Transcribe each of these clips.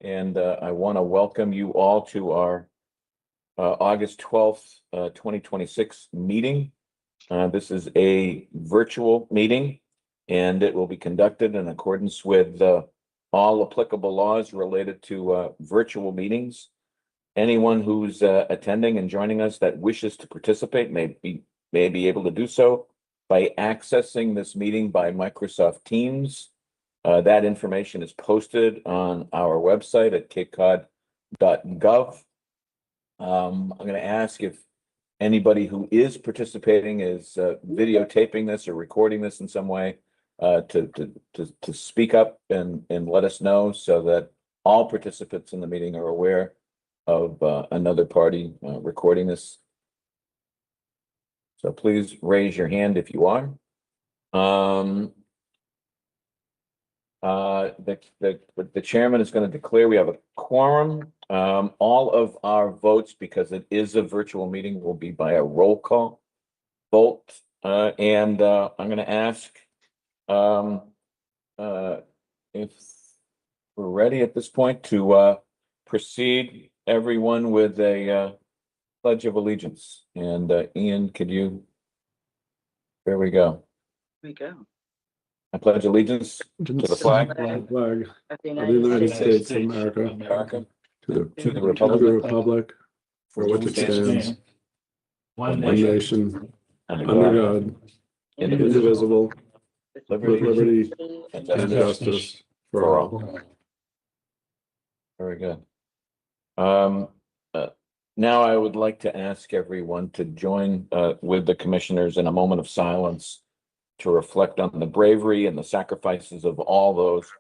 and I want to welcome you all to our August 12th, 2026 meeting. This is a virtual meeting, and it will be conducted in accordance with all applicable laws related to virtual meetings. Anyone who's attending and joining us that wishes to participate may be able to do so by accessing this meeting by Microsoft Teams. That information is posted on our website at capecod.gov. I'm going to ask if anybody who is participating is videotaping this or recording this in some way to speak up and let us know so that all participants in the meeting are aware of another party recording this. So please raise your hand if you are. The chairman is going to declare we have a quorum. All of our votes, because it is a virtual meeting, will be by a roll call vote. And I'm going to ask if we're ready at this point to proceed, everyone, with a Pledge of Allegiance. And Ian, could you? There we go. There we go. I pledge allegiance to the flag of of the the United States of of America, America, to to the the republic republic for which it stands, one one nation, under under God, God, indivisible, with liberty and and justice justice for for all. all. Very good. Now I would like to ask everyone to join with the commissioners in a moment of silence to reflect on the bravery and the sacrifices of all those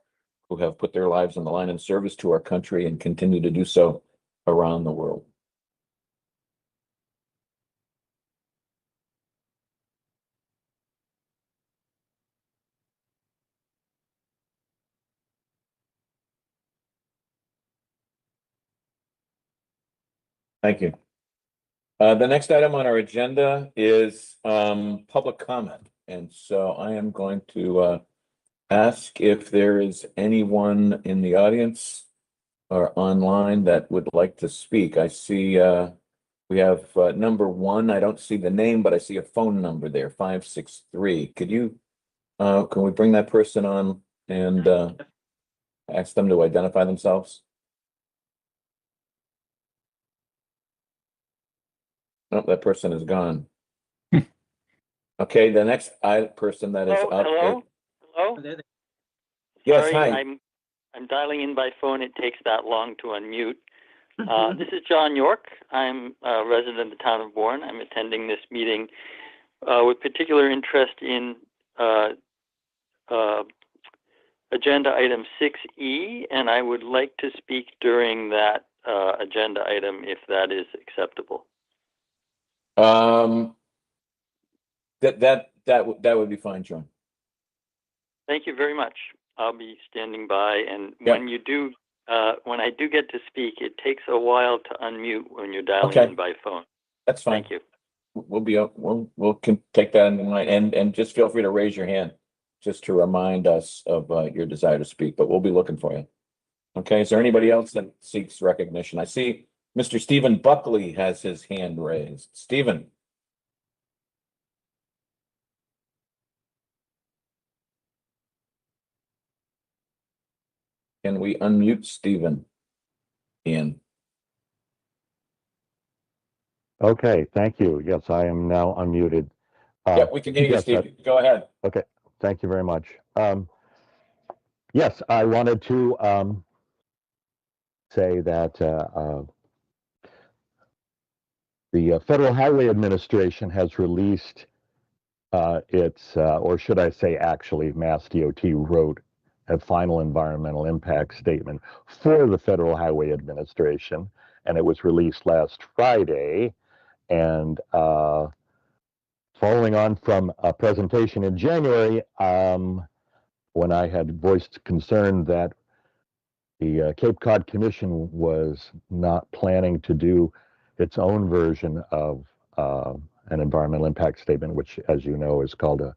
who have put their lives on the line in service to our country and continue to do so around the world. Thank you. The next item on our agenda is public comment. And so I am going to ask if there is anyone in the audience or online that would like to speak. I see we have number one. I don't see the name, but I see a phone number there, 563. Could you, can we bring that person on and ask them to identify themselves? Oh, that person is gone. Okay, the next person that is up. Hello? Oh, there they- Yes, Sorry, hi. I'm dialing in by phone. It takes that long to unmute. This is John York. I'm a resident of the town of Bourne. I'm attending this meeting with particular interest in agenda item 6E, and I would like to speak during that agenda item if that is acceptable. That would be fine, John. Thank you very much. I'll be standing by, and Yeah. when you do, when I do get to speak, it takes a while to unmute when you're dialing Okay. in by phone. That's fine. Thank you. We'll be up. We'll take that into mind, and just feel free to raise your hand, just to remind us of your desire to speak. But we'll be looking for you. Okay. Is there anybody else that seeks recognition? I see Mr. Stephen Buckley has his hand raised. Stephen. Can we unmute Stephen? Ian. Okay, thank you. Yes, I am now unmuted. Yeah, we can hear you, yes, Steve. Go ahead. Okay, thank you very much. Yes, I wanted to say that the Federal Highway Administration has released its, or should I say actually, Mass DOT wrote a final environmental impact statement for the Federal Highway Administration, and it was released last Friday. And following on from a presentation in January, when I had voiced concern that the Cape Cod Commission was not planning to do its own version of an environmental impact statement, which, as you know, is called a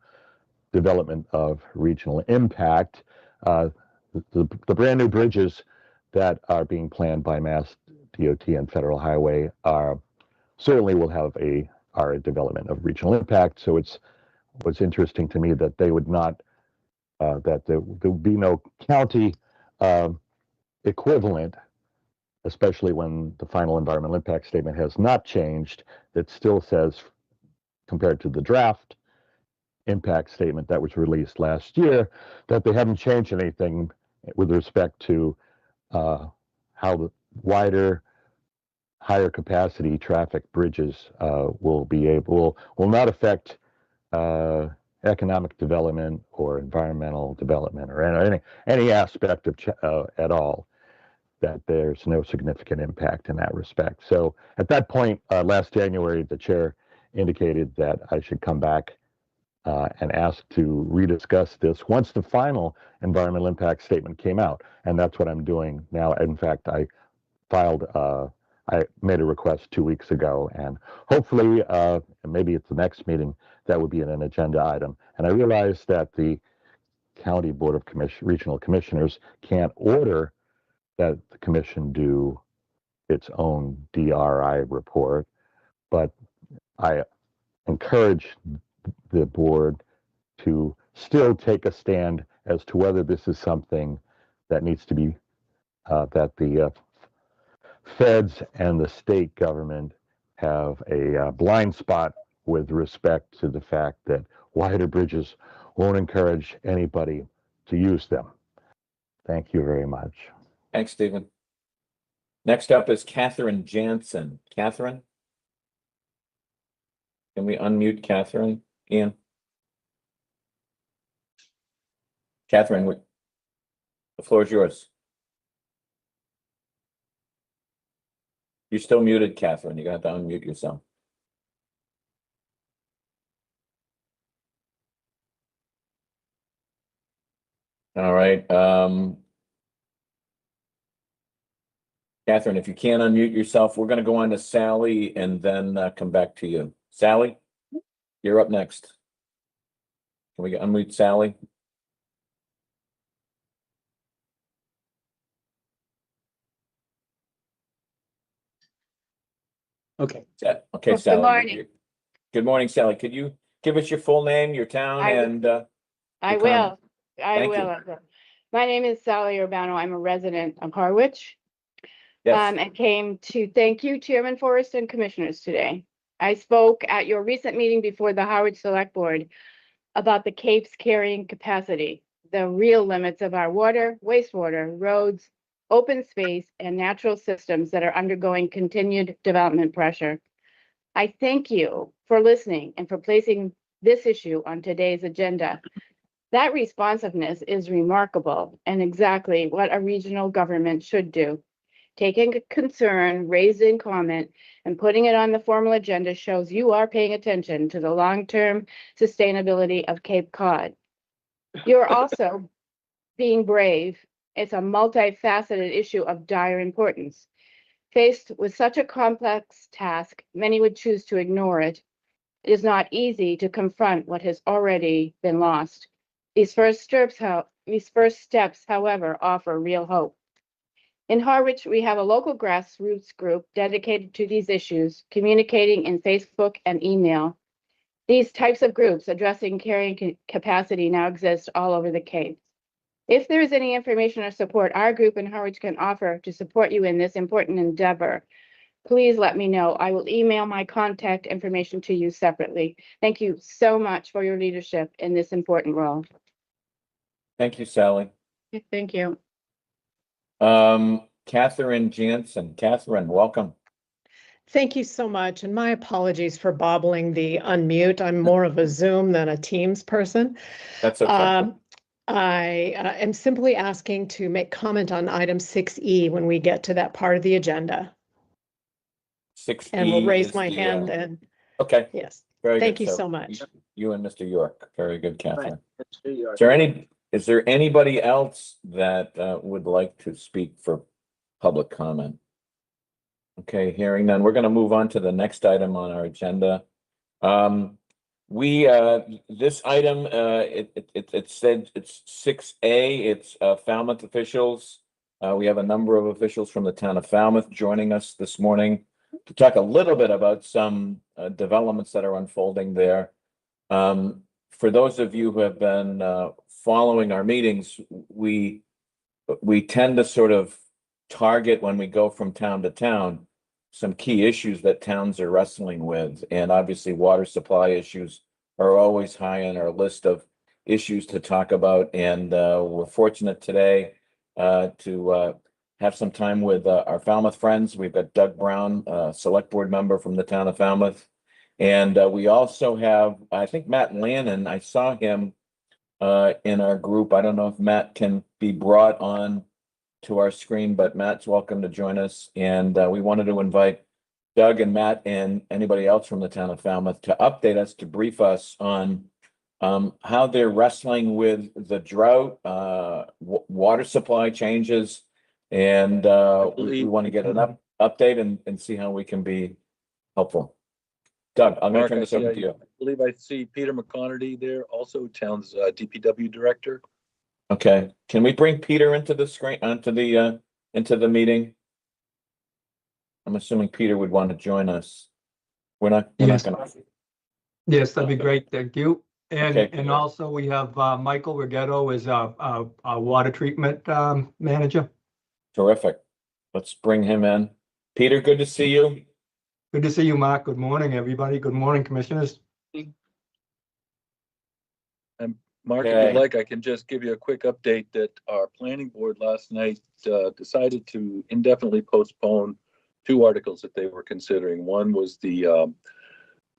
development of regional impact. The brand new bridges that are being planned by Mass DOT and Federal Highway are certainly will have a development of regional impact. So it's what's interesting to me that they would not that there would be no county equivalent, especially when the final environmental impact statement has not changed, that still says, compared to the draft impact statement that was released last year, that they haven't changed anything with respect to how the wider, higher capacity traffic bridges will not affect economic development or environmental development or any aspect of at all, that there's no significant impact in that respect. So at that point, last January, the chair indicated that I should come back and ask to rediscuss this once the final environmental impact statement came out. And that's what I'm doing now. In fact, I made a request 2 weeks ago, and hopefully, maybe it's the next meeting, that would be an agenda item. And I realize that the County Board of Regional Commissioners can't order that the commission do its own DRI report, but I encourage the board to still take a stand as to whether this is something that needs to be, that the feds and the state government have a blind spot with respect to the fact that wider bridges won't encourage anybody to use them. Thank you very much. Thanks, Stephen. Next up is Catherine Jansen. Catherine? Can we unmute Catherine? Ian? Catherine, the floor is yours. You're still muted, Catherine. You got to unmute yourself. All right. Catherine, if you can't unmute yourself, we're going to go on to Sally and then come back to you. Sally, you're up next. Can we unmute Sally? Okay. Okay, Well, Sally. good morning. Good morning, Sally. Could you give us your full name, your town, and I your will. comment? Thank you. My name is Sally Urbano. I'm a resident of Harwich. Yes. And came to thank you, Chairman Forrest and Commissioners today. I spoke at your recent meeting before the Harwich Select Board about the Cape's carrying capacity, the real limits of our water, wastewater, roads, open space, and natural systems that are undergoing continued development pressure. I thank you for listening and for placing this issue on today's agenda. That responsiveness is remarkable and exactly what a regional government should do. Taking a concern, raising comment, and putting it on the formal agenda shows you are paying attention to the long-term sustainability of Cape Cod. You're also being brave. It's a multifaceted issue of dire importance. Faced with such a complex task, many would choose to ignore it. It is not easy to confront what has already been lost. These first steps, however, offer real hope. In Harwich, we have a local grassroots group dedicated to these issues, communicating in Facebook and email. These types of groups addressing carrying capacity now exist all over the Cape. If there is any information or support our group in Harwich can offer to support you in this important endeavor, please let me know. I will email my contact information to you separately. Thank you so much for your leadership in this important role. Thank you, Sally. Thank you. Catherine Jansen. Catherine, welcome. Thank you so much. And my apologies for bobbling the unmute. I'm more of a Zoom than a Teams person. That's okay. I am simply asking to make comment on item 6E when we get to that part of the agenda. 6E And will raise is my the, hand and okay. yes. Very Thank good. you so much. You and Mr. York. Very good, Catherine. Is there anybody else that would like to speak for public comment? Okay, hearing none. We're going to move on to the next item on our agenda. This item, it said it's 6A. It's Falmouth officials We have a number of officials from the town of Falmouth joining us this morning to talk a little bit about some developments that are unfolding there. For those of you who have been following our meetings, we tend to sort of target, when we go from town to town, some key issues that towns are wrestling with. And obviously, water supply issues are always high on our list of issues to talk about. And we're fortunate today to have some time with our Falmouth friends. We've got Doug Brown, select board member from the town of Falmouth. And we also have, I think, Matt Lannon. I saw him in our group. I don't know if Matt can be brought on to our screen, but Matt's welcome to join us. And we wanted to invite Doug and Matt and anybody else from the town of Falmouth to update us, to brief us on how they're wrestling with the drought, water supply changes, and we want to get an update and see how we can be helpful. Doug, I'm going to turn this over to you. I believe I see Peter McConerty there, also town's DPW director. Okay, can we bring Peter into the screen, into the meeting? I'm assuming Peter would want to join us. We're not Yes. gonna. Yes, that'd be great. Thank you. And Okay. and also we have Michael Rigetto as our water treatment manager. Terrific. Let's bring him in. Peter, good to see you. Good to see you, Mark. Good morning, everybody. Good morning, commissioners. Mark, if Okay. you'd like, I can just give you a quick update that our planning board last night decided to indefinitely postpone 2 articles that they were considering. One was the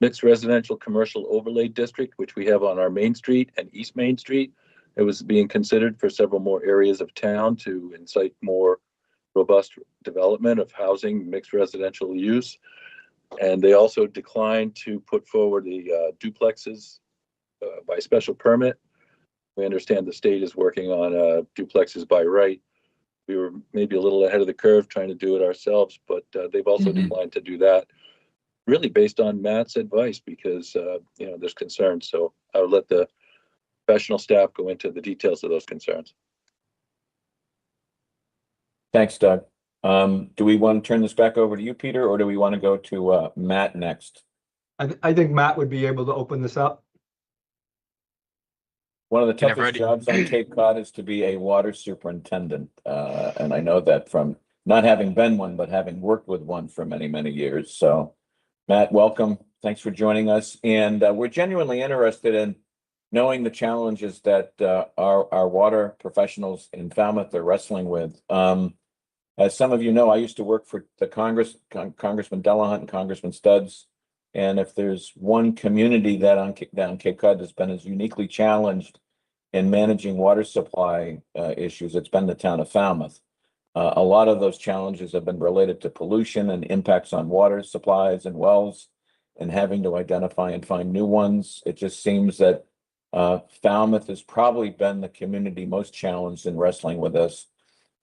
mixed residential commercial overlay district, which we have on our Main Street and East Main Street. It was being considered for several more areas of town to incite more robust development of housing, mixed residential use. And they also declined to put forward the duplexes by special permit. We understand the state is working on duplexes by right. We were maybe a little ahead of the curve trying to do it ourselves, but they've also declined to do that, really based on Matt's advice, because there's concerns. So I would let the professional staff go into the details of those concerns. Thanks, Doug. Do we want to turn this back over to you, Peter, or do we want to go to Matt next? I think Matt would be able to open this up. One of the Whenever toughest ready. jobs on Cape Cod is to be a water superintendent. And I know that from not having been one, but having worked with one for many, many years. So Matt, welcome. Thanks for joining us. And we're genuinely interested in knowing the challenges that our water professionals in Falmouth are wrestling with. As some of you know, I used to work for the Congressman Delahunt and Congressman Stubbs. And if there's one community that down Cape Cod has been as uniquely challenged in managing water supply issues, it's been the town of Falmouth. A lot of those challenges have been related to pollution and impacts on water supplies and wells, and having to identify and find new ones. It just seems that Falmouth has probably been the community most challenged in wrestling with this.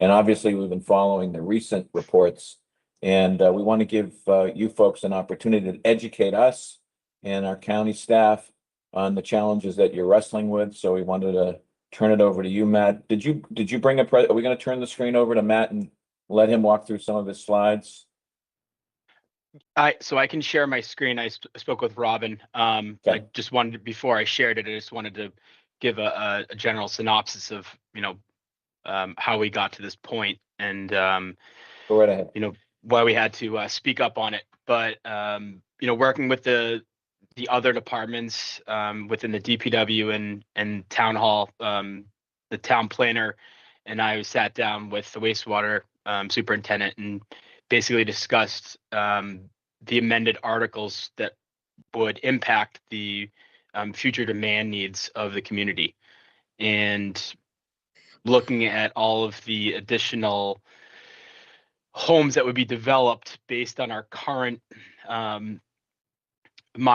And obviously, we've been following the recent reports, and we want to give you folks an opportunity to educate us and our county staff on the challenges that you're wrestling with. So we wanted to turn it over to you, Matt. Did you bring are we going to turn the screen over to Matt and let him walk through some of his slides? So I can share my screen. I spoke with Robin. Okay. I just wanted, before I shared it, I just wanted to give a general synopsis of, how we got to this point and, Go right ahead. why we had to speak up on it. But, working with the other departments within the DPW and town hall, the town planner and I sat down with the wastewater superintendent and basically discussed the amended articles that would impact the future demand needs of the community, and looking at all of the additional homes that would be developed based on our current amount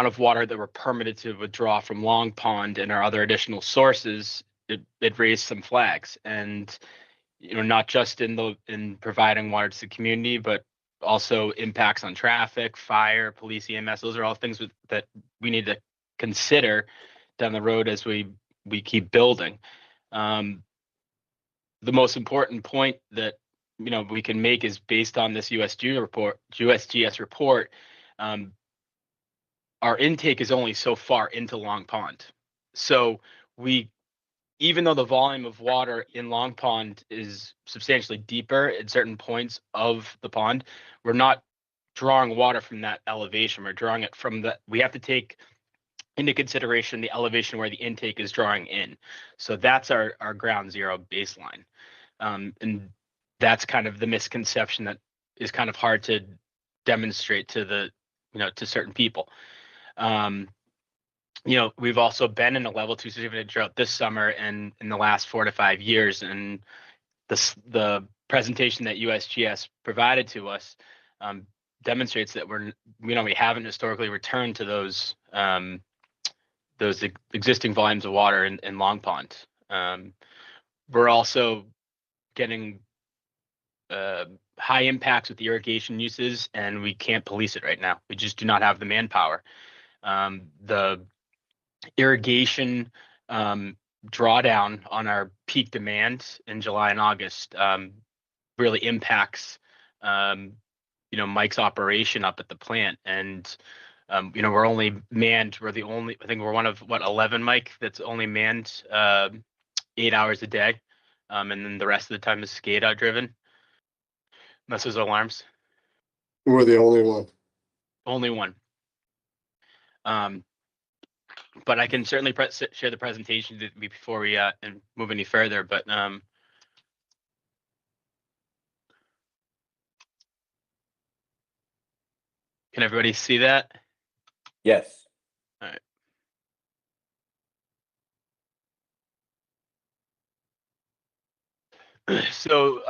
of water that we're permitted to withdraw from Long Pond and our other additional sources. It raised some flags, and not just in providing water to the community, but also impacts on traffic, fire, police, EMS. Those are all things that we need to consider down the road as we keep building. The most important point that we can make is based on this USGS report. Our intake is only so far into Long Pond. So even though the volume of water in Long Pond is substantially deeper at certain points of the pond, we're not drawing water from that elevation. We're drawing it from we have to take into consideration the elevation where the intake is drawing in. So that's our ground zero baseline. And that's kind of the misconception that is kind of hard to demonstrate to to certain people. We've also been in a level 2 significant drought this summer and in the last 4 to 5 years. And the presentation that USGS provided to us demonstrates that we haven't historically returned to those existing volumes of water in Long Pond. We're also getting high impacts with the irrigation uses, and we can't police it right now. We just do not have the manpower. The irrigation drawdown on our peak demand in July and August really impacts Mike's operation up at the plant. And we're only manned. I think we're one of 11, Mike, that's only manned 8 hours a day. And then the rest of the time is SCADA driven. Unless there's alarms. We're the only one. Only one. But I can certainly share the presentation before we and move any further. But can everybody see that? Yes. All right. So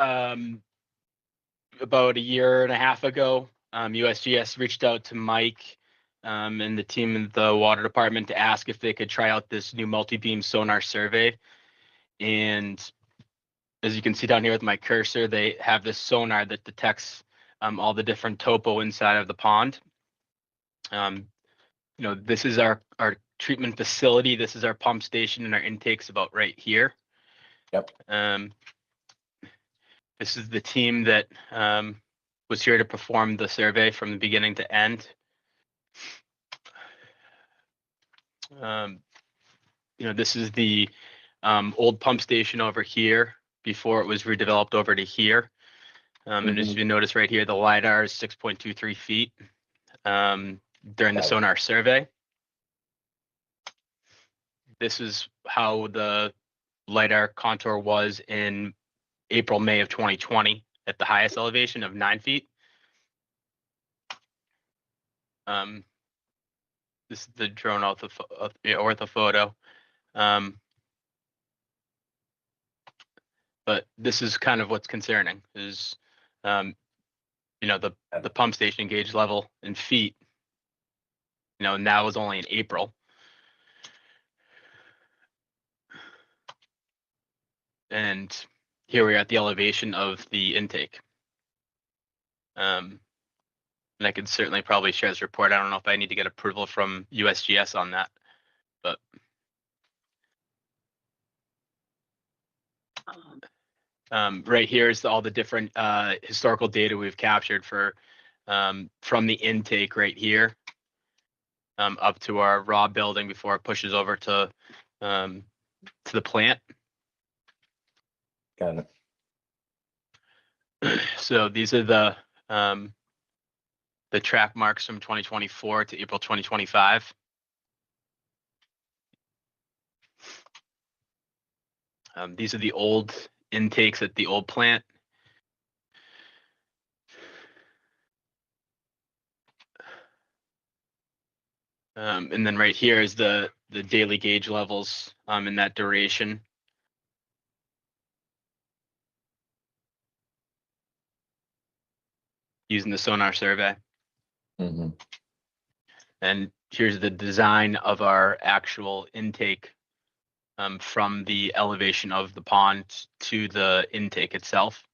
about a year and a half ago, USGS reached out to Mike and the team in the water department to ask if they could try out this new multi-beam sonar survey. And as you can see down here with my cursor, they have this sonar that detects all the different topo inside of the pond. This is our treatment facility. This is our pump station, and our intake's about right here. Yep. This is the team that was here to perform the survey from the beginning to end. This is the old pump station over here before it was redeveloped over to here. And as you notice right here, the LiDAR is 6.23 feet during the sonar survey. This is how the LiDAR contour was in April, May of 2020 at the highest elevation of 9 feet. This is the drone orthophoto. But this is kind of what's concerning is, the pump station gauge level in feet, and that was only in April. And here we are at the elevation of the intake. And I could certainly probably share this report. I don't know if I need to get approval from USGS on that, but. Right here is all the different historical data we've captured for from the intake right here up to our raw building before it pushes over to the plant. Got it. So these are the track marks from 2024 to April 2025. These are the old intakes at the old plant. And then right here is the daily gauge levels in that duration. Using the sonar survey. Mm-hmm. And here's the design of our actual intake from the elevation of the pond to the intake itself.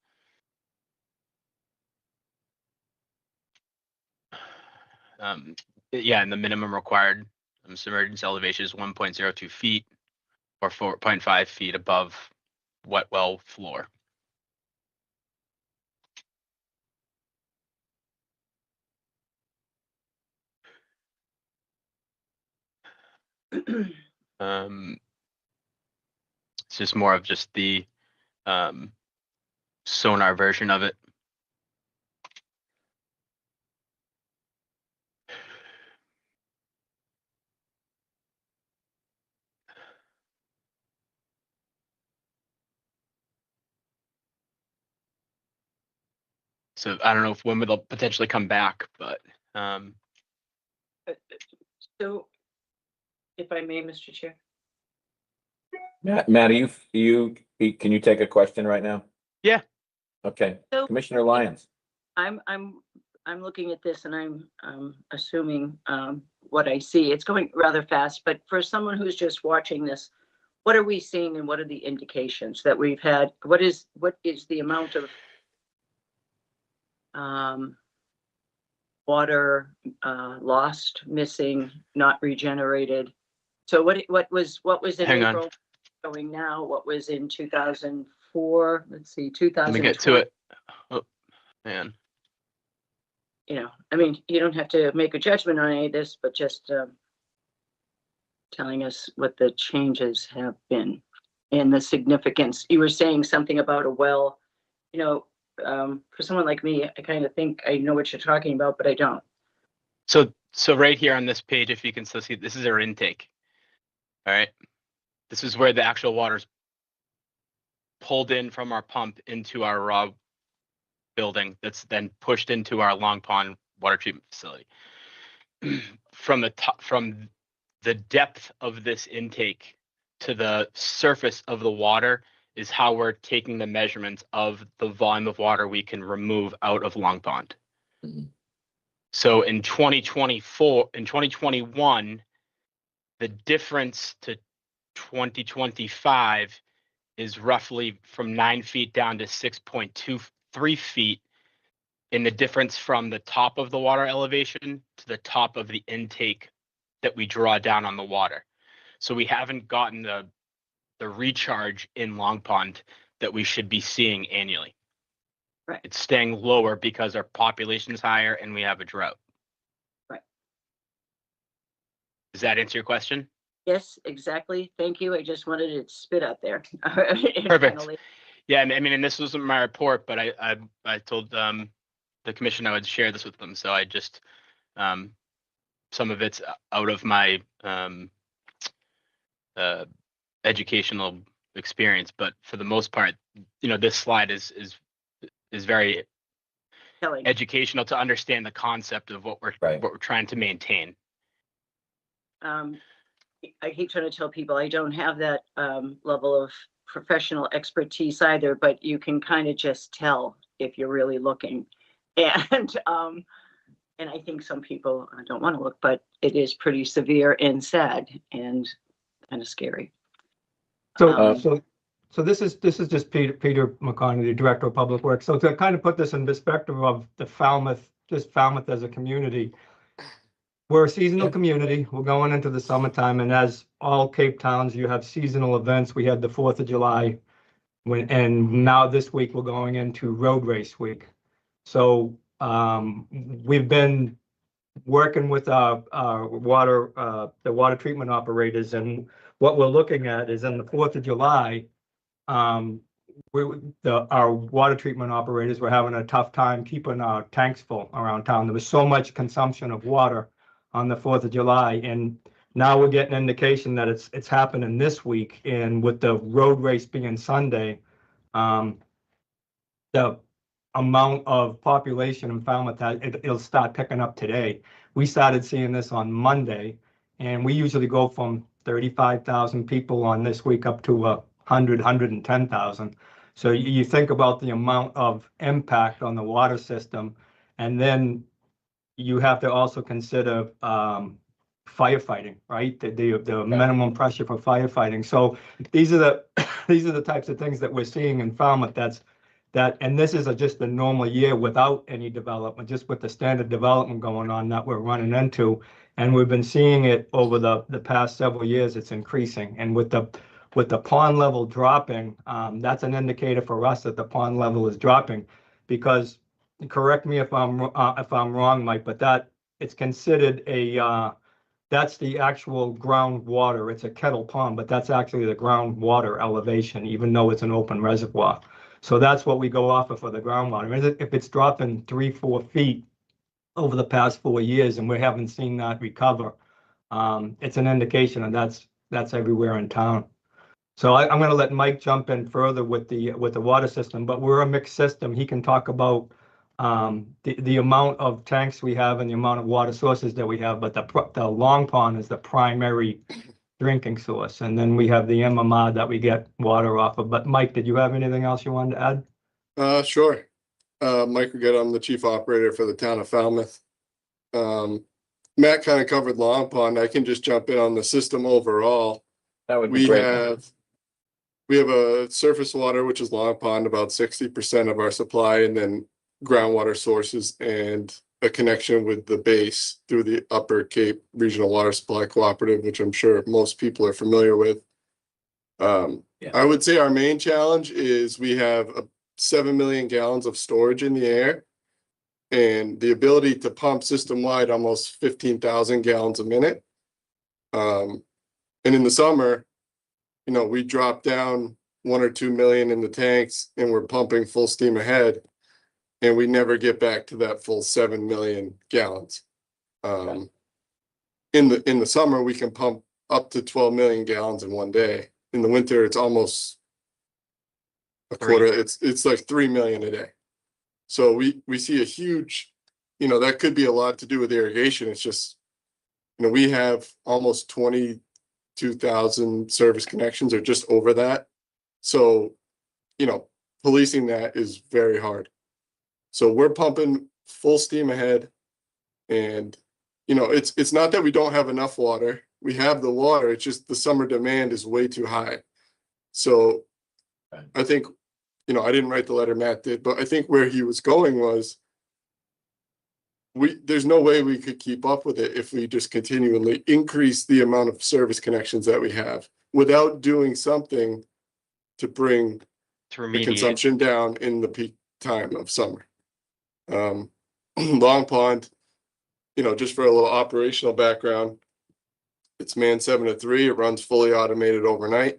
Yeah, and the minimum required submergence elevation is 1.02 feet or 4.5 feet above wet well floor. It's just more of just the sonar version of it. So I don't know when they'll potentially come back, but So, if I may, Mr. Chair. Matt, can you take a question right now? Yeah. Okay, So- Commissioner Lyons. I'm looking at this and I'm assuming what I see. It's going rather fast, but for someone who's just watching this, what are we seeing and what are the indications that we've had? What is the amount of water lost, missing, not regenerated? So what was in Hang on. April going now? What was in 2004? Let's see, 2000. let me get to it. Oh, man. You know, I mean, you don't have to make a judgment on any of this, but just telling us what the changes have been and the significance. You were saying something about a well, you know, for someone like me, I kind of think I know what you're talking about, but I don't. So right here on this page, if you can still see, this is our intake. All right. This is where the actual water's pulled in from our pump into our raw building that's then pushed into our Long Pond water treatment facility. From the depth of this intake to the surface of the water is how we're taking the measurements of the volume of water we can remove out of Long Pond. Mhm. So in 2021, the difference to 2025 is roughly from 9 feet down to 6.23 feet in the difference from the top of the water elevation to the top of the intake that we draw down on the water. So we haven't gotten the recharge in Long Pond that we should be seeing annually. Right. It's staying lower because our population is higher and we have a drought. Right. Does that answer your question? Yes, exactly. Thank you. I just wanted it spit out there. Perfect. Yeah, I mean, and this wasn't my report, but I told the commission I would share this with them. So I just some of it's out of my educational experience, but for the most part, you know, this slide is very Telling. educational to understand the concept of what we're Right. trying to maintain. I keep trying to tell people I don't have that level of professional expertise either, but you can kind of just tell if you're really looking. And I think some people don't want to look, but it is pretty severe and sad and kind of scary. So this is just Peter McConaughey, Director of Public Works. So to kind of put this in perspective of the Falmouth as a community, we're a seasonal community. We're going into the summertime, and as all Cape Towns, you have seasonal events. We had the 4th of July, and now this week we're going into road race week. So we've been working with our water, the water treatment operators, and what we're looking at is on the 4th of July, our water treatment operators were having a tough time keeping our tanks full around town. There was so much consumption of water on the 4th of July, and now we're getting indication that it's happening this week. And with the road race being Sunday, the amount of population in Falmouth, it'll start picking up today. We started seeing this on Monday, and we usually go from 35,000 people on this week up to 110,000. So you think about the amount of impact on the water system, and then you have to also consider firefighting, right? The minimum pressure for firefighting. So these are the types of things that we're seeing in Falmouth. And this is just a normal year without any development, just with the standard development going on that we're running into. And we've been seeing it over the past several years. It's increasing, and with the pond level dropping, that's an indicator for us that the pond level is dropping. Because, correct me if I'm wrong, Mike, but that it's considered a that's the actual groundwater. It's a kettle pond, but that's actually the groundwater elevation, even though it's an open reservoir. So that's what we go off of for the groundwater. If it's dropping 3-4 feet over the past 4 years and we haven't seen that recover, it's an indication, and that's everywhere in town. So I'm going to let Mike jump in further with the water system, but we're a mixed system. He can talk about the amount of tanks we have and the amount of water sources that we have, but the Long Pond is the primary drinking source, and then we have the MMR that we get water off of. But Mike, did you have anything else you wanted to add? Sure. Mike Regatta, I'm the chief operator for the town of Falmouth. Matt kind of covered Long Pond. I can just jump in on the system overall. That would be We great. we have a surface water, which is Long Pond, about 60% of our supply, and then groundwater sources and a connection with the base through the Upper Cape Regional Water Supply Cooperative, which I'm sure most people are familiar with. Yeah. I would say our main challenge is we have 7 million gallons of storage in the air, and the ability to pump system-wide almost 15,000 gallons a minute. And in the summer, you know, we drop down 1 or 2 million in the tanks and we're pumping full steam ahead, and we never get back to that full 7 million gallons. In the summer, we can pump up to 12 million gallons in one day. In the winter, it's almost a quarter. It's like 3 million a day. So we see a huge, you know, that could be a lot to do with irrigation. It's just, you know, we have almost 22,000 service connections, or just over that. So, you know, policing that is very hard. So we're pumping full steam ahead, and, you know, it's not that we don't have enough water. We have the water. It's just the summer demand is way too high. So I think, you know, I didn't write the letter, Matt did, but I think where he was going was, there's no way we could keep up with it if we just continually increase the amount of service connections that we have without doing something to bring To the remediate. consumption down in the peak time of summer. Long Pond, you know, just for a little operational background, it's manned 7 to 3. It runs fully automated overnight.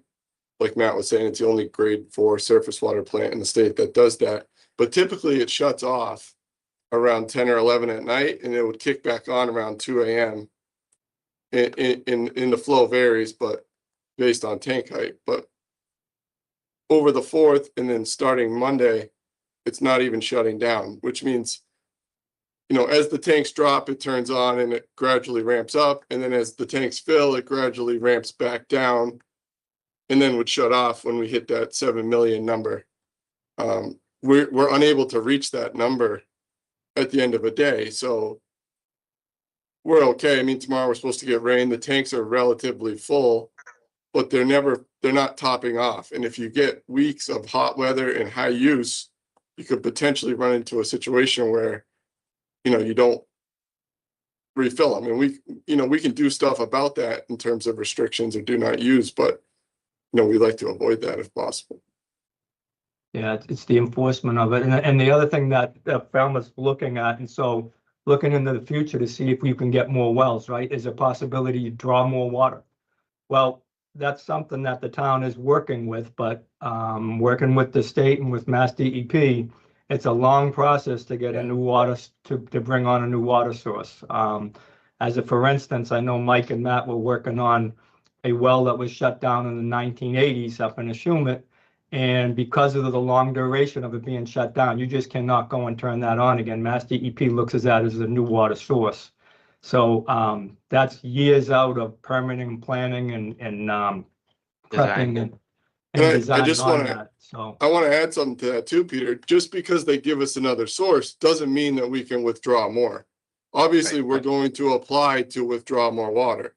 Like Matt was saying, it's the only grade 4 surface water plant in the state that does that. But typically it shuts off around 10 or 11 at night, and it would kick back on around 2 a.m. In the flow varies, but based on tank height. But over the 4th and then starting Monday, it's not even shutting down, which means, you know, as the tanks drop, it turns on and it gradually ramps up. And then as the tanks fill, it gradually ramps back down, and then would shut off when we hit that 7 million number. We're unable to reach that number at the end of a day. So we're okay. I mean, tomorrow we're supposed to get rain. The tanks are relatively full, but they're not topping off. And if you get weeks of hot weather and high use, you could potentially run into a situation where, you know, you don't refill them. And we can do stuff about that in terms of restrictions or do not use, but, you know, we like to avoid that if possible. Yeah, it's the enforcement of it. And the other thing that Falmouth's looking at, and so looking into the future to see if we can get more wells, right? Is a possibility to draw more water. Well, that's something that the town is working with, but working with the state and with Mass DEP, it's a long process to get a new water, to bring on a new water source. For instance, I know Mike and Matt were working on a well that was shut down in the 1980s up in Ashumet. And because of the long duration of it being shut down, you just cannot go and turn that on again. Mass DEP looks at that as a new water source. So that's years out of permitting, planning, and prepping and design on that. So I want to add something to that too, Peter. Just because they give us another source doesn't mean that we can withdraw more. Obviously, we're going to apply to withdraw more water,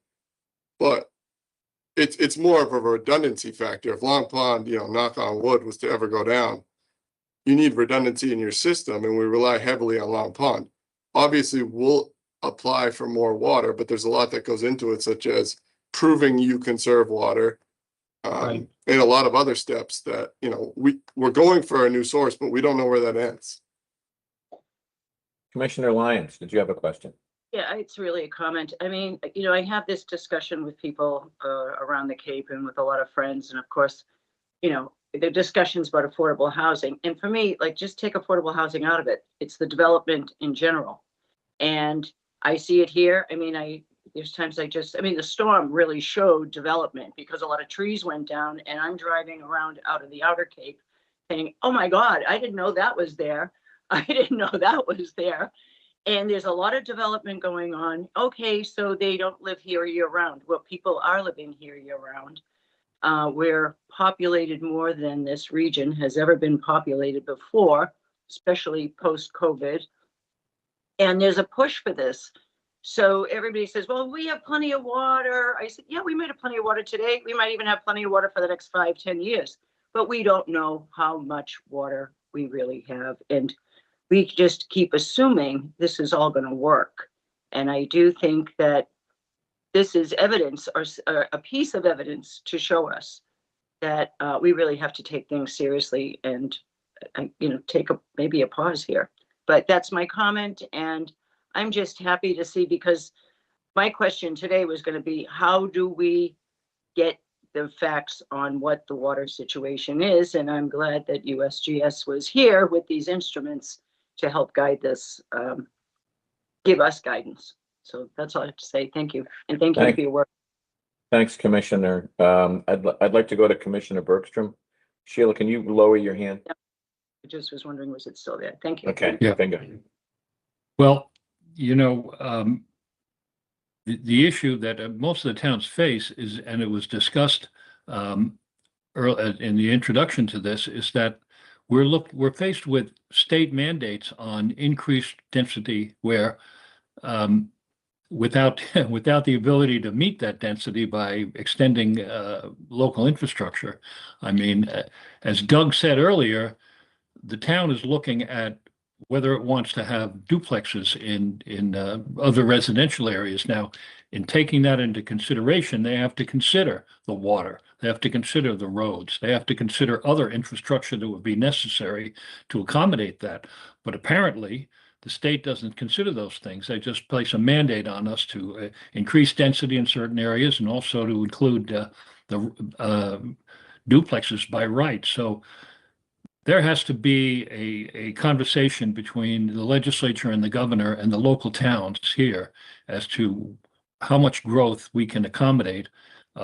but it's more of a redundancy factor. If Long Pond, you know, knock on wood, was to ever go down, you need redundancy in your system, and we rely heavily on Long Pond. Obviously, we'll apply for more water, but there's a lot that goes into it, such as proving you conserve water, and a lot of other steps that, you know, we're going for a new source, but we don't know where that ends. Commissioner Lyons, did you have a question? Yeah, it's really a comment. I mean, you know, I have this discussion with people around the Cape and with a lot of friends. And of course, you know, the discussions about affordable housing. And for me, like, just take affordable housing out of it. It's the development in general. And I see it here. I mean, there's times the storm really showed development because a lot of trees went down, and I'm driving around out of the Outer Cape saying, oh my God, I didn't know that was there. I didn't know that was there. And there's a lot of development going on. Okay, so they don't live here year round. Well, people are living here year round. We're populated more than this region has ever been populated before, especially post-COVID. And there's a push for this. So everybody says, well, we have plenty of water. I said, yeah, we might have plenty of water today. We might even have plenty of water for the next 5-10 years. But we don't know how much water we really have. And we just keep assuming this is all going to work. And I do think that this is evidence, or a piece of evidence to show us that we really have to take things seriously and, you know, take maybe a pause here. But that's my comment. And I'm just happy to see, because my question today was going to be, how do we get the facts on what the water situation is? And I'm glad that USGS was here with these instruments to help guide this, give us guidance. So that's all I have to say. Thank you. And thank you for your work. Thanks, Commissioner. I'd like to go to Commissioner Bergstrom. Sheila, can you lower your hand? I just was wondering, was it still there? Thank you. Okay, Yeah. bingo. Well, you know, the issue that most of the towns face is, and it was discussed early in the introduction to this, is that we're faced with state mandates on increased density where without the ability to meet that density by extending local infrastructure. I mean, as Doug said earlier, the town is looking at whether it wants to have duplexes in other residential areas. Now, in taking that into consideration, they have to consider the water, they have to consider the roads, they have to consider other infrastructure that would be necessary to accommodate that. But apparently, the state doesn't consider those things. They just place a mandate on us to increase density in certain areas and also to include the duplexes by right. So there has to be a conversation between the legislature and the governor and the local towns here as to how much growth we can accommodate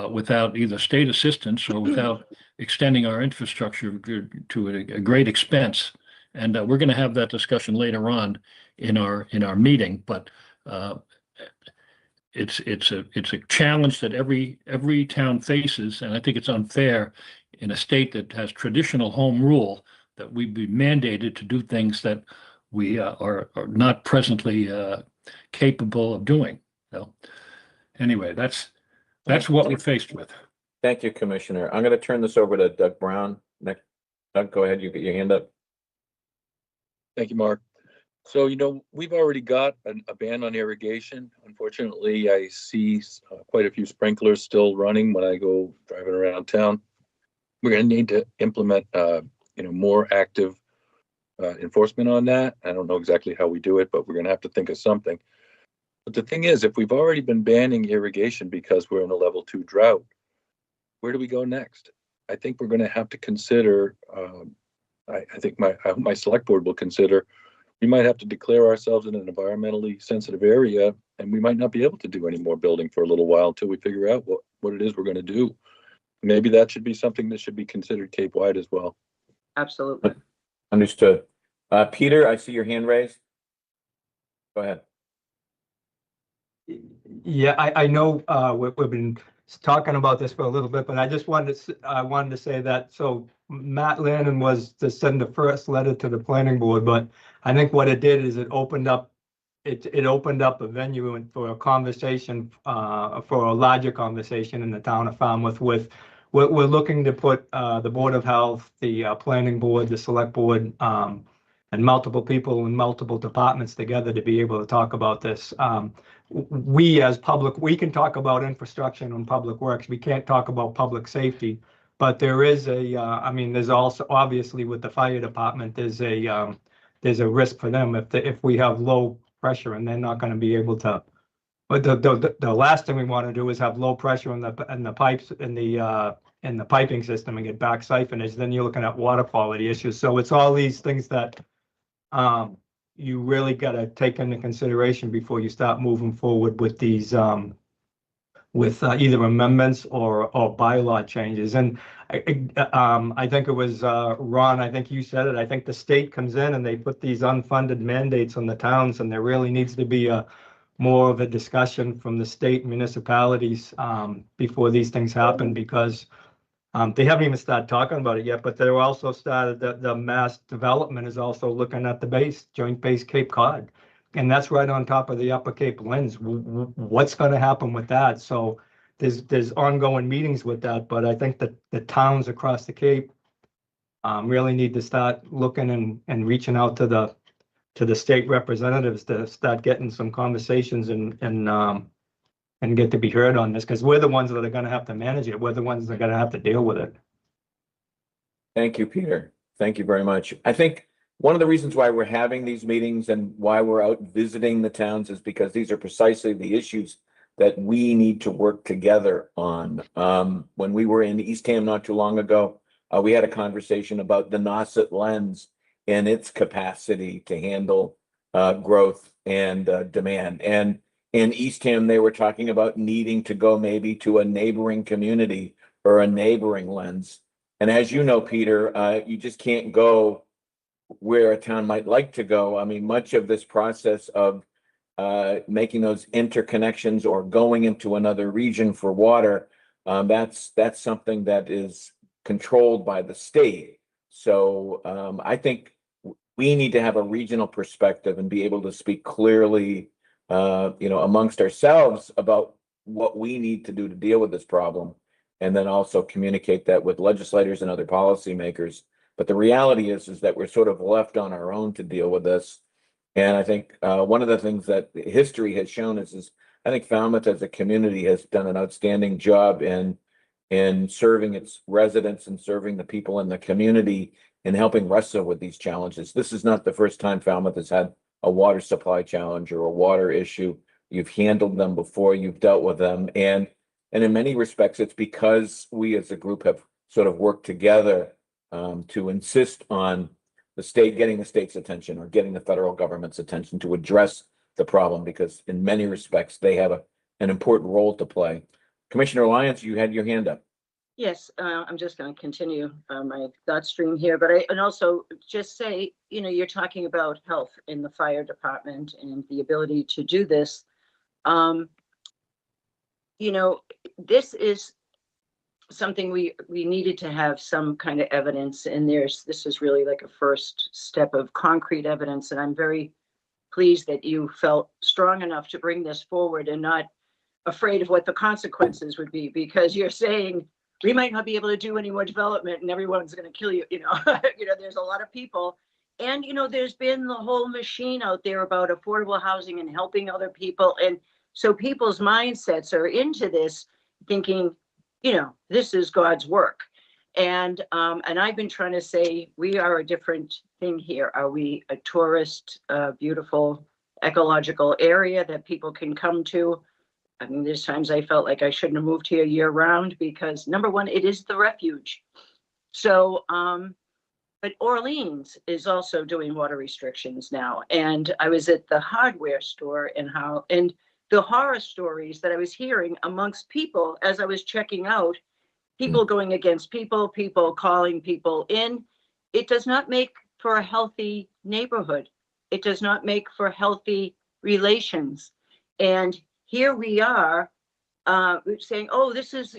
without either state assistance or without extending our infrastructure to a great expense. And we're going to have that discussion later on in our meeting. But it's a challenge that every town faces, and I think it's unfair in a state that has traditional home rule that we be mandated to do things that we are not presently capable of doing. So anyway, that's what we're faced with. Thank you, Commissioner. I'm going to turn this over to Doug Brown. Next, Doug, go ahead. You get your hand up. Thank you, Mark. So, you know, we've already got a ban on irrigation. Unfortunately, I see quite a few sprinklers still running when I go driving around town. We're going to need to implement, more active enforcement on that. I don't know exactly how we do it, but we're going to have to think of something. But the thing is, if we've already been banning irrigation because we're in a level 2 drought, where do we go next? I think we're going to have to consider, I think my select board will consider, we might have to declare ourselves in an environmentally sensitive area, and we might not be able to do any more building for a little while until we figure out what it is we're going to do. Maybe that should be something that should be considered Cape-wide as well. Absolutely. Understood. Peter, I see your hand raised. Go ahead. Yeah, I know we've been talking about this for a little bit, but I just wanted to say that, so Matt Lannon was to send the first letter to the planning board, but I think what it did is it opened up a venue for a conversation, for a larger conversation in the town of Falmouth with, we're looking to put the Board of Health, the planning board, the select board, and multiple people in multiple departments together to be able to talk about this. We as public, we can talk about infrastructure and public works. We can't talk about public safety, but there is there's also, obviously with the fire department, there's a risk for them if we have low pressure, and they're not going to be able to. But the last thing we want to do is have low pressure in the pipes in the piping system and get back siphonage. Then you're looking at water quality issues. So it's all these things that you really got to take into consideration before you start moving forward with these with either amendments or bylaw changes. And I think it was Ron, I think you said it. I think the state comes in and they put these unfunded mandates on the towns, and there really needs to be more of a discussion from the state municipalities before these things happen, because they haven't even started talking about it yet, but they're also started, the mass development is also looking at the Joint Base Cape Cod. And that's right on top of the Upper Cape Lens. What's going to happen with that? So there's ongoing meetings with that, but I think that the towns across the Cape really need to start looking and reaching out to the state representatives to start getting some conversations and get to be heard on this, because we're the ones that are going to have to manage it. We're the ones that are going to have to deal with it. Thank you, Peter. Thank you very much. I think one of the reasons why we're having these meetings and why we're out visiting the towns is because these are precisely the issues that we need to work together on. When we were in Eastham not too long ago, we had a conversation about the Nauset Lens and its capacity to handle growth and demand. And in Eastham, they were talking about needing to go maybe to a neighboring community or a neighboring lens. And as you know, Peter, you just can't go where a town might like to go. I mean, much of this process of making those interconnections or going into another region for water, that's something that is controlled by the state. So I think we need to have a regional perspective and be able to speak clearly, amongst ourselves about what we need to do to deal with this problem, and then also communicate that with legislators and other policymakers. But the reality is that we're sort of left on our own to deal with this. And I think one of the things that history has shown is I think Falmouth as a community has done an outstanding job in serving its residents and serving the people in the community and helping wrestle with these challenges. This is not the first time Falmouth has had a water supply challenge or a water issue. You've handled them before, you've dealt with them. And in many respects, it's because we as a group have sort of worked together to insist on the state getting the state's attention or getting the federal government's attention to address the problem, because in many respects, they have an important role to play. Commissioner Lyons, you had your hand up. Yes, I'm just going to continue my thought stream here, but and also just say, you're talking about health in the fire department and the ability to do this. This is something we needed to have some kind of evidence, and this is really like a first step of concrete evidence, and I'm very pleased that you felt strong enough to bring this forward and not afraid of what the consequences would be, because you're saying we might not be able to do any more development and everyone's going to kill you. There's a lot of people, and there's been the whole machine out there about affordable housing and helping other people, and so people's mindsets are into this thinking, this is God's work. And I've been trying to say, we are a different thing here. Are we a tourist, beautiful, ecological area that people can come to? I mean, there's times I felt like I shouldn't have moved here year round because, number one, it is the refuge. So, but Orleans is also doing water restrictions now. And I was at the hardware store and the horror stories that I was hearing amongst people as I was checking out, people going against people calling people in. It does not make for a healthy neighborhood. It does not make for healthy relations. And here we are saying, oh, this is,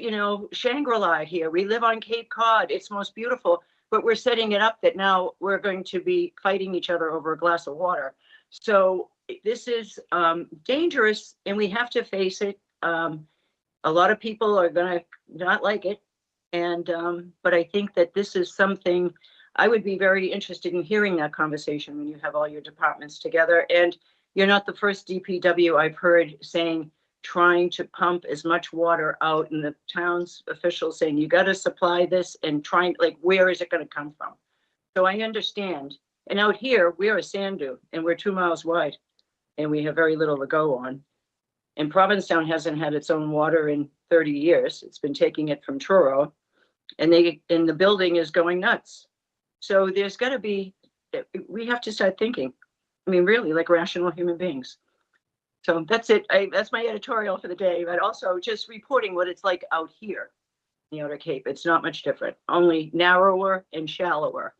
Shangri-La here. We live on Cape Cod. It's most beautiful. But we're setting it up that now we're going to be fighting each other over a glass of water. So this is dangerous, and we have to face it. A lot of people are going to not like it. And but I think that this is something I would be very interested in hearing that conversation when you have all your departments together. And you're not the first DPW I've heard trying to pump as much water out, and the town's officials saying, you got to supply this, and where is it going to come from? So I understand. And out here, we're a sand dune and we're 2 miles wide. and we have very little to go on. And Provincetown hasn't had its own water in 30 years. It's been taking it from Truro, and the building is going nuts. So there's got to be, we have to start thinking. I mean, really, like rational human beings. So that's it. That's my editorial for the day, but also just reporting what it's like out here in the Outer Cape. It's not much different, only narrower and shallower.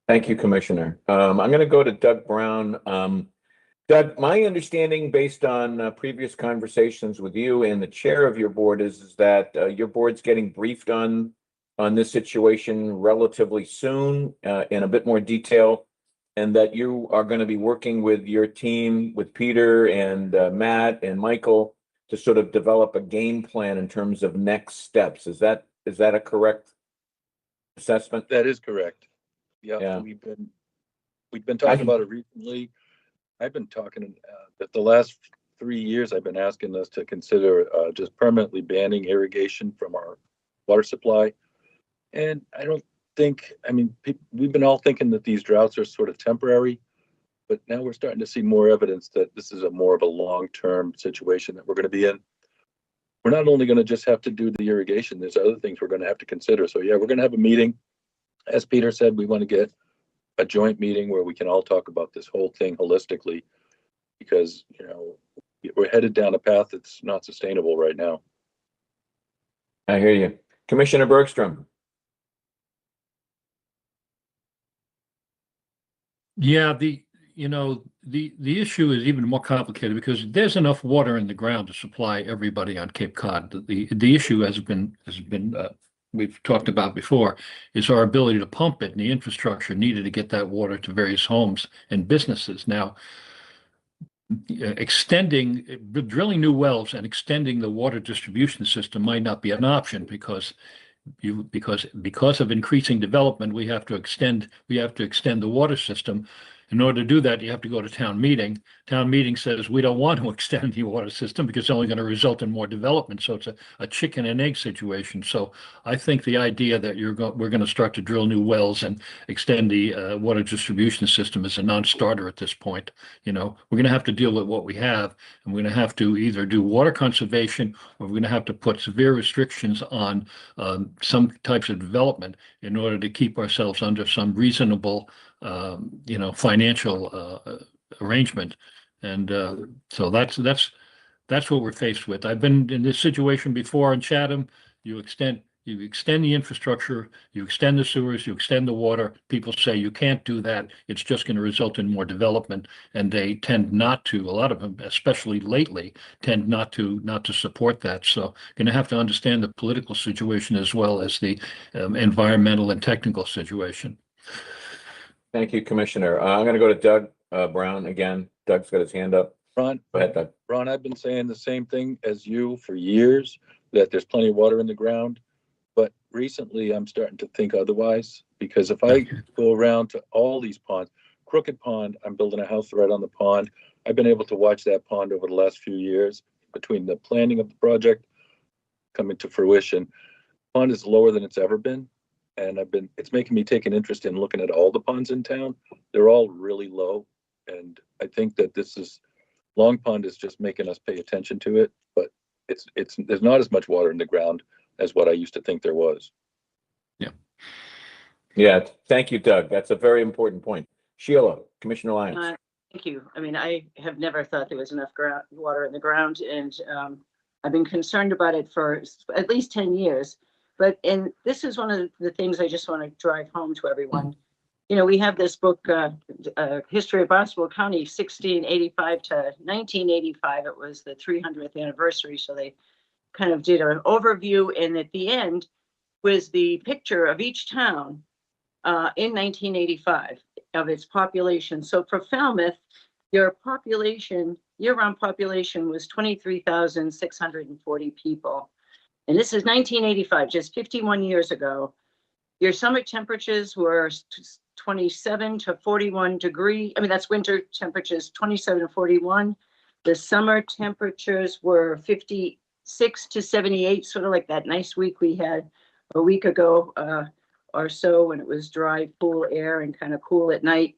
Thank you, Commissioner. I'm going to go to Doug Brown. Doug, my understanding based on previous conversations with you and the chair of your board is that your board's getting briefed on this situation relatively soon in a bit more detail, and that you are going to be working with your team, with Peter and Matt and Michael, to sort of develop a game plan in terms of next steps. Is that a correct assessment? That is correct. Yeah. We've been talking about it recently. I've been talking that the last 3 years I've been asking us to consider just permanently banning irrigation from our water supply. And I don't think, I mean, we've been all thinking that these droughts are sort of temporary, but now we're starting to see more evidence that this is more of a long-term situation that we're going to be in. We're not only going to just have to do the irrigation, there's other things we're going to have to consider. So yeah, we're going to have a meeting. As Peter said, we want to get a joint meeting where we can all talk about this whole thing holistically, because, you know, we're headed down a path that's not sustainable right now. I hear you. Commissioner Bergstrom. Yeah, the issue is even more complicated because there's enough water in the ground to supply everybody on Cape Cod. The issue has been we've talked about before, is our ability to pump it and the infrastructure needed to get that water to various homes and businesses. Now, drilling new wells and extending the water distribution system might not be an option because of increasing development, we have to extend the water system. In order to do that, you have to go to town meeting. Town meeting says we don't want to extend the water system because it's only going to result in more development. So it's a chicken and egg situation. So I think the idea that we're going to start to drill new wells and extend the water distribution system is a non-starter at this point. You know, we're going to have to deal with what we have, and we're going to have to either do water conservation or we're going to have to put severe restrictions on some types of development in order to keep ourselves under some reasonable financial arrangement. And so that's what we're faced with. I've been in this situation before in Chatham. You extend the infrastructure, you extend the sewers, you extend the water. People say you can't do that. It's just going to result in more development. And they tend not to, a lot of them, especially lately, tend not to support that. So going to have to understand the political situation as well as the environmental and technical situation. Thank you, Commissioner. I'm going to go to Doug Brown again. Doug's got his hand up. Ron, Go ahead, Doug. Ron, I've been saying the same thing as you for years, that there's plenty of water in the ground. But recently I'm starting to think otherwise, because if I go around to all these ponds, Crooked Pond, I'm building a house right on the pond. I've been able to watch that pond over the last few years between the planning of the project coming to fruition. Pond is lower than it's ever been. And it's making me take an interest in looking at all the ponds in town. They're all really low. And I think that Long Pond is just making us pay attention to it, but there's not as much water in the ground as what I used to think there was. Yeah. Thank you, Doug. That's a very important point. Sheila, Commissioner Lyons. Thank you. I mean, I have never thought there was enough water in the ground, and I've been concerned about it for at least 10 years. And this is one of the things I just want to drive home to everyone. You know, we have this book, History of Barnstable County, 1685 to 1985. It was the 300th anniversary. So they kind of did an overview. And at the end was the picture of each town in 1985 of its population. So for Falmouth, your population, year-round population was 23,640 people. And this is 1985, just 51 years ago. Your summer temperatures were 27 to 41 degrees. I mean, that's winter temperatures, 27 to 41. The summer temperatures were 56 to 78, sort of like that nice week we had a week ago or so when it was dry, cool air and kind of cool at night.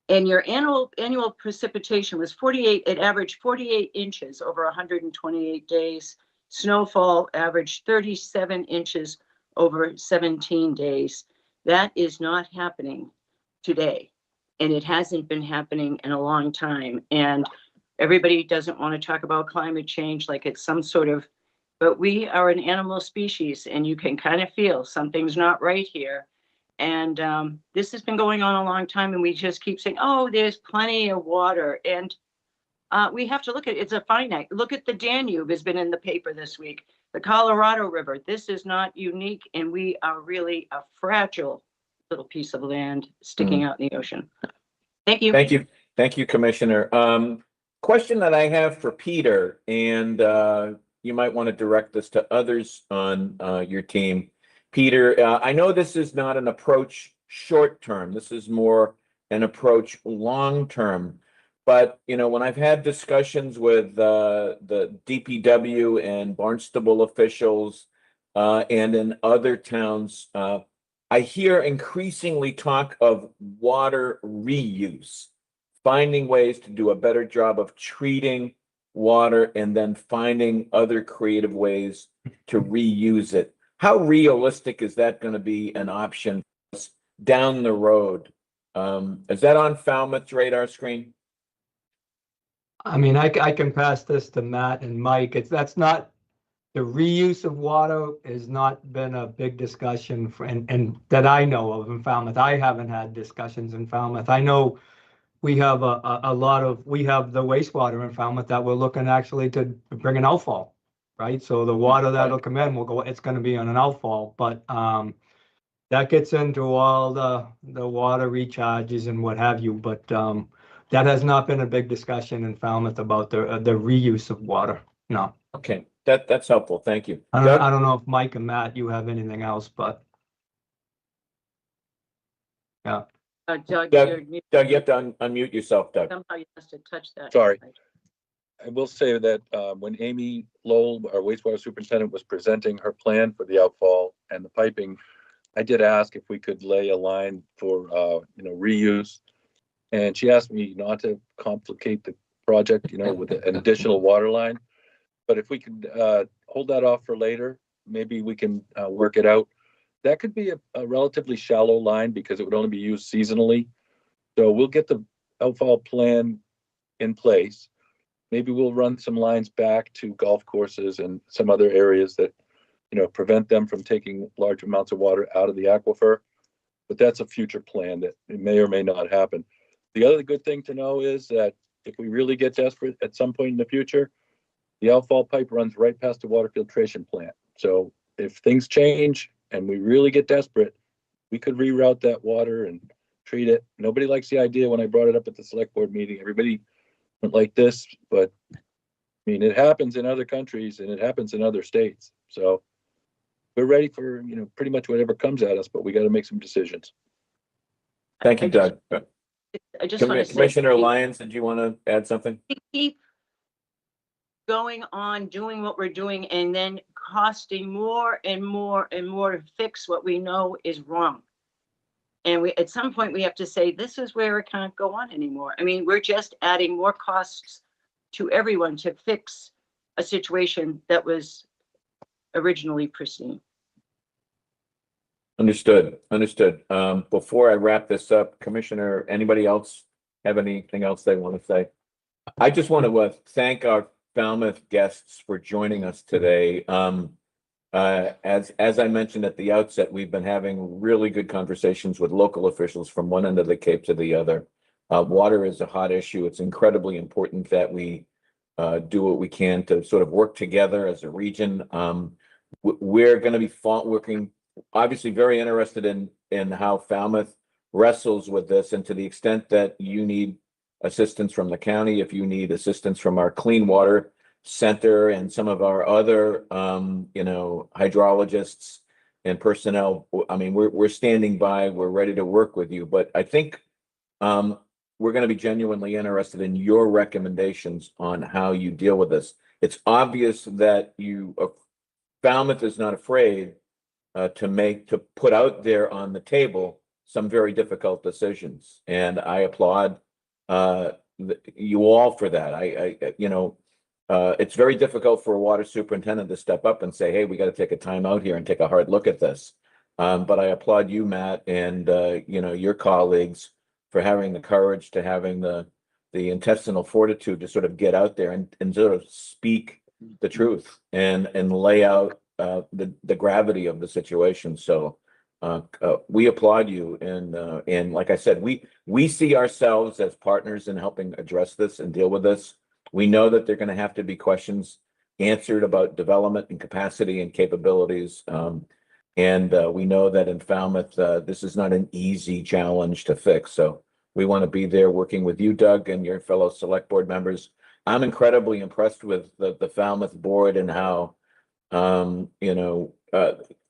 And your annual precipitation was 48, it averaged 48 inches over 128 days. Snowfall averaged 37 inches over 17 days. That is not happening today. And it hasn't been happening in a long time. And everybody doesn't want to talk about climate change like it's some sort of, but we are an animal species and you can kind of feel something's not right here. And this has been going on a long time and we just keep saying, oh, there's plenty of water. And we have to look at it. It's a finite. Look at the Danube has been in the paper this week. The Colorado River. This is not unique and we are really a fragile little piece of land sticking out in the ocean. Thank you. Thank you. Thank you, Commissioner. Question that I have for Peter, and you might want to direct this to others on your team. Peter, I know this is not an approach short term. This is more an approach long term. But, you know, when I've had discussions with the DPW and Barnstable officials and in other towns, I hear increasingly talk of water reuse, finding ways to do a better job of treating water and then finding other creative ways to reuse it. How realistic is that going to be an option down the road? Is that on Falmouth's radar screen? I mean, I can pass this to Matt and Mike. That's not, the reuse of water has not been a big discussion for, and that I know of in Falmouth. I haven't had discussions in Falmouth. I know we have we have the wastewater in Falmouth that we're looking actually to bring an outfall, right? So the water that'll come in will go, it's going to be on an outfall, but that gets into all the water recharges and what have you. But that has not been a big discussion in Falmouth about the reuse of water. No. Okay, that's helpful. Thank you. I don't know if Mike and Matt, you have anything else, but yeah. Doug, Doug, you have to unmute yourself, Doug. somehow you must have touched that. Sorry. I will say that when Amy Lowell, our wastewater superintendent, was presenting her plan for the outfall and the piping, I did ask if we could lay a line for reuse, and she asked me not to complicate the project, with an additional water line. But if we could hold that off for later, maybe we can work it out. That could be a relatively shallow line because it would only be used seasonally. So we'll get the outfall plan in place. Maybe we'll run some lines back to golf courses and some other areas that, prevent them from taking large amounts of water out of the aquifer. But that's a future plan that it may or may not happen. The other good thing to know is that if we really get desperate at some point in the future, the outfall pipe runs right past the water filtration plant. So if things change and we really get desperate, we could reroute that water and treat it. Nobody likes the idea. When I brought it up at the select board meeting, everybody went like this, but I mean, it happens in other countries and it happens in other states. So we're ready for, pretty much whatever comes at us, but we got to make some decisions. Thank you, Doug. I just want to say, Commissioner Lyons, did you want to add something? we keep going on doing what we're doing and then costing more and more and more to fix what we know is wrong. And we, at some point, we have to say, this is where it can't go on anymore. I mean, we're just adding more costs to everyone to fix a situation that was originally pristine. Understood. Before I wrap this up, Commissioner, anybody else have anything else they want to say? I just want to thank our Falmouth guests for joining us today. As I mentioned at the outset, we've been having really good conversations with local officials from one end of the Cape to the other. Water is a hot issue. It's incredibly important that we do what we can to sort of work together as a region. We're going to be working, obviously very interested in how Falmouth wrestles with this, and to the extent that you need assistance from the county, if you need assistance from our Clean Water Center and some of our other hydrologists and personnel, I mean, we're standing by, we're ready to work with you. But I think we're going to be genuinely interested in your recommendations on how you deal with this. It's obvious that Falmouth is not afraid to put out there on the table some very difficult decisions. And I applaud you all for that. It's very difficult for a water superintendent to step up and say, hey, we got to take a time out here and take a hard look at this. But I applaud you, Matt, and your colleagues for having the courage, to having the intestinal fortitude to sort of get out there and sort of speak the truth and lay out the gravity of the situation. So we applaud you, and like I said, we see ourselves as partners in helping address this and deal with this. We know that there are going to have to be questions answered about development and capacity and capabilities. And we know that in Falmouth, this is not an easy challenge to fix. So we want to be there working with you, Doug, and your fellow select board members. I'm incredibly impressed with the Falmouth board and how,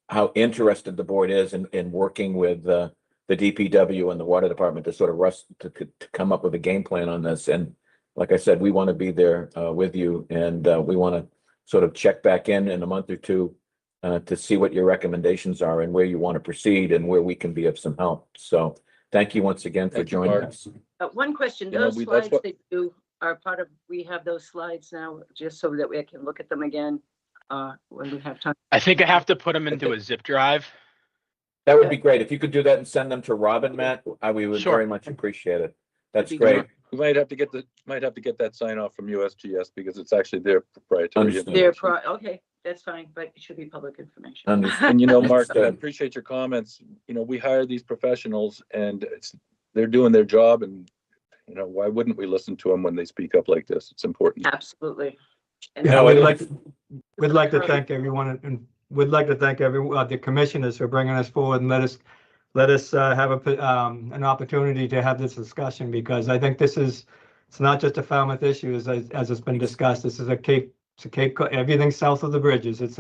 how interested the board is in working with the DPW and the water department to sort of to come up with a game plan on this. And like I said, we want to be there with you, and we want to sort of check back in a month or two to see what your recommendations are and where you want to proceed and where we can be of some help. So thank you once again for joining us. One question, those slides that you are part of, we have those slides now, just so that we can look at them again when we have time. I think I have to put them into a zip drive. That would be great. If you could do that and send them to Robin, Matt, we would Sure. very much appreciate it. That's That'd be great. We might have to get that sign off from USGS because it's actually their proprietary. Understood. Okay, that's fine, but it should be public information. Understood. And Mark, I Understood. appreciate your comments. We hire these professionals and they're doing their job, and why wouldn't we listen to them when they speak up like this? It's important. Absolutely. And Yeah, No, we'd like to thank everyone, and we'd like to thank the commissioners for bringing us forward and let us have an opportunity to have this discussion, because I think it's not just a Falmouth issue as it's been discussed. This is everything south of the bridges. It's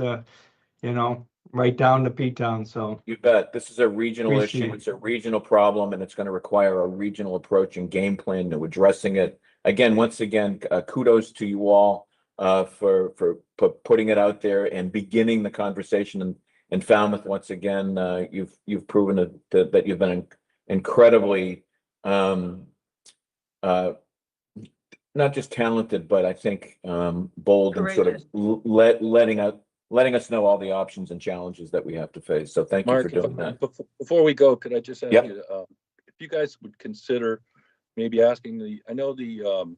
right down to P-Town. So You bet. This is a regional Appreciate issue. it. It's a regional problem, and it's going to require a regional approach and game plan to addressing it. Again, once again, kudos to you all for putting it out there and beginning the conversation. In Falmouth, once again, you've proven that you've been incredibly not just talented, but I think bold and sort of letting us know all the options and challenges that we have to face. So thank you for Mark, doing that. before we go, could I just ask Yep. you, if you guys would consider maybe asking I know the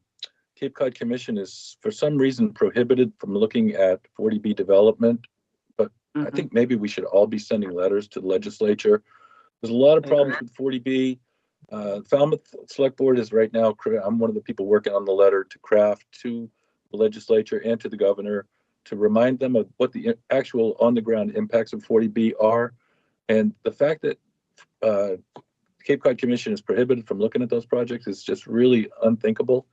Cape Cod Commission is for some reason prohibited from looking at 40B development, but I think maybe we should all be sending letters to the legislature. There's a lot of problems with 40B. Falmouth Select Board is right now, I'm one of the people working on the letter to craft to the legislature and to the governor to remind them of what the actual on-the-ground impacts of 40B are. And the fact that Cape Cod Commission is prohibited from looking at those projects is just really unthinkable.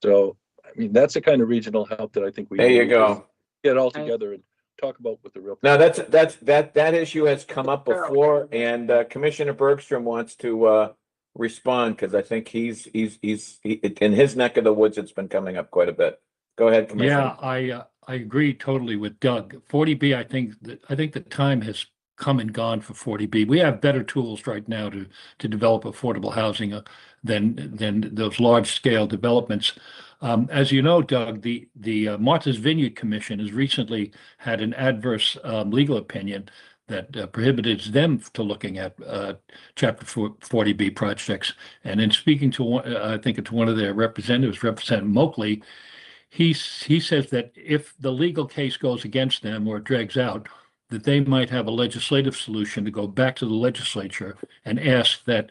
So, that's the kind of regional help that I think we There you need, go. is get all together and talk about what the real. Now that issue has come up before, and Commissioner Bergstrom wants to respond because I think he's in his neck of the woods. It's been coming up quite a bit. Go ahead, Commissioner. Yeah, I agree totally with Doug. 40B, I think the time has come and gone for 40B. We have better tools right now to develop affordable housing than those large scale developments. As you know, Doug, the Martha's Vineyard Commission has recently had an adverse legal opinion that prohibited them to looking at Chapter 40B projects. And in speaking to I think it's one of their representatives, Representative Moakley, he says that if the legal case goes against them or drags out, that they might have a legislative solution to go back to the legislature and ask that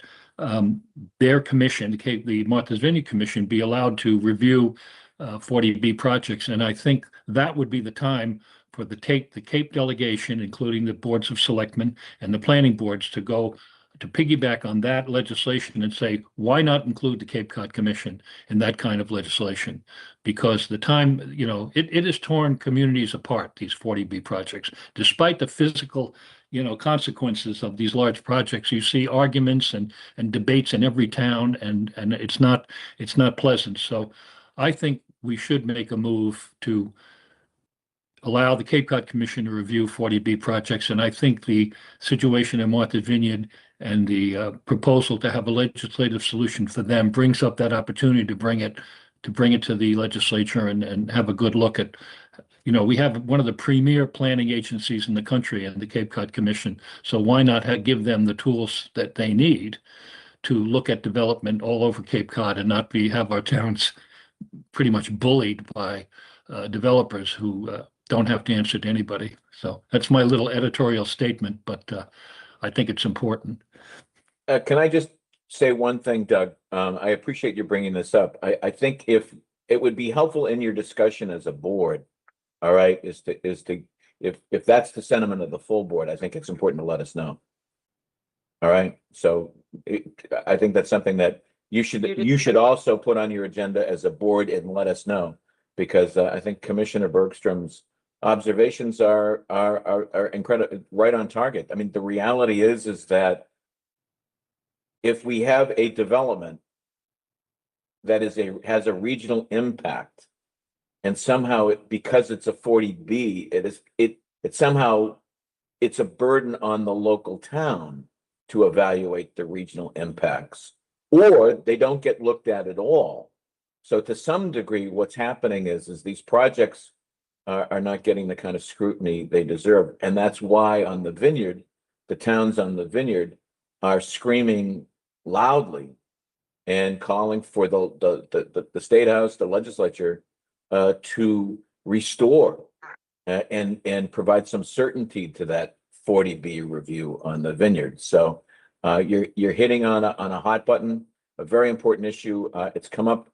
their commission, the Martha's Vineyard Commission, be allowed to review 40B projects. And I think that would be the time for the Cape delegation, including the boards of selectmen and the planning boards, to go to piggyback on that legislation and say, why not include the Cape Cod Commission in that kind of legislation? Because the time, it has torn communities apart, these 40B projects. Despite the physical, consequences of these large projects, you see arguments and debates in every town, and it's not pleasant. So I think we should make a move to allow the Cape Cod Commission to review 40B projects. And I think the situation in Martha's Vineyard and the proposal to have a legislative solution for them brings up that opportunity to bring it to the legislature and have a good look at, we have one of the premier planning agencies in the country and the Cape Cod Commission. So why not give them the tools that they need to look at development all over Cape Cod and not have our towns pretty much bullied by developers who don't have to answer to anybody. So that's my little editorial statement, but I think it's important. Can I just say one thing, Doug? I appreciate you bringing this up. I think if it would be helpful in your discussion as a board, all right, if that's the sentiment of the full board, I think it's important to let us know. All right, so I think that's something that you should also put on your agenda as a board and let us know, because I think Commissioner Bergstrom's observations are incredible, right on target. I mean, the reality is that if we have a development that has a regional impact, and somehow because it's a 40B, it's a burden on the local town to evaluate the regional impacts, or they don't get looked at all. So to some degree, what's happening is these projects are not getting the kind of scrutiny they deserve. And that's why on the vineyard, the towns on the vineyard are screaming loudly and calling for the State House, the legislature, to restore and provide some certainty to that 40B review on the vineyard. So you're hitting on a hot button, a very important issue. It's come up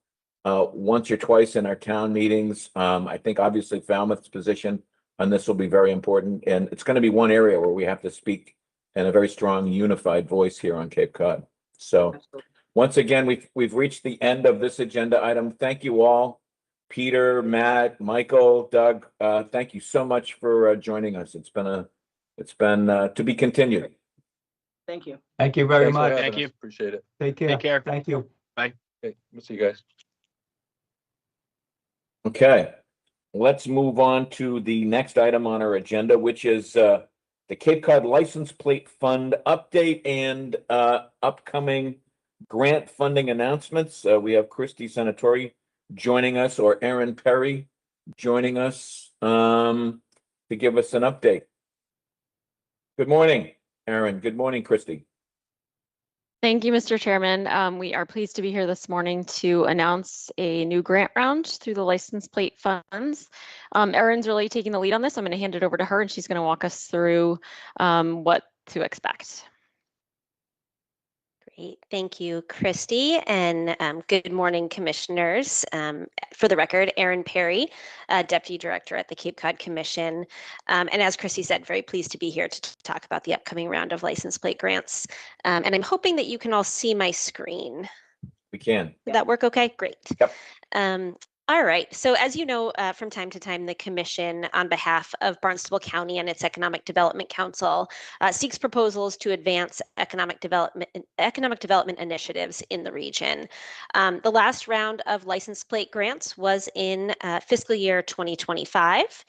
once or twice in our town meetings. I think obviously Falmouth's position on this will be very important, and it's going to be one area where we have to speak in a very strong, unified voice here on Cape Cod. So once again, we've reached the end of this agenda item. Thank you all. Peter, Matt, Michael, Doug, thank you so much for joining us. It's been to be continued. Thank you. Thank you very Thanks for much. having Thank us. you. Appreciate it. Take care. Take care. Thank you. Okay, we'll see you guys. Okay, let's move on to the next item on our agenda, which is the Cape Cod License Plate Fund update and upcoming grant funding announcements. We have Christy Senatori joining us, or Aaron Perry joining us to give us an update. Good morning, Aaron. Good morning, Christy. Thank you, Mr. Chairman. We are pleased to be here this morning to announce a new grant round through the license plate funds. Erin's really taking the lead on this. I'm going to hand it over to her, and she's going to walk us through what to expect. Great. Thank you, Christy, and good morning, commissioners. For the record, Aaron Perry, Deputy Director at the Cape Cod Commission. And as Christy said, very pleased to be here to talk about the upcoming round of license plate grants. And I'm hoping that you can all see my screen. We can. Did that work okay? Great. Yep. All right. So as you know, from time to time, the Commission, on behalf of Barnstable County and its Economic Development Council, seeks proposals to advance economic development initiatives in the region. The last round of license plate grants was in fiscal year 2025.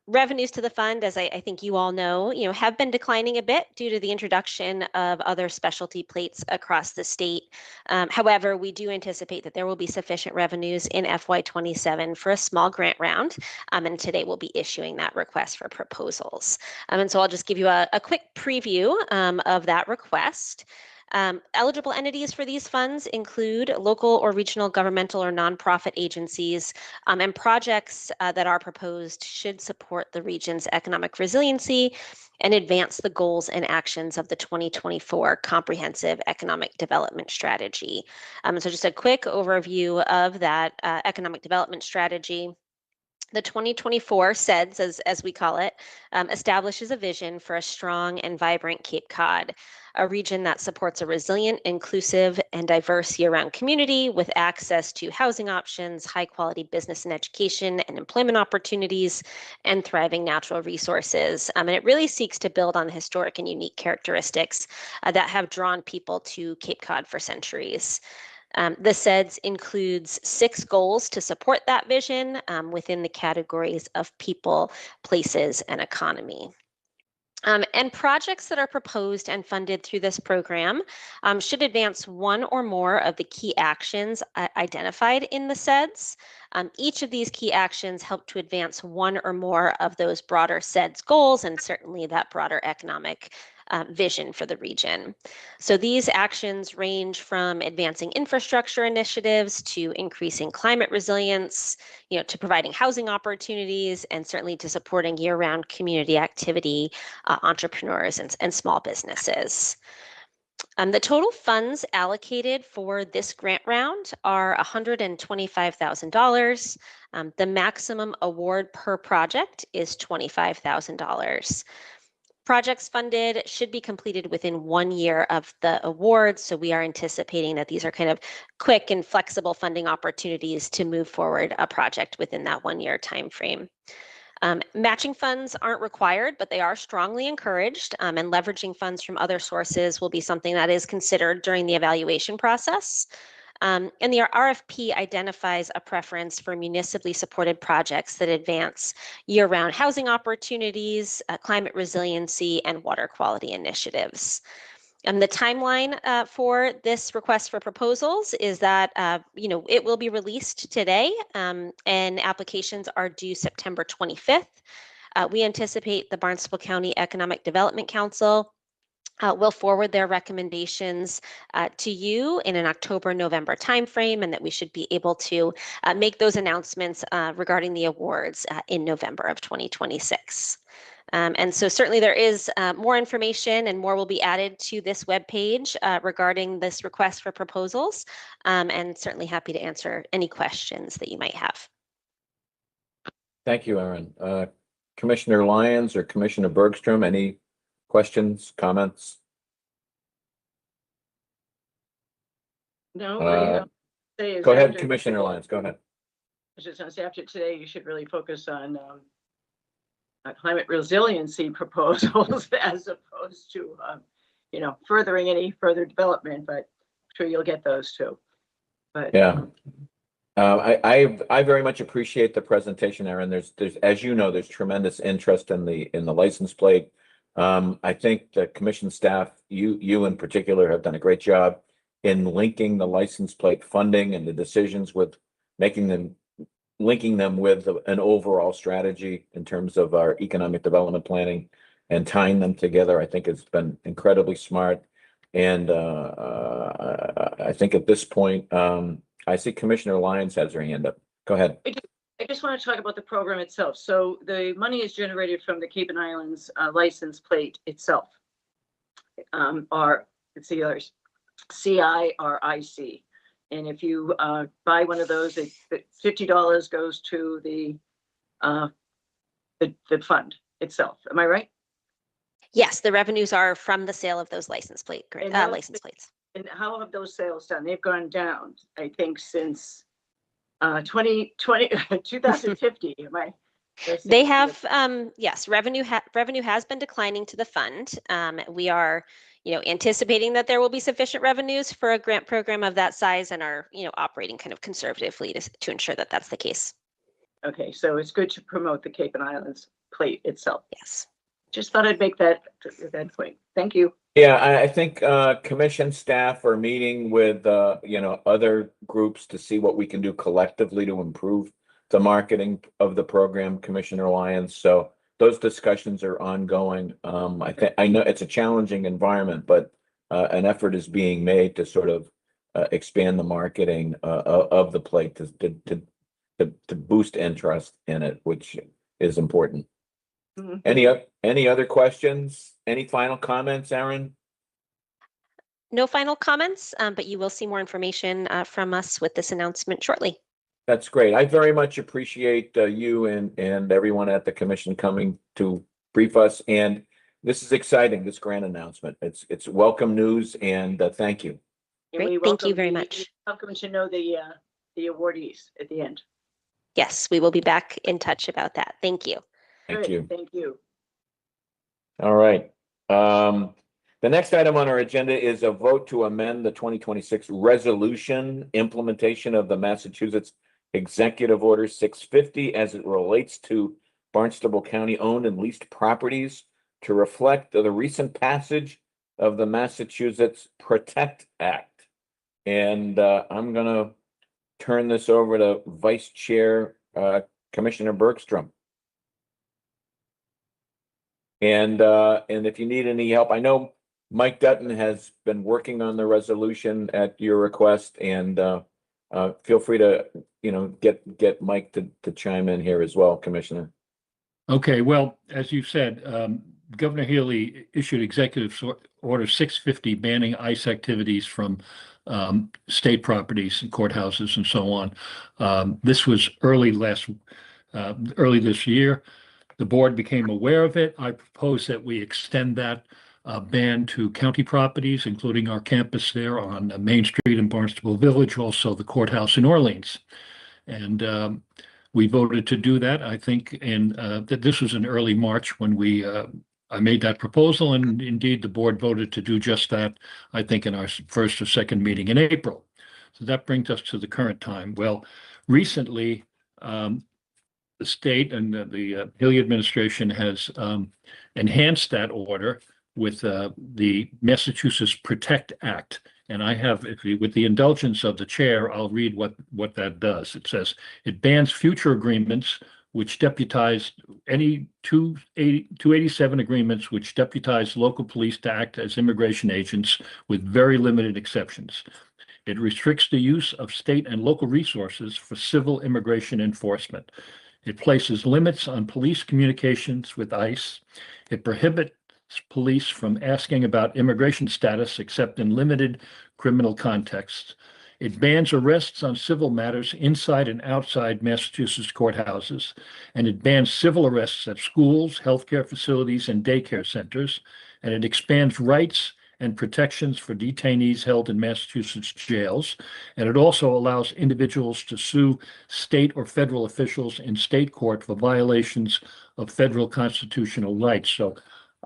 Revenues to the fund, as I think you all know, have been declining a bit due to the introduction of other specialty plates across the state. However, we do anticipate that there will be sufficient revenues in FY27 for a small grant round, and today we'll be issuing that request for proposals. And so I'll just give you a quick preview of that request. Eligible entities for these funds include local or regional governmental or nonprofit agencies, and projects that are proposed should support the region's economic resiliency and advance the goals and actions of the 2024 Comprehensive Economic Development Strategy. So just a quick overview of that economic development strategy. The 2024 CEDS, as we call it, establishes a vision for a strong and vibrant Cape Cod, a region that supports a resilient, inclusive, and diverse year-round community with access to housing options, high-quality business and education and employment opportunities, and thriving natural resources. And it really seeks to build on the historic and unique characteristics that have drawn people to Cape Cod for centuries. The SEDS includes 6 goals to support that vision within the categories of people, places, and economy. And projects that are proposed and funded through this program should advance one or more of the key actions identified in the SEDS. Each of these key actions help to advance one or more of those broader SEDS goals and certainly that broader economic vision for the region. So these actions range from advancing infrastructure initiatives to increasing climate resilience, to providing housing opportunities, and certainly to supporting year-round community activity, entrepreneurs, and small businesses. The total funds allocated for this grant round are $125,000. The maximum award per project is $25,000. Projects funded should be completed within 1 year of the award, so we are anticipating that these are kind of quick and flexible funding opportunities to move forward a project within that 1 year time frame. Matching funds aren't required, but they are strongly encouraged, and leveraging funds from other sources will be something that is considered during the evaluation process. And the RFP identifies a preference for municipally supported projects that advance year-round housing opportunities, climate resiliency, and water quality initiatives. And the timeline for this request for proposals is that, it will be released today, and applications are due September 25th. We anticipate the Barnstable County Economic Development Council will forward their recommendations to you in an October-November timeframe, and that we should be able to make those announcements regarding the awards in November of 2026. And so certainly there is more information and more will be added to this webpage regarding this request for proposals, and certainly happy to answer any questions that you might have. Thank you, Erin. Commissioner Lyons or Commissioner Bergstrom, any questions, comments? No. Go ahead, Commissioner Lyons, go ahead. I was just going to say, after today, you should really focus on climate resiliency proposals as opposed to, furthering any further development, but I'm sure you'll get those too. But yeah. I very much appreciate the presentation, Erin. There's, as you know, there's tremendous interest in the license plate. I think the commission staff, you in particular, have done a great job in linking the license plate funding and the decisions with linking them with an overall strategy in terms of our economic development planning and tying them together. I think it's been incredibly smart. And I think at this point, I see Commissioner Lyons has her hand up. Go ahead. I just want to talk about the program itself. So the money is generated from the Cape and Islands license plate itself, or it's either CIRIC. And if you buy one of those, $50 goes to the fund itself. Am I right? Yes, the revenues are from the sale of those license plates. And how have those sales done? They've gone down, I think, since 2050. Am I? They have, yes, revenue has been declining to the fund. We are, anticipating that there will be sufficient revenues for a grant program of that size, and are, operating kind of conservatively to ensure that that's the case. Okay, so it's good to promote the Cape and Islands plate itself. Yes. Just thought I'd make that point. Thank you. Yeah, I think commission staff are meeting with other groups to see what we can do collectively to improve the marketing of the program, Commissioner Lyons. So those discussions are ongoing. I know it's a challenging environment, but an effort is being made to sort of expand the marketing of the plate to boost interest in it, which is important. Mm-hmm. Any other questions? Any final comments, Erin? No final comments, but you will see more information from us with this announcement shortly. That's great. I very much appreciate you and everyone at the commission coming to brief us. And this is exciting, this grant announcement. It's welcome news, and thank you. Great. Thank you very much. Welcome to know the awardees at the end. Yes, we will be back in touch about that. Thank you. Thank you. Thank you. All right. The next item on our agenda is a vote to amend the 2026 resolution implementation of the Massachusetts Executive Order 650 as it relates to Barnstable County owned and leased properties to reflect the recent passage of the Massachusetts Protect Act. And I'm going to turn this over to Vice Chair Commissioner Bergstrom. And if you need any help, I know Mike Dutton has been working on the resolution at your request, and feel free to, get Mike to chime in here as well, Commissioner. Okay, well, as you said, Governor Healy issued Executive Order 650 banning ICE activities from state properties and courthouses and so on. This was early this year. The board became aware of it. I propose that we extend that ban to county properties, including our campus there on Main Street in Barnstable Village, also the courthouse in Orleans. And we voted to do that, I think, and that this was in early March when I made that proposal, and indeed the board voted to do just that, I think, in our first or second meeting in April. So that brings us to the current time. Well, recently, the state and the Healy administration has enhanced that order with the Massachusetts Protect Act. And I have, with the indulgence of the chair, I'll read what that does. It says, it bans future agreements which deputize any 287 agreements which deputize local police to act as immigration agents with very limited exceptions. It restricts the use of state and local resources for civil immigration enforcement. It places limits on police communications with ICE. It prohibits police from asking about immigration status except in limited criminal contexts. It bans arrests on civil matters inside and outside Massachusetts courthouses, and it bans civil arrests at schools, healthcare facilities, and daycare centers, and it expands rights and protections for detainees held in Massachusetts jails, and it also allows individuals to sue state or federal officials in state court for violations of federal constitutional rights. So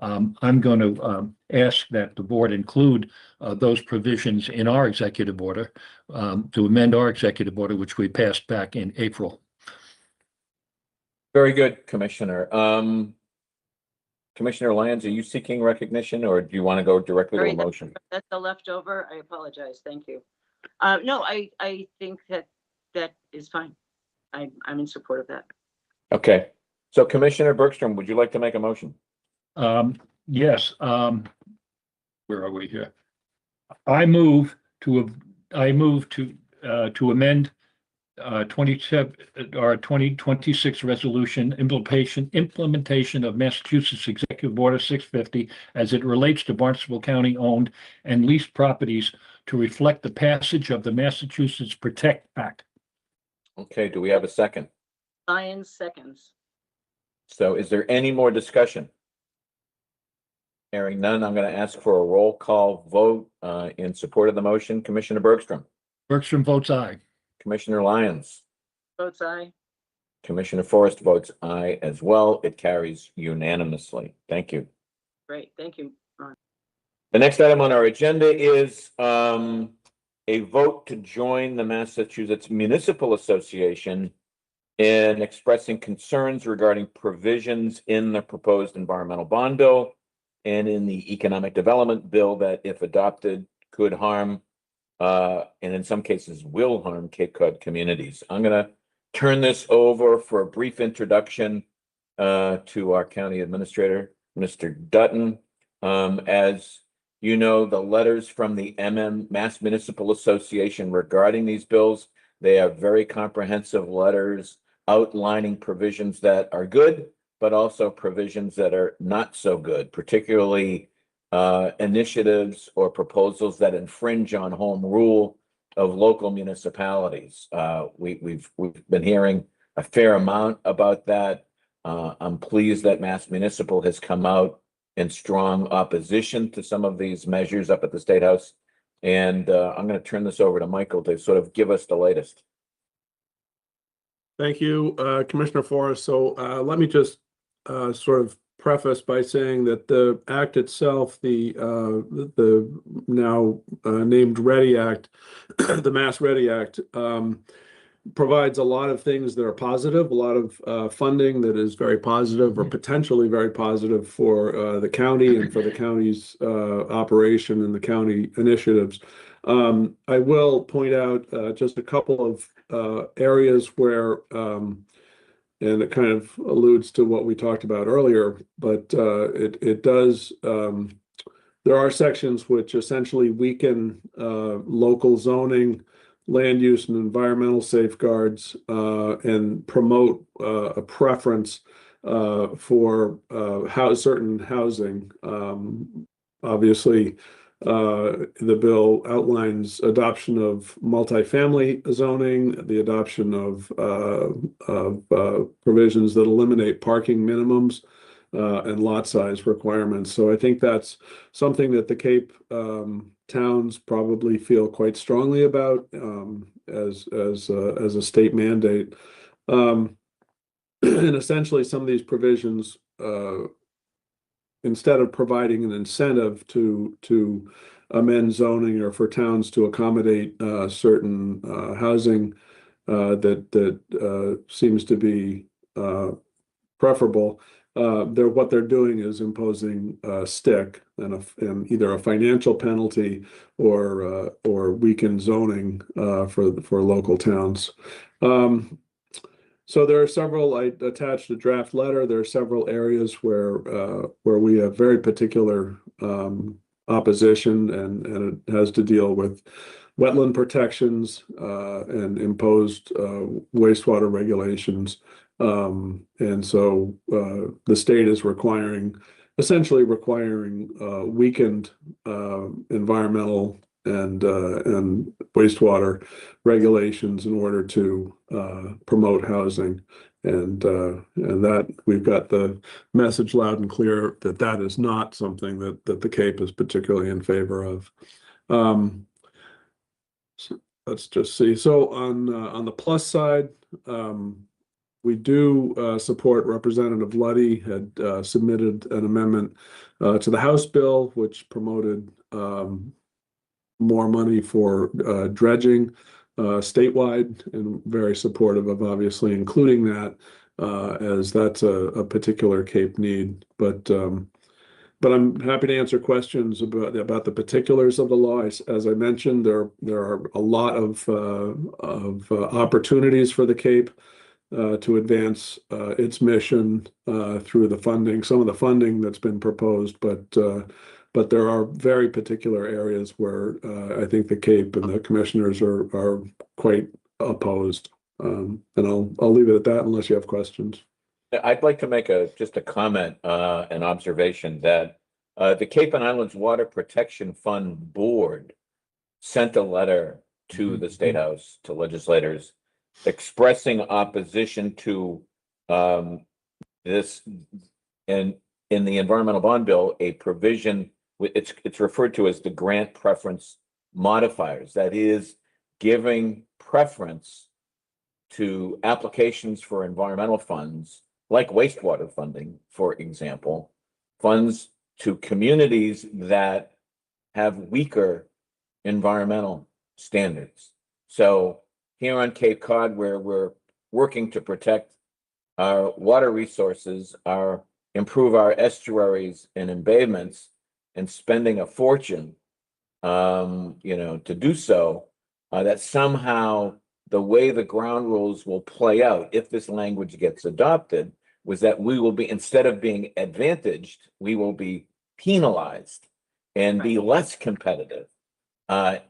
I'm going to ask that the board include those provisions in our executive order to amend our executive order, which we passed back in April. Very good, Commissioner. Commissioner Lyons, are you seeking recognition, or do you want to go directly to a motion? That's the leftover. I apologize. Thank you. No, I think that is fine. I'm in support of that. Okay. So Commissioner Bergstrom, would you like to make a motion? Yes. Where are we here? I move to amend 2026 resolution implementation of Massachusetts Executive Order 650 as it relates to Barnstable County owned and leased properties to reflect the passage of the Massachusetts Protect Act. Okay, do we have a second? Lyons seconds. So is there any more discussion? Hearing none, I'm going to ask for a roll call vote in support of the motion. Commissioner Bergstrom. Bergstrom votes aye. Commissioner Lyons. Votes aye. Commissioner Forrest votes aye as well. It carries unanimously. Thank you. Great. Thank you, Ron. The next item on our agenda is a vote to join the Massachusetts Municipal Association in expressing concerns regarding provisions in the proposed environmental bond bill and in the economic development bill that, if adopted, could harm and in some cases will harm Cape Cod communities. I'm going to turn this over for a brief introduction to our county administrator, Mr. Dutton. As you know, the letters from the Mass Municipal Association regarding these bills, they are very comprehensive letters outlining provisions that are good, but also provisions that are not so good, particularly initiatives or proposals that infringe on home rule of local municipalities. We've been hearing a fair amount about that. I'm pleased that Mass Municipal has come out in strong opposition to some of these measures up at the State House. And I'm going to turn this over to Michael to sort of give us the latest. Thank you, Commissioner Forrest. So let me just sort of preface by saying that the act itself, the now named READY Act, the Mass READY Act, provides a lot of things that are positive, a lot of funding that is very positive or potentially very positive for the county and for the county's operation and the county initiatives. I will point out just a couple of areas where, and it kind of alludes to what we talked about earlier, but it does, there are sections which essentially weaken local zoning, land use and environmental safeguards, and promote a preference for certain housing. Obviously, the bill outlines adoption of multifamily zoning, the adoption of provisions that eliminate parking minimums and lot size requirements. So I think that's something that the Cape towns probably feel quite strongly about as a state mandate. And essentially, some of these provisions, instead of providing an incentive to amend zoning or for towns to accommodate certain housing that seems to be preferable, what they're doing is imposing a stick and either a financial penalty or weakened zoning for local towns. So there are several. I attached a draft letter. There are several areas where we have very particular opposition, and it has to deal with wetland protections and imposed wastewater regulations. And so the state is essentially requiring weakened environmental and wastewater regulations in order to promote housing, and that we've got the message loud and clear that that is not something that the Cape is particularly in favor of. So let's just see. So on the plus side, we do support Representative Luddy had submitted an amendment to the House bill, which promoted more money for dredging statewide, and very supportive of obviously including that as that's a particular Cape need. But I'm happy to answer questions about the particulars of the law. As I mentioned, there are a lot of opportunities for the Cape to advance its mission through the funding, some of the funding that's been proposed, but there are very particular areas where I think the Cape and the commissioners are quite opposed. And I'll leave it at that unless you have questions. I'd like to make just a comment, an observation that the Cape and Islands Water Protection Fund Board sent a letter to the State House, to legislators, expressing opposition to this, and in the environmental bond bill, a provision, it's referred to as the grant preference modifiers. That is, giving preference to applications for environmental funds, like wastewater funding, for example, funds to communities that have weaker environmental standards. So here on Cape Cod, where we're working to protect our water resources, improve our estuaries and embayments, and spending a fortune, to do so, that somehow the way the ground rules will play out, if this language gets adopted, was that we will be, instead of being advantaged, we will be penalized and be less competitive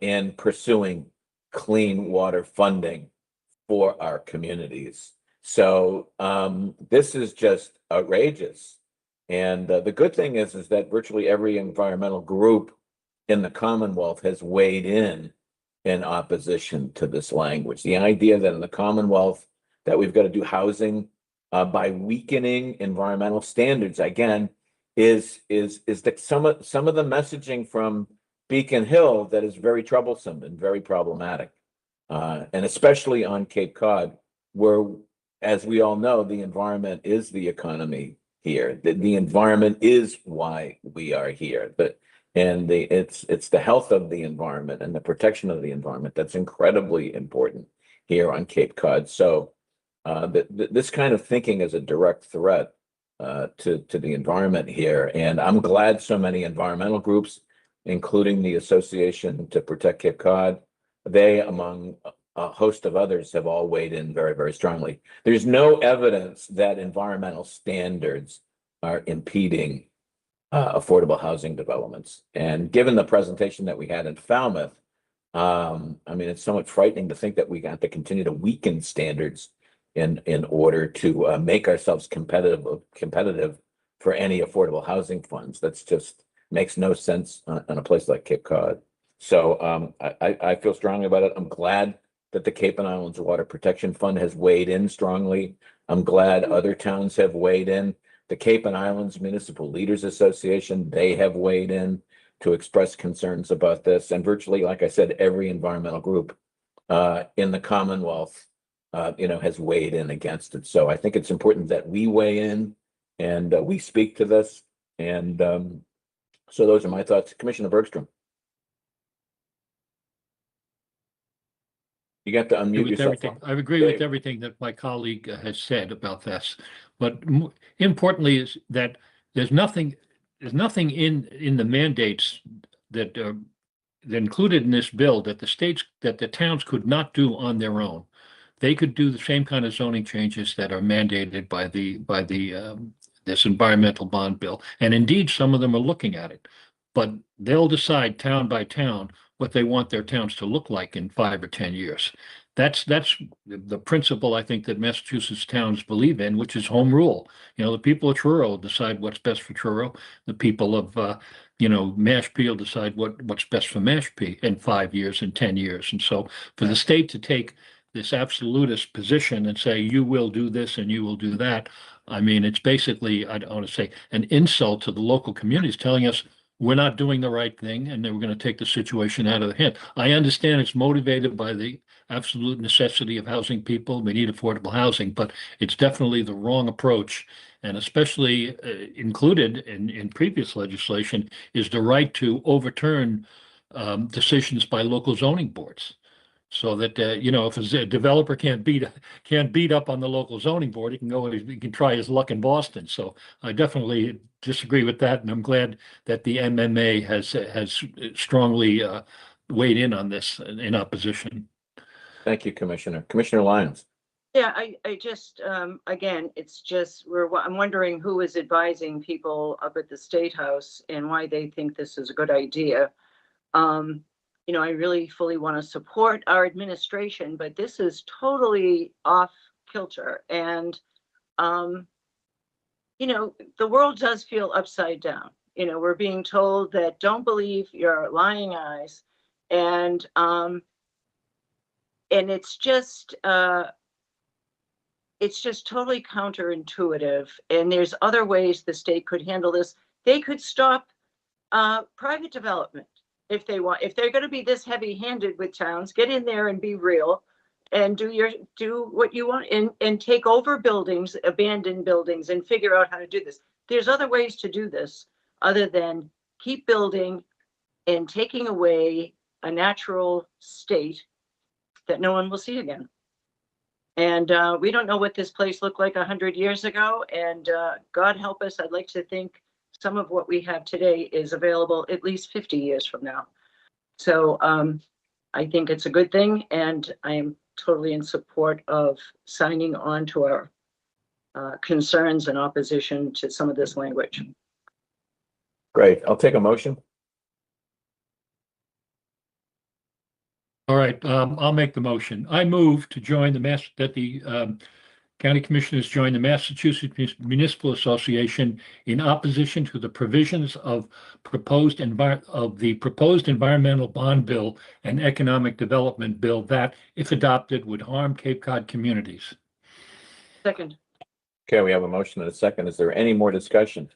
in pursuing clean water funding for our communities. So this is just outrageous. And the good thing is that virtually every environmental group in the Commonwealth has weighed in opposition to this language. The idea that in the Commonwealth that we've got to do housing by weakening environmental standards, again, is that some of the messaging from Beacon Hill that is very troublesome and very problematic, and especially on Cape Cod, where, as we all know, the environment is the economy here. The environment is why we are here. It's the health of the environment and the protection of the environment that's incredibly important here on Cape Cod. So this kind of thinking is a direct threat to the environment here. And I'm glad so many environmental groups, including the Association to Protect Cape Cod, they, among a host of others, have all weighed in very, very strongly. There's no evidence that environmental standards are impeding affordable housing developments. And given the presentation that we had in Falmouth, I mean, it's somewhat frightening to think that we got to continue to weaken standards in order to make ourselves competitive for any affordable housing funds. That's just makes no sense in a place like Cape Cod. So I feel strongly about it. I'm glad that the Cape and Islands Water Protection Fund has weighed in strongly. I'm glad other towns have weighed in. The Cape and Islands Municipal Leaders Association, they have weighed in to express concerns about this. And virtually, like I said, every environmental group in the Commonwealth, has weighed in against it. So I think it's important that we weigh in and we speak to this. And so those are my thoughts. Commissioner Bergstrom. You got to unmute With yourself. everything, I agree with everything that my colleague has said about this. But importantly is that there's nothing in the mandates that are included in this bill that the towns could not do on their own. They could do the same kind of zoning changes that are mandated by this environmental bond bill. And indeed, some of them are looking at it, but they'll decide town by town what they want their towns to look like in 5 or 10 years. That's the principle I think that Massachusetts towns believe in, which is home rule. The people of Truro decide what's best for Truro. The people of Mashpee will decide what's best for Mashpee in 5 years and 10 years. And so for the state to take this absolutist position and say, you will do this and you will do that, I mean, it's basically, I don't want to say, an insult to the local communities telling us we're not doing the right thing and then we're going to take the situation out of the hand. I understand it's motivated by the absolute necessity of housing people. We need affordable housing, but it's definitely the wrong approach. And especially included in previous legislation is the right to overturn decisions by local zoning boards. So that if a developer can't beat up on the local zoning board, he can try his luck in Boston. So I definitely disagree with that, and I'm glad that the MMA has strongly weighed in on this in opposition. Thank you, Commissioner. Commissioner Lyons. Yeah, I just again, it's just I'm wondering who is advising people up at the State House and why they think this is a good idea. I really fully want to support our administration, but this is totally off kilter. And, the world does feel upside down. We're being told that don't believe your lying eyes. And it's just totally counterintuitive. And there's other ways the state could handle this. They could stop private development. If they're going to be this heavy-handed with towns, get in there and be real and do what you want and take over buildings, abandoned buildings, and figure out how to do this. There's other ways to do this other than keep building and taking away a natural state that no one will see again. And we don't know what this place looked like 100 years ago. And God help us, I'd like to think some of what we have today is available at least 50 years from now. So I think it's a good thing, and I am totally in support of signing on to our concerns and opposition to some of this language. Great. I'll take a motion. All right, I'll make the motion. I move to join that the County Commissioners join the Massachusetts Municipal Association in opposition to the provisions of the proposed environmental bond bill and economic development bill that, if adopted, would harm Cape Cod communities. Second. Okay, we have a motion and a second. Is there any more discussion?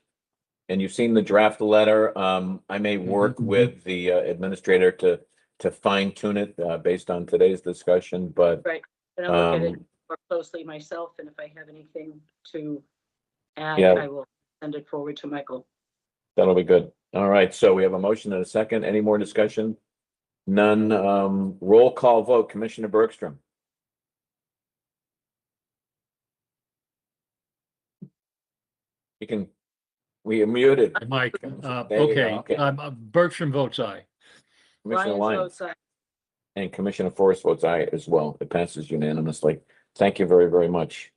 And you've seen the draft letter. I may work with the administrator to fine tune it based on today's discussion, but right. And I'll look at it more closely myself, and if I have anything to add, yeah, I will. send it forward to Michael. That'll be good. All right, so we have a motion and a second. Any more discussion? None. Roll call vote. Commissioner Bergstrom. You can, we are muted. Mike, There you go, okay, okay. Bergstrom votes aye. Commissioner Lyons Lyons votes aye. and Commissioner Forrest votes aye as well. It passes unanimously. Thank you very, very much.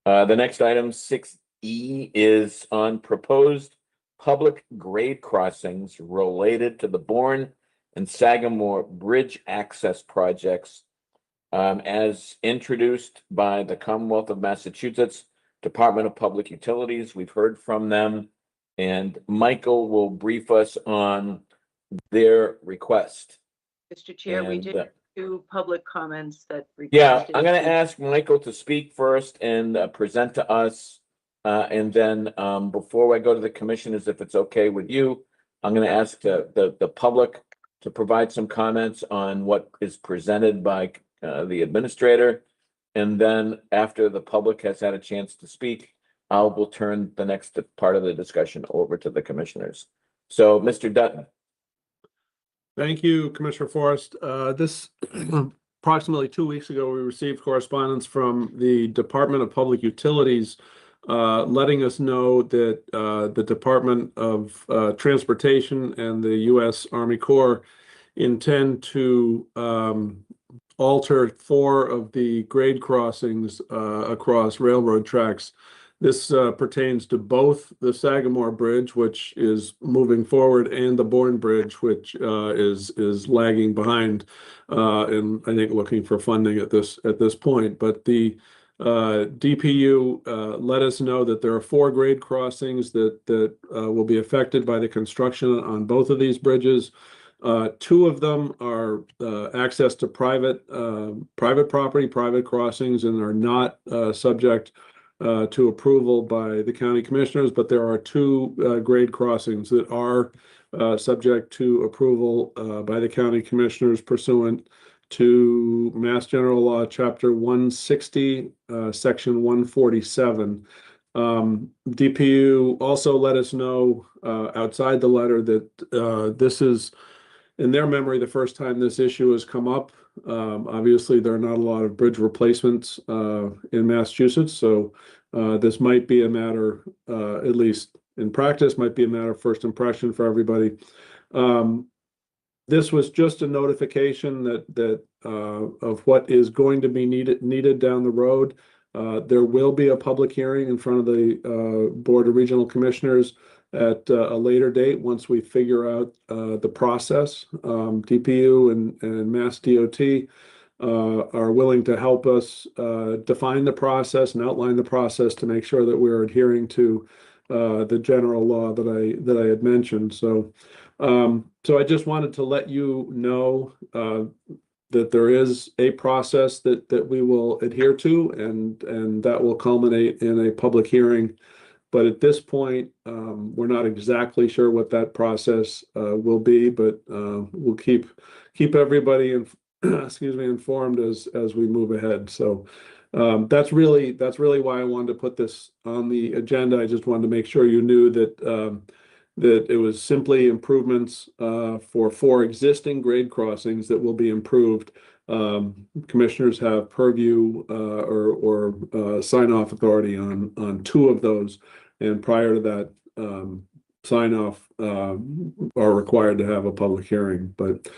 The next item, 6E, is on proposed public grade crossings related to the Bourne and Sagamore Bridge access projects, as introduced by the Commonwealth of Massachusetts Department of Public Utilities. We've heard from them, and Michael will brief us on their request. Mr. Chair, we And, did 2 public comments that. Yeah, requested I'm gonna to- ask Michael to speak first and present to us. And then before I go to the commissioners, if it's okay with you, I'm gonna ask the public to provide some comments on what is presented by the administrator. And then after the public has had a chance to speak, I will turn the next part of the discussion over to the commissioners. So, Mr. Dutton. Thank you, Commissioner Forrest. This approximately 2 weeks ago, we received correspondence from the Department of Public Utilities letting us know that the Department of Transportation and the U.S. Army Corps intend to alter 4 of the grade crossings across railroad tracks. This pertains to both the Sagamore Bridge, which is moving forward, and the Bourne Bridge, which is lagging behind, and I think looking for funding at this point. But the DPU let us know that there are 4 grade crossings that will be affected by the construction on both of these bridges. 2 of them are access to private property, private crossings, and are not subject to approval by the county commissioners, but there are 2 grade crossings that are subject to approval by the county commissioners pursuant to Mass General Law, Chapter 160, Section 147. DPU also let us know outside the letter that this is, in their memory, the first time this issue has come up. Obviously, there are not a lot of bridge replacements in Massachusetts, so this might be a matter, at least in practice, might be a matter of first impression for everybody. This was just a notification that of what is going to be needed down the road. There will be a public hearing in front of the Board of Regional Commissioners at a later date once we figure out the process. DPU and Mass DOT are willing to help us define the process and outline the process to make sure that we're adhering to the general law that I had mentioned. So I just wanted to let you know that there is a process that we will adhere to, and that will culminate in a public hearing. But at this point, we're not exactly sure what that process will be, but we'll keep everybody informed as we move ahead. So that's really why I wanted to put this on the agenda. I just wanted to make sure you knew that that it was simply improvements for 4 existing grade crossings that will be improved. Commissioners have purview or sign-off authority on 2 of those. And prior to that, sign-off are required to have a public hearing. But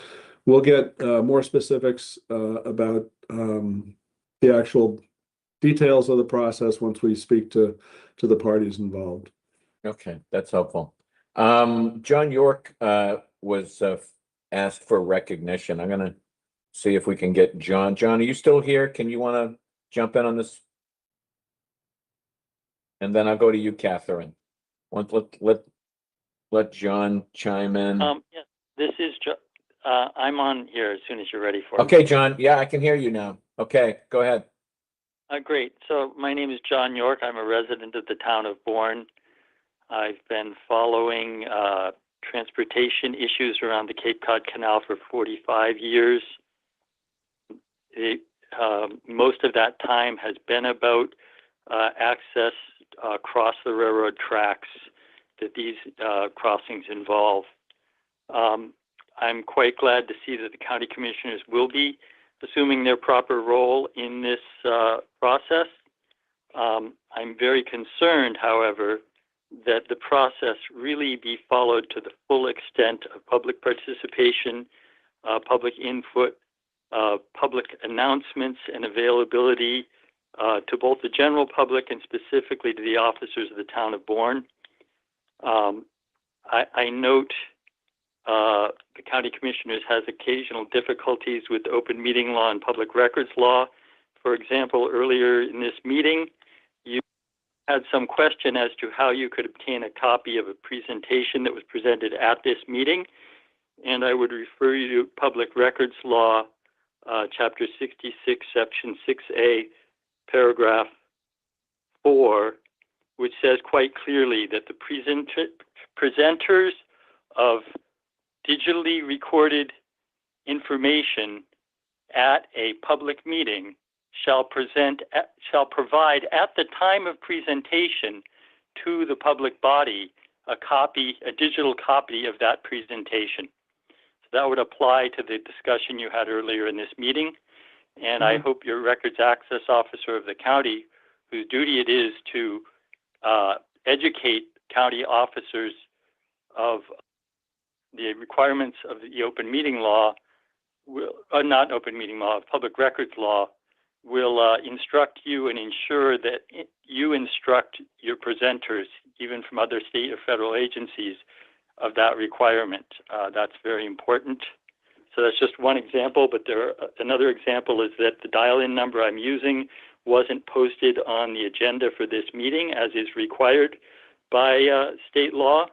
we'll get more specifics about the actual details of the process once we speak to the parties involved. Okay, that's helpful. John York was asked for recognition. I'm gonna see if we can get John. John, are you still here? Can you want to jump in on this? And then I'll go to you, Catherine. Let John chime in. Yeah, this is I'm on here as soon as you're ready for it. Okay, John. Yeah, I can hear you now. Okay, go ahead. Great. So my name is John York. I'm a resident of the town of Bourne. I've been following transportation issues around the Cape Cod Canal for 45 years. Most of that time has been about access cross the railroad tracks that these crossings involve. I'm quite glad to see that the county commissioners will be assuming their proper role in this process. I'm very concerned, however, that the process really be followed to the full extent of public participation, public input, public announcements and availability to both the general public and specifically to the officers of the town of Bourne. I note the county commissioners has occasional difficulties with open meeting law and public records law. For example, earlier in this meeting, you had some question as to how you could obtain a copy of a presentation that was presented at this meeting. And I would refer you to Public Records Law, Chapter 66, Section 6A, Paragraph 4, which says quite clearly that the presenters of digitally recorded information at a public meeting shall provide at the time of presentation to the public body a digital copy of that presentation. So that would apply to the discussion you had earlier in this meeting. And I hope your records access officer of the county, whose duty it is to educate county officers of the requirements of the open meeting law, not open meeting law, public records law, will instruct you and ensure that you instruct your presenters, even from other state or federal agencies, of that requirement. That's very important. So that's just one example, but another example is that the dial-in number I'm using wasn't posted on the agenda for this meeting as is required by state law.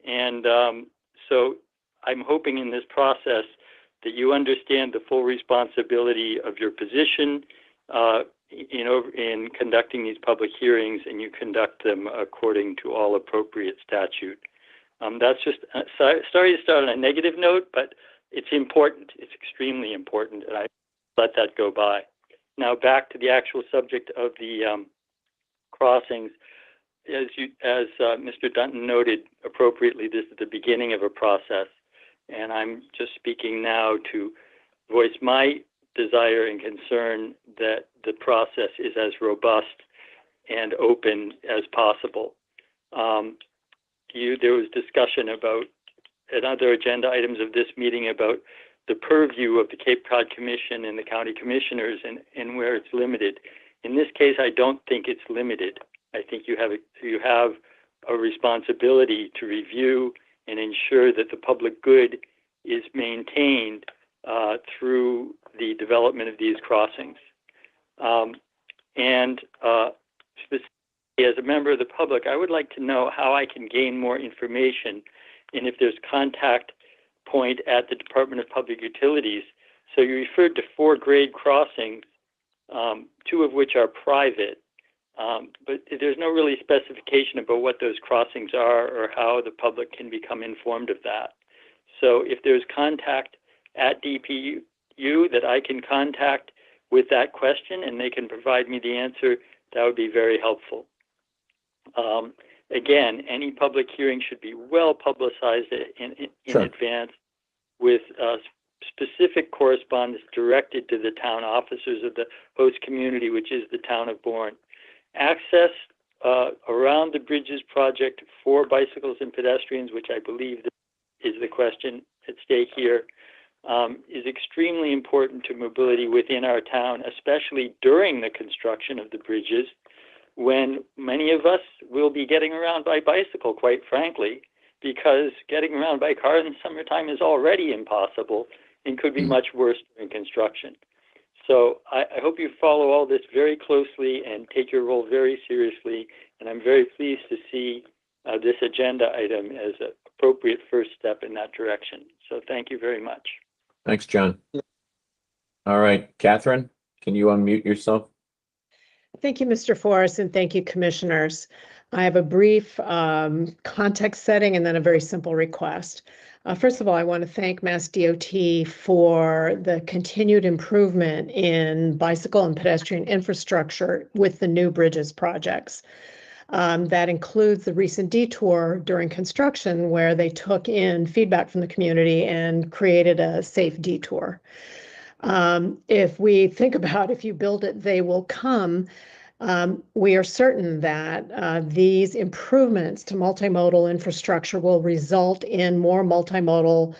And so I'm hoping in this process that you understand the full responsibility of your position in conducting these public hearings, and you conduct them according to all appropriate statute. That's just, sorry to start on a negative note, but it's important. It's extremely important, and I let that go by. Now back to the actual subject of the crossings. As Mr. Dunton noted appropriately, this is the beginning of a process, and I'm just speaking now to voice my desire and concern that the process is as robust and open as possible. There was discussion about and other agenda items of this meeting about the purview of the Cape Cod Commission and the county commissioners and where it's limited. In this case, I don't think it's limited. I think you have a responsibility to review and ensure that the public good is maintained through the development of these crossings. Specifically, as a member of the public, I would like to know how I can gain more information and if there's contact point at the Department of Public Utilities. So you referred to 4 grade crossings, 2 of which are private, but there's no really specification about what those crossings are or how the public can become informed of that. So if there's contact at DPU that I can contact with that question and they can provide me the answer, that would be very helpful. Again, any public hearing should be well publicized in Sure. advance with specific correspondence directed to the town officers of the host community, which is the town of Bourne. Access around the bridges project for bicycles and pedestrians, which I believe is the question at stake here, is extremely important to mobility within our town, especially during the construction of the bridges, when many of us will be getting around by bicycle, quite frankly, because getting around by car in the summertime is already impossible and could be much worse during construction. So I hope you follow all this very closely and take your role very seriously. And I'm very pleased to see this agenda item as an appropriate first step in that direction. So thank you very much. Thanks, John. All right, Catherine, can you unmute yourself? Thank you, Mr. Forrest, and thank you, commissioners. I have a brief context setting and then a very simple request. First of all, I want to thank Mass DOT for the continued improvement in bicycle and pedestrian infrastructure with the new bridges projects. That includes the recent detour during construction where they took in feedback from the community and created a safe detour. If we think about if you build it, they will come. We are certain that these improvements to multimodal infrastructure will result in more multimodal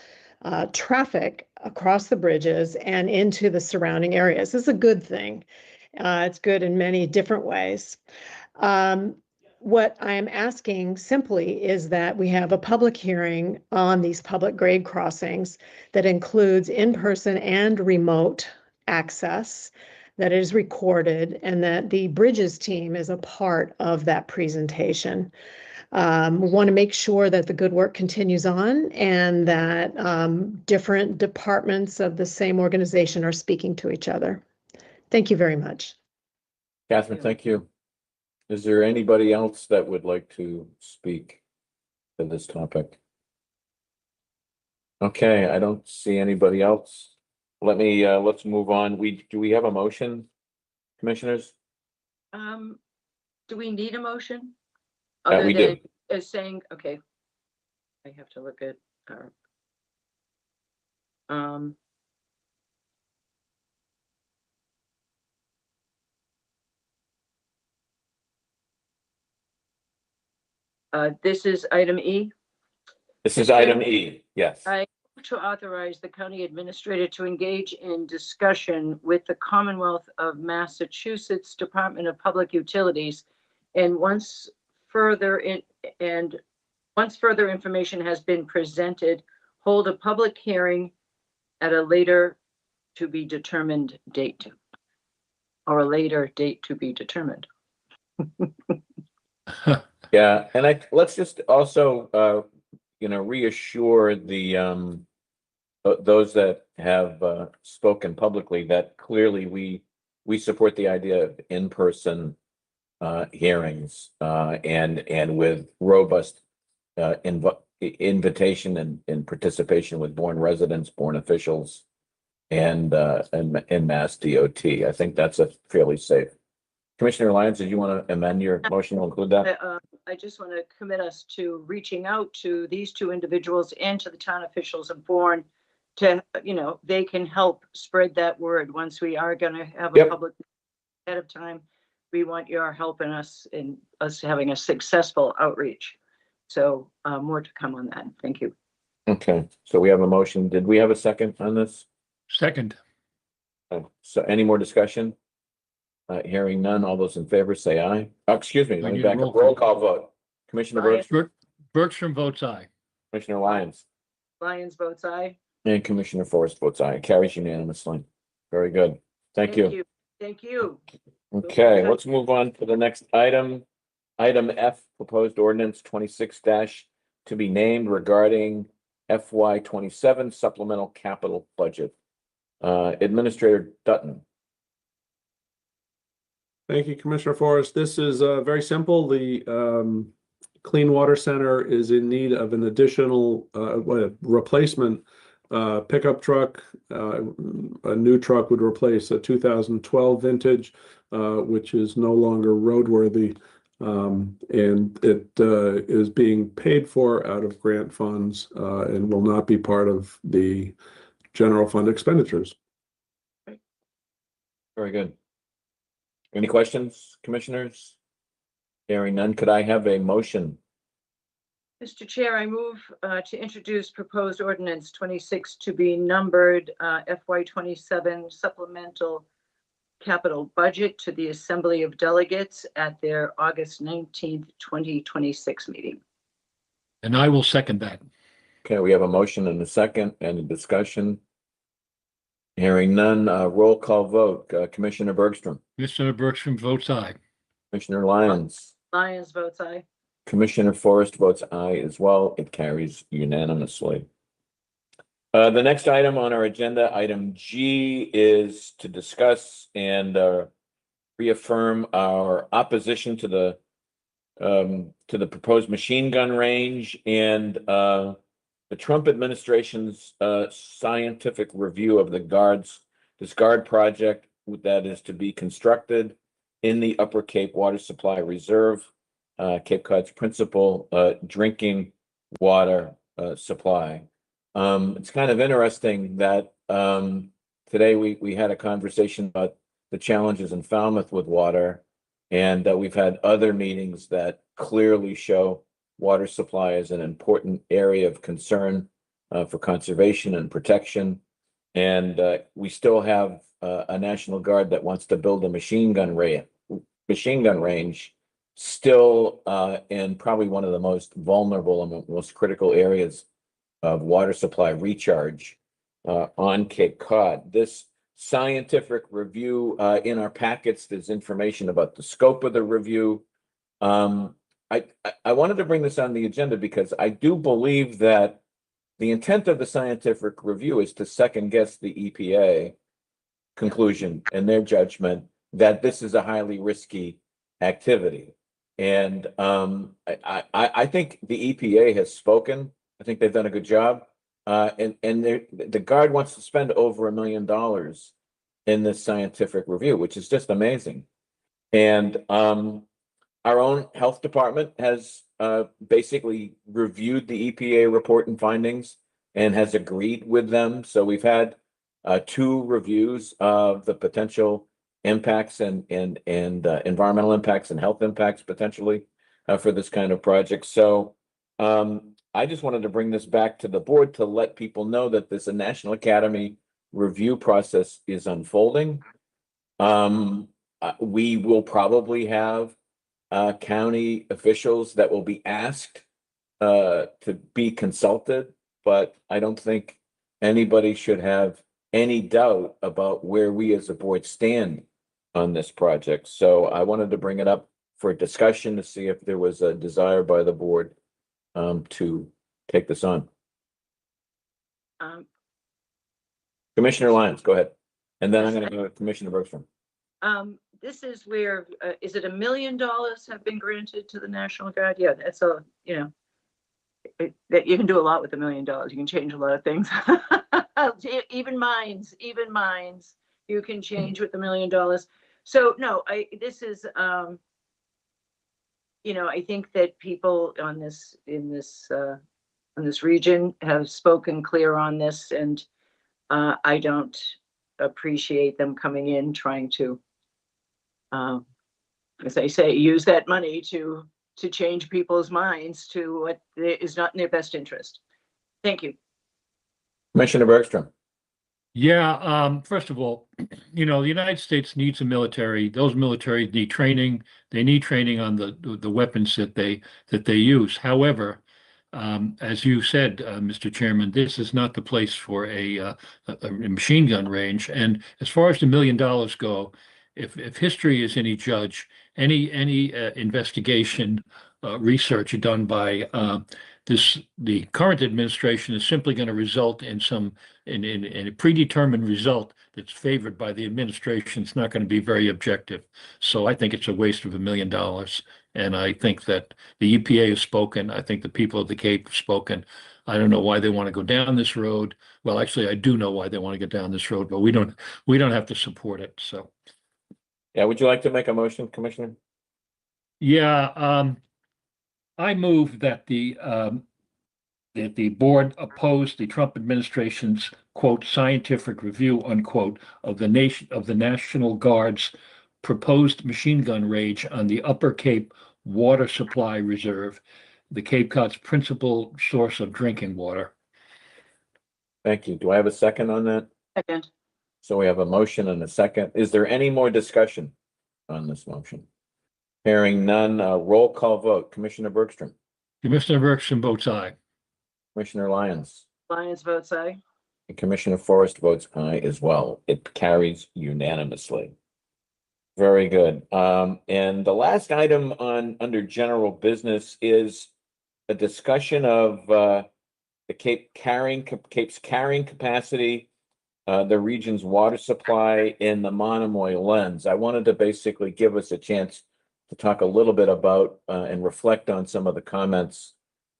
traffic across the bridges and into the surrounding areas. This is a good thing. It's good in many different ways. What I am asking simply is that we have a public hearing on these public grade crossings that includes in-person and remote access, that is recorded, and that the Bridges team is a part of that presentation. We want to make sure that the good work continues on and that different departments of the same organization are speaking to each other. Thank you very much. Catherine, thank you. Is there anybody else that would like to speak to this topic? Okay, I don't see anybody else. Let's move on. Do we have a motion, commissioners? Do we need a motion? We do. As saying, okay. I have to look at our. This is item E. This is item E, yes. I move to authorize the county administrator to engage in discussion with the Commonwealth of Massachusetts Department of Public Utilities, and once further information has been presented, hold a public hearing at a later to be determined date, or a later date to be determined. Yeah, and let's just also reassure the those that have spoken publicly that clearly we support the idea of in-person hearings and with robust invitation and participation with Bourne residents, Bourne officials, and Mass DOT. I think that's a fairly safe. Commissioner Lyons, did you want to amend your motion to include that? I just want to commit us to reaching out to these two individuals and to the town officials of Bourne to, they can help spread that word. Once we are going to have a public ahead of time, we want your help in us having a successful outreach. So more to come on that. Thank you. Okay, so we have a motion. Did we have a second on this? Second. So any more discussion? Hearing none, all those in favor say aye. Oh, excuse me, let me back up. Roll call vote. Commissioner Bergstrom. Bergstrom votes aye. Commissioner Lyons. Lyons votes aye. And Commissioner Forrest votes aye. Carries unanimously. Very good. Thank you. Thank you. Okay, let's move on to the next item. Item F, proposed ordinance 26 to be named regarding FY27 supplemental capital budget. Administrator Dutton. Thank you, Commissioner Forrest. This is very simple. The Clean Water Center is in need of an additional replacement pickup truck. A new truck would replace a 2012 vintage, which is no longer roadworthy, and it is being paid for out of grant funds and will not be part of the general fund expenditures. Very good. Any questions, commissioners? Hearing none, could I have a motion? Mr. Chair, I move to introduce proposed ordinance 26 to be numbered FY27 supplemental capital budget to the Assembly of Delegates at their August 19th, 2026 meeting. And I will second that. Okay, we have a motion and a second and a discussion. Hearing none, roll call vote. Commissioner Bergstrom. Commissioner Bergstrom votes aye. Commissioner Lyons. Lyons votes aye. Commissioner Forrest votes aye as well. It carries unanimously. The next item on our agenda, item G, is to discuss and reaffirm our opposition to the proposed machine gun range and the Trump administration's scientific review of this GUARD project that is to be constructed in the Upper Cape Water Supply Reserve Cape Cod's principal drinking water supply. It's kind of interesting that today we had a conversation about the challenges in Falmouth with water, and we've had other meetings that clearly show water supply as an important area of concern for conservation and protection. And we still have a National Guard that wants to build a machine gun range, still in probably one of the most vulnerable and most critical areas of water supply recharge on Cape Cod. This scientific review in our packets, there's information about the scope of the review. I wanted to bring this on the agenda because I do believe that the intent of the scientific review is to second guess the EPA conclusion and their judgment that this is a highly risky activity. And I think the EPA has spoken. I think they've done a good job. And the Guard wants to spend over $1 million in this scientific review, which is just amazing. And our own health department has basically reviewed the EPA report and findings and has agreed with them. So we've had 2 reviews of the potential impacts and environmental impacts and health impacts potentially for this kind of project. So I just wanted to bring this back to the board to let people know that this National Academy review process is unfolding. We will probably have county officials that will be asked to be consulted, but I don't think anybody should have any doubt about where we as a board stand on this project. So I wanted to bring it up for discussion to see if there was a desire by the board to take this on. Commissioner Lyons, go ahead. And then I'm going to go to Commissioner Bergstrom. This is where, is it $1 million have been granted to the National Guard? Yeah, that's a, that you can do a lot with $1 million. You can change a lot of things. even mines, you can change with $1 million. So no, this is, I think that people on this, in this region have spoken clear on this, and I don't appreciate them coming in trying to, as I say, use that money to change people's minds to what is not in their best interest. Thank you. Commissioner Bergstrom. Yeah, first of all, the United States needs a military. Those militaries need training. They need training on the weapons that they use. However, as you said, Mr. Chairman, this is not the place for a machine gun range. And as far as the $1 million go, if history is any judge, any investigation, research done by the current administration is simply going to result in a predetermined result that's favored by the administration. It's not going to be very objective. So I think it's a waste of $1 million. And I think that the EPA has spoken. I think the people of the Cape have spoken. I don't know why they want to go down this road. Well, actually, I do know why they want to go down this road, but we don't have to support it. So. Yeah, would you like to make a motion, Commissioner? Yeah, I move that the board oppose the Trump administration's quote scientific review unquote of the National Guard's proposed machine gun range on the Upper Cape Water Supply Reserve, the Cape Cod's principal source of drinking water. Thank you. Do I have a second on that? Second. So we have a motion and a second. Is there any more discussion on this motion? Hearing none, roll call vote. Commissioner Bergstrom. Commissioner Bergstrom votes aye. Commissioner Lyons. Lyons votes aye. And Commissioner Forrest votes aye as well. It carries unanimously. Very good. And the last item under general business is a discussion of the Cape's carrying capacity, the region's water supply in the Monomoy lens. I wanted to basically give us a chance to talk a little bit about and reflect on some of the comments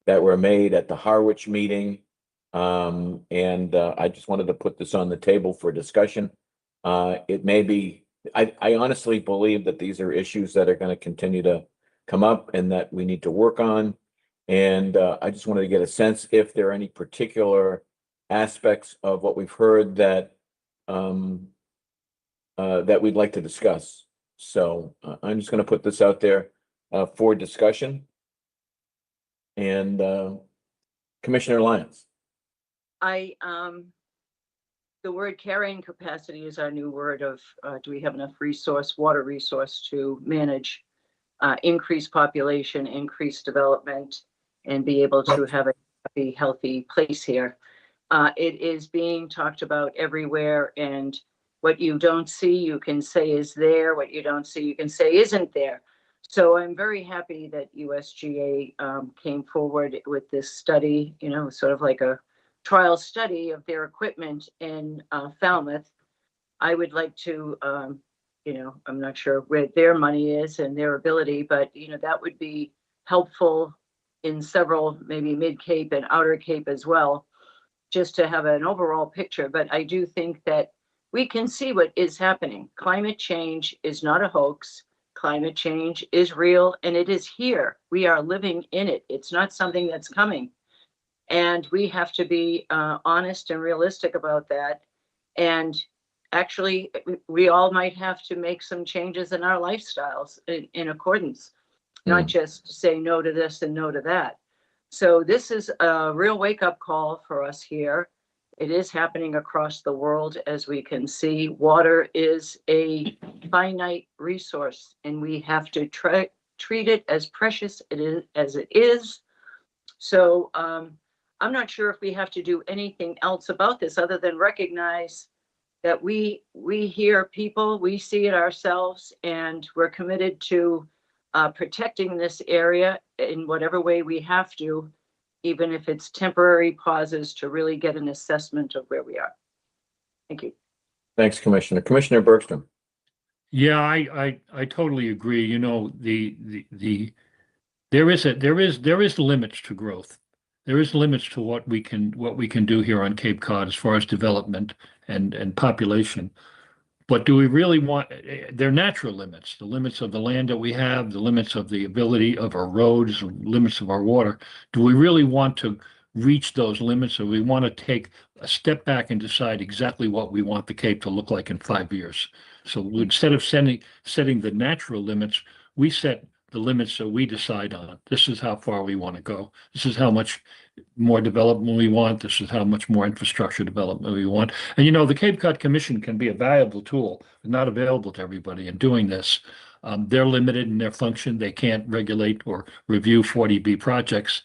that were made at the Harwich meeting. And I just wanted to put this on the table for discussion. It may be, I honestly believe that these are issues that are going to continue to come up and that we need to work on. And I just wanted to get a sense if there are any particular aspects of what we've heard that that we'd like to discuss. So I'm just going to put this out there for discussion. And Commissioner Lyons. The word carrying capacity is our new word of, do we have enough water resource to manage increased population, increased development, and be able to have a happy, healthy place here. It is being talked about everywhere, and what you don't see, you can say is there. What you don't see, you can say isn't there. So I'm very happy that USGA came forward with this study, sort of like a trial study of their equipment in Falmouth. I would like to, I'm not sure where their money is and their ability, but, that would be helpful in several, maybe Mid-Cape and Outer Cape as well, just to have an overall picture. But I do think that we can see what is happening. Climate change is not a hoax. Climate change is real, and it is here. We are living in it. It's not something that's coming. And we have to be honest and realistic about that. And actually, we all might have to make some changes in our lifestyles in accordance, not just say no to this and no to that. So this is a real wake-up call for us here. It is happening across the world, as we can see. Water is a finite resource, and we have to treat it as precious as it is. So I'm not sure if we have to do anything else about this other than recognize that we hear people, we see it ourselves, and we're committed to protecting this area in whatever way we have to, even if it's temporary pauses to really get an assessment of where we are. Thank you. Thanks, Commissioner. Commissioner Bergstrom. Yeah, I totally agree. There is limits to growth. There is limits to what we can do here on Cape Cod as far as development and population. But do we really want, they're natural limits, the limits of the land that we have, the limits of the ability of our roads, limits of our water. Do we really want to reach those limits, or we want to take a step back and decide exactly what we want the Cape to look like in 5 years? So instead of setting the natural limits, we set the limits that we decide on. This is how far we want to go. This is how much more development we want. This is how much more infrastructure development we want. And the Cape Cod Commission can be a valuable tool, but not available to everybody in doing this. They're limited in their function. They can't regulate or review 40B projects.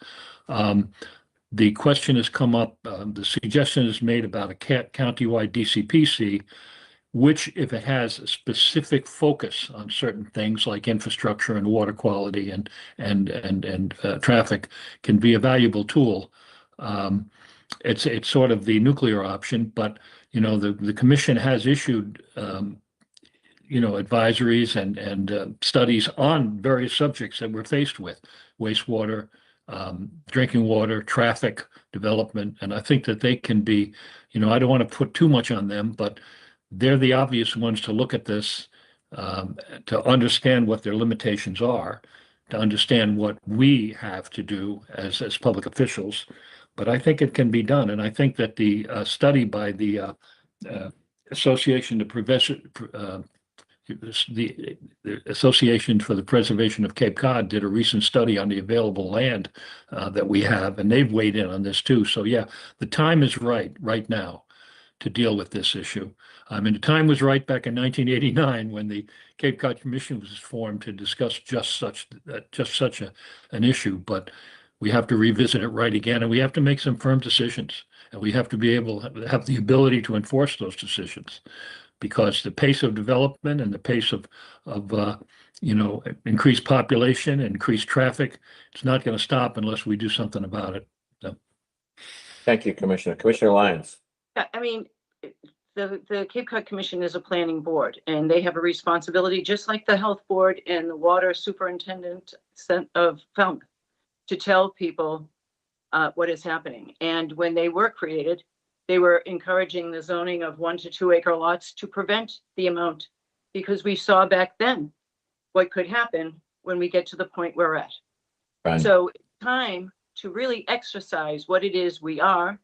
The question has come up, the suggestion is made about a countywide DCPC, which, if it has a specific focus on certain things like infrastructure and water quality and traffic, can be a valuable tool. It's sort of the nuclear option, but the commission has issued advisories and studies on various subjects that we're faced with: wastewater, drinking water, traffic, development, and I think that they can be. I don't want to put too much on them, but they're the obvious ones to look at this, to understand what their limitations are, to understand what we have to do as public officials. But I think it can be done. And I think that the study by the Association for the Preservation of Cape Cod did a recent study on the available land that we have, and they've weighed in on this too. So yeah, the time is right now to deal with this issue. The time was right back in 1989 when the Cape Cod Commission was formed to discuss just such an issue. But we have to revisit it right again, and we have to make some firm decisions, and we have to be able to have the ability to enforce those decisions, because the pace of development and the pace of increased population, increased traffic, it's not going to stop unless we do something about it. So. Thank you, Commissioner. Commissioner Lyons. The Cape Cod Commission is a planning board, and they have a responsibility, just like the health board and the water superintendent of Falmouth, to tell people what is happening. And when they were created, they were encouraging the zoning of 1 to 2 acre lots to prevent the amount, because we saw back then what could happen when we get to the point we're at. Right. So it's time to really exercise what it is we are,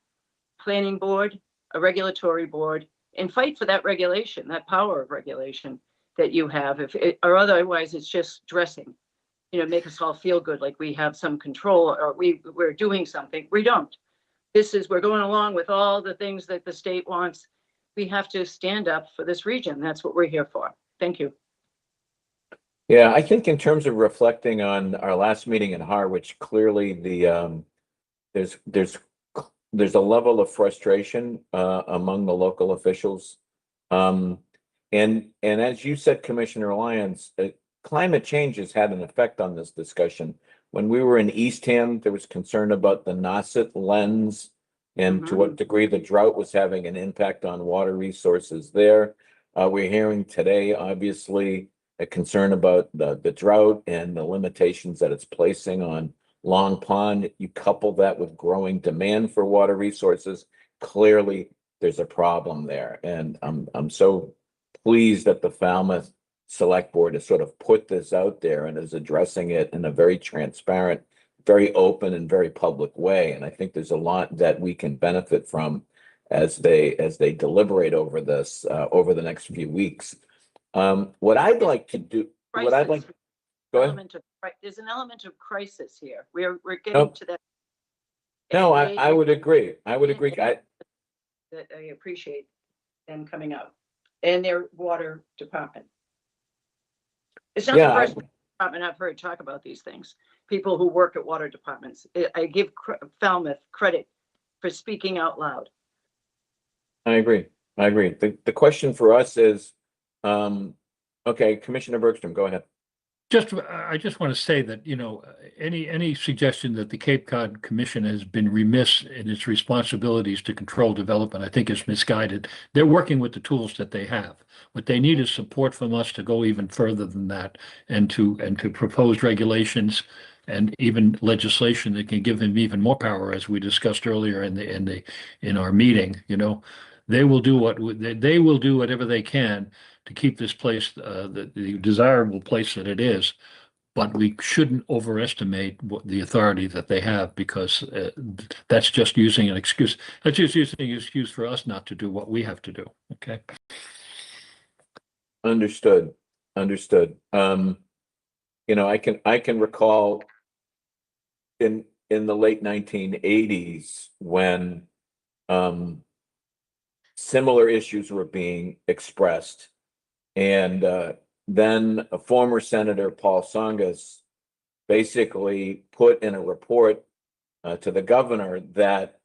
planning board, a regulatory board, and fight for that regulation, that power of regulation that you have. If it, or otherwise it's just dressing, make us all feel good like we have some control or we're doing something. We don't. We're going along with all the things that the state wants. We have to stand up for this region. That's what we're here for. Thank you. Yeah, I think in terms of reflecting on our last meeting in Harwich, clearly there's a level of frustration among the local officials. And as you said, Commissioner Lyons, climate change has had an effect on this discussion. When we were in Eastham, there was concern about the Nauset lens and to what degree the drought was having an impact on water resources there. We're hearing today, obviously, a concern about the drought and the limitations that it's placing on Long Pond. You couple that with growing demand for water resources, clearly there's a problem there. And I'm so pleased that the Falmouth Select Board has sort of put this out there and is addressing it in a very transparent, very open and very public way. And I think there's a lot that we can benefit from as they deliberate over this over the next few weeks. What I'd like to do, go ahead. There's an element of crisis here. We're getting to that. No, I would agree. I would agree. I appreciate them coming out and their water department. It's not the first department I've heard talk about these things. People who work at water departments. I give Falmouth credit for speaking out loud. I agree. The question for us is, okay, Commissioner Bergstrom, go ahead. I just want to say that, any suggestion that the Cape Cod Commission has been remiss in its responsibilities to control development, I think is misguided. They're working with the tools that they have. What they need is support from us to go even further than that and to propose regulations and even legislation that can give them even more power, as we discussed earlier in our meeting. They will do whatever they can to keep this place the desirable place that it is, but we shouldn't overestimate the authority that they have, because that's just using an excuse. That's just using an excuse for us not to do what we have to do. Okay. Understood. I can recall in the late 1980s when similar issues were being expressed. And then a former Senator, Paul Tsongas, basically put in a report to the governor that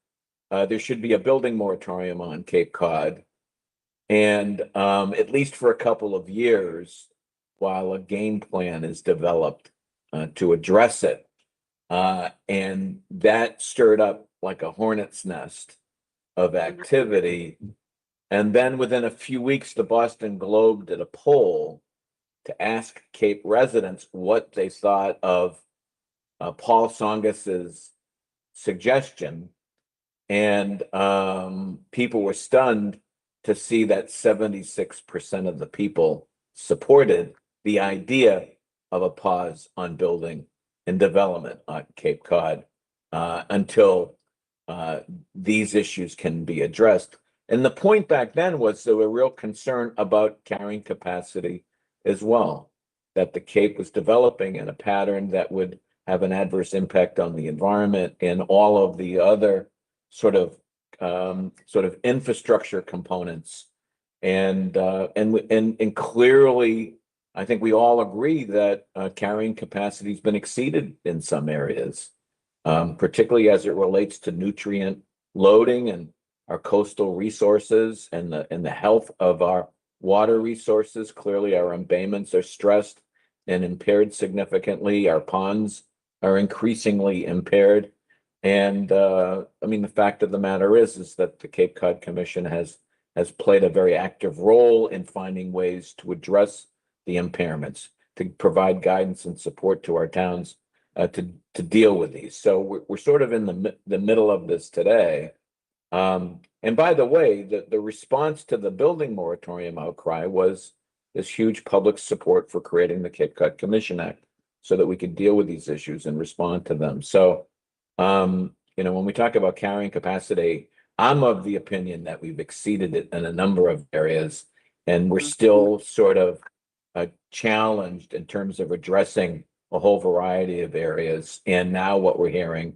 there should be a building moratorium on Cape Cod, and at least for a couple of years, while a game plan is developed to address it. And that stirred up like a hornet's nest of activity. And then within a few weeks, the Boston Globe did a poll to ask Cape residents what they thought of Paul Tsongas's suggestion. And people were stunned to see that 76% of the people supported the idea of a pause on building and development on Cape Cod until these issues can be addressed. And the point back then was there were real concern about carrying capacity as well, that the Cape was developing in a pattern that would have an adverse impact on the environment and all of the other sort of infrastructure components. And clearly, I think we all agree that carrying capacity has been exceeded in some areas, particularly as it relates to nutrient loading and our coastal resources and the health of our water resources. Clearly, our embayments are stressed and impaired significantly. Our ponds are increasingly impaired. And the fact of the matter is that the Cape Cod Commission has played a very active role in finding ways to address the impairments, to provide guidance and support to our towns to deal with these. So we're sort of in the middle of this today. And by the way, the response to the building moratorium outcry was this huge public support for creating the Cape Cod Commission Act. so that we could deal with these issues and respond to them. So, when we talk about carrying capacity, I'm of the opinion that we've exceeded it in a number of areas, and we're still sort of challenged in terms of addressing a whole variety of areas. And now what we're hearing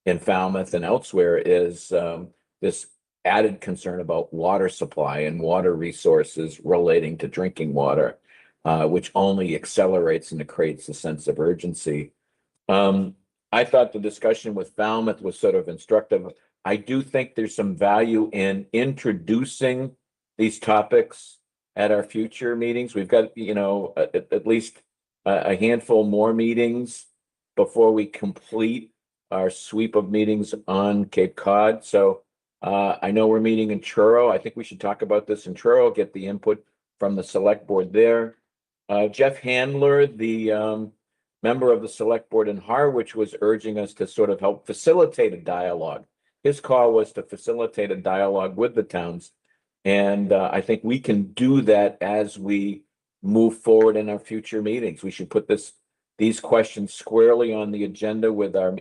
in Falmouth and elsewhere is this added concern about water supply and water resources relating to drinking water, which only accelerates and creates a sense of urgency. I thought the discussion with Falmouth was sort of instructive. I do think there's some value in introducing these topics at our future meetings. We've got, at least a handful more meetings before we complete our sweep of meetings on Cape Cod. So I know we're meeting in Truro. I think we should talk about this in Truro, get the input from the select board there. Jeff Handler, the member of the select board in Harwich, was urging us to sort of help facilitate a dialogue. His call was to facilitate a dialogue with the towns. And I think we can do that as we move forward in our future meetings. We should put these questions squarely on the agenda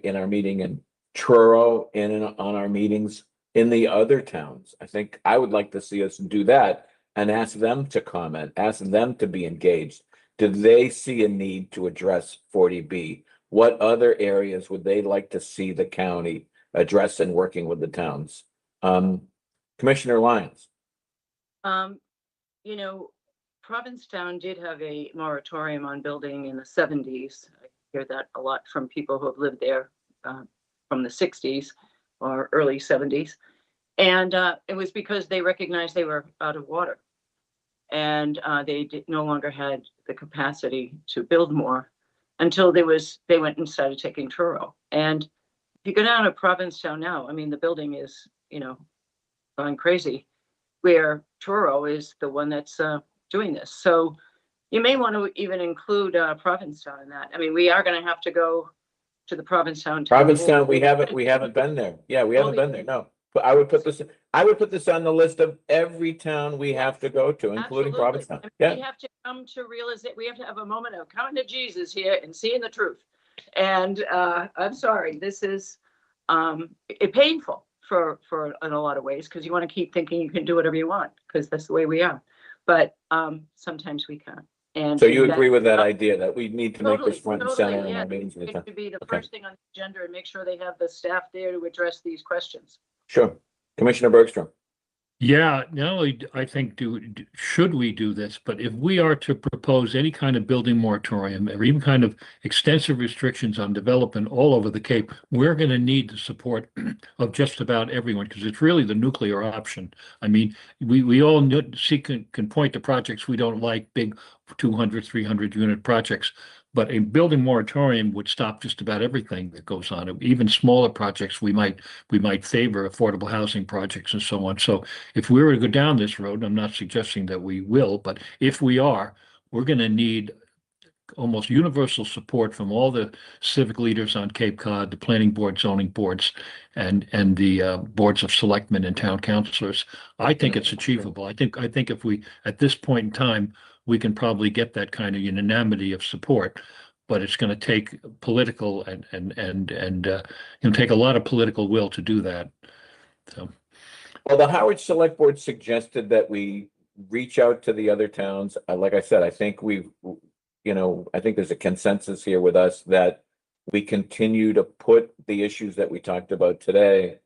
in our meeting in Truro and on our meetings in the other towns. I think I would like to see us do that and ask them to comment, ask them to be engaged. Do they see a need to address 40B? What other areas would they like to see the county address and working with the towns? Commissioner Lyons. Provincetown did have a moratorium on building in the 70s. I hear that a lot from people who have lived there from the 60s or early 70s. And it was because they recognized they were out of water. And they no longer had the capacity to build more until they went and started taking Truro. And if you go down to Provincetown now, I mean, the building is, going crazy, where Truro is the one that's doing this. So you may want to even include Provincetown in that. I mean, we are going to have to go to the Provincetown. Provincetown, we haven't been there. Yeah, we haven't been there. No, but I would put this on the list of every town we have to go to, including Absolutely. Provincetown. I mean, Yeah, we have to come to realize that we have to have a moment of coming to Jesus here and seeing the truth. And I'm sorry, this is painful for in a lot of ways, because you want to keep thinking you can do whatever you want, because that's the way we are. But sometimes we can't. And so you agree with that idea that we need to make this front and totally, center in yeah. our meetings? It should be the Okay. first thing on the agenda, and make sure they have the staff there to address these questions. Sure. Commissioner Bergstrom. Yeah, not only I think should we do this, but if we are to propose any kind of building moratorium or even kind of extensive restrictions on development all over the Cape, we're going to need the support of just about everyone, because it's really the nuclear option. I mean, we all can point to projects we don't like, big 200, 300 unit projects. But a building moratorium would stop just about everything that goes on. Even smaller projects, we might favor affordable housing projects and so on. So if we were to go down this road, I'm not suggesting that we will, but if we are, we're going to need almost universal support from all the civic leaders on Cape Cod, the planning board, zoning boards, and the boards of selectmen and town councilors. I think it's achievable. I think if we, at this point in time, we can probably get that kind of unanimity of support, but it's going to take political and take a lot of political will to do that. So, well, the Howard Select Board suggested that we reach out to the other towns. Like I said, I think I think there's a consensus here with us that we continue to put the issues that we talked about today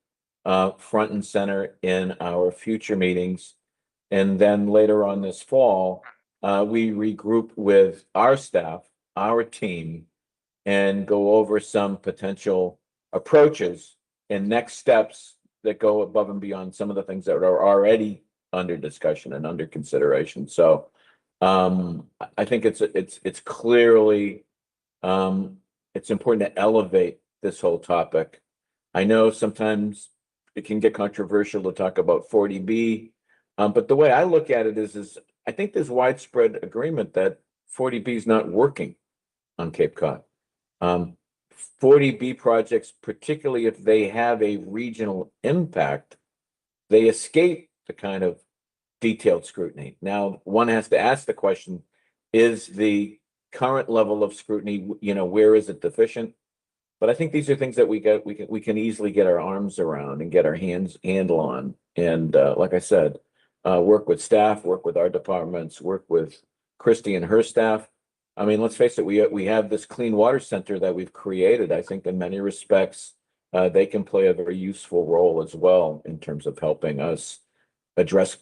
front and center in our future meetings, and then later on this fall. We regroup with our staff, our team, and go over some potential approaches and next steps that go above and beyond some of the things that are already under discussion and under consideration. So I think it's clearly it's important to elevate this whole topic. I know sometimes it can get controversial to talk about 40B, but the way I look at it is I think there's widespread agreement that 40B is not working on Cape Cod. 40B projects, particularly if they have a regional impact, they escape the kind of detailed scrutiny. Now, one has to ask the question, is the current level of scrutiny, you know, where is it deficient? But I think these are things that we can easily get our arms around and get our handle on. And like I said, work with staff, work with our departments, work with Christy and her staff. I mean, let's face it, we have this clean water center that we've created. I think in many respects, they can play a very useful role as well in terms of helping us address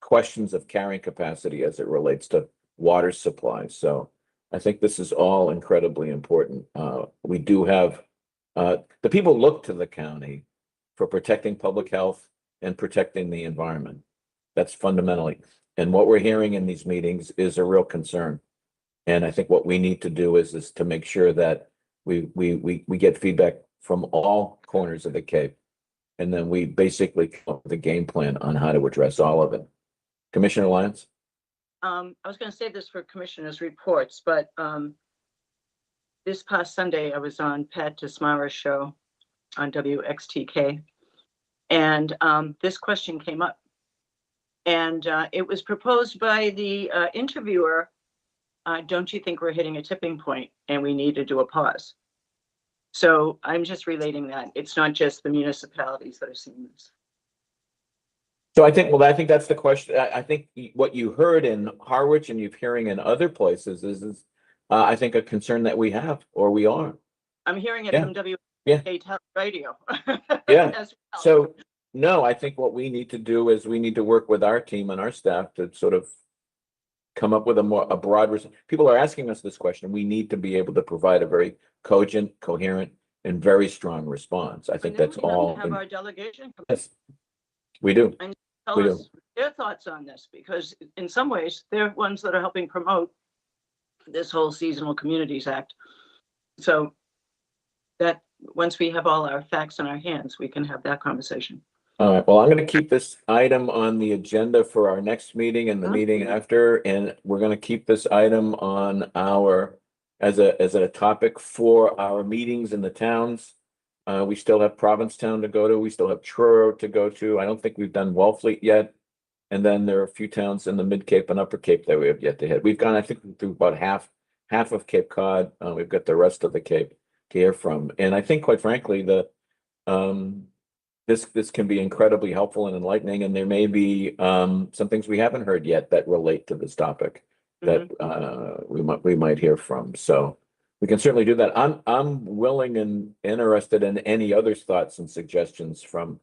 questions of carrying capacity as it relates to water supply. So I think this is all incredibly important. We do have, the people look to the county for protecting public health and protecting the environment. That's fundamentally, and what we're hearing in these meetings is a real concern. And I think what we need to do is to make sure that we get feedback from all corners of the Cape. And then we basically come up with a game plan on how to address all of it. Commissioner Lyons? I was going to save this for commissioners' reports, but this past Sunday, I was on Pat Dismara's show on WXTK, and this question came up. And it was proposed by the interviewer, don't you think we're hitting a tipping point and we need to do a pause? So I'm just relating that. It's not just the municipalities that are seeing this. So I think that's the question. I think what you heard in Harwich and you're hearing in other places is I think a concern that we have, or we are. I'm hearing it Yeah. from WXTK Yeah. radio. Yeah. as well. So no, I think what we need to do is we need to work with our team and our staff to sort of come up with a broad. People are asking us this question. We need to be able to provide a very cogent, coherent, and very strong response. I think that's all. Have our delegation. Yes, we do. And tell We do. us their thoughts on this, because in some ways they're ones that are helping promote this whole Seasonal Communities Act. So that once we have all our facts in our hands, we can have that conversation. All right, well, I'm going to keep this item on the agenda for our next meeting and the meeting after, and we're going to keep this item on our, as a topic for our meetings in the towns. We still have Provincetown to go to. We still have Truro to go to. I don't think we've done Wellfleet yet. And then there are a few towns in the Mid Cape and Upper Cape that we have yet to hit. We've gone, I think, through about half of Cape Cod. We've got the rest of the Cape to hear from. And I think, quite frankly, this can be incredibly helpful and enlightening, and there may be some things we haven't heard yet that relate to this topic that we might hear from. So we can certainly do that. I'm willing and interested in any other thoughts and suggestions from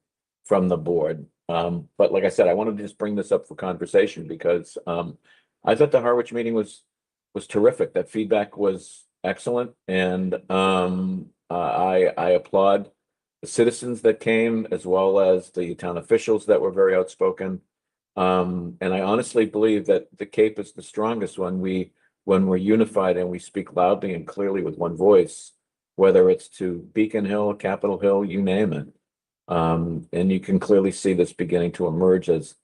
the board. But like I said, I wanted to just bring this up for conversation because I thought the Harwich meeting was terrific. That feedback was excellent, and I applaud the citizens that came, as well as the town officials that were very outspoken. And I honestly believe that the Cape is the strongest when we're unified and we speak loudly and clearly with one voice, whether it's to Beacon Hill, Capitol Hill, you name it. And you can clearly see this beginning to emerge as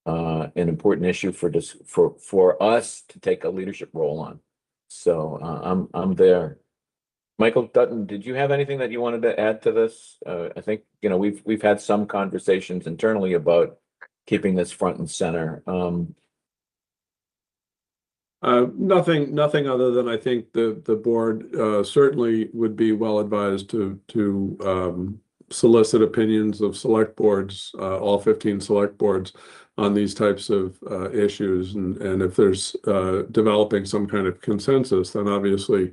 an important issue for us to take a leadership role on. So I'm there. Michael Dutton, did you have anything that you wanted to add to this? I think, we've had some conversations internally about keeping this front and center. Nothing other than I think the board certainly would be well advised to solicit opinions of select boards, all 15 select boards, on these types of issues. And if there's developing some kind of consensus, then obviously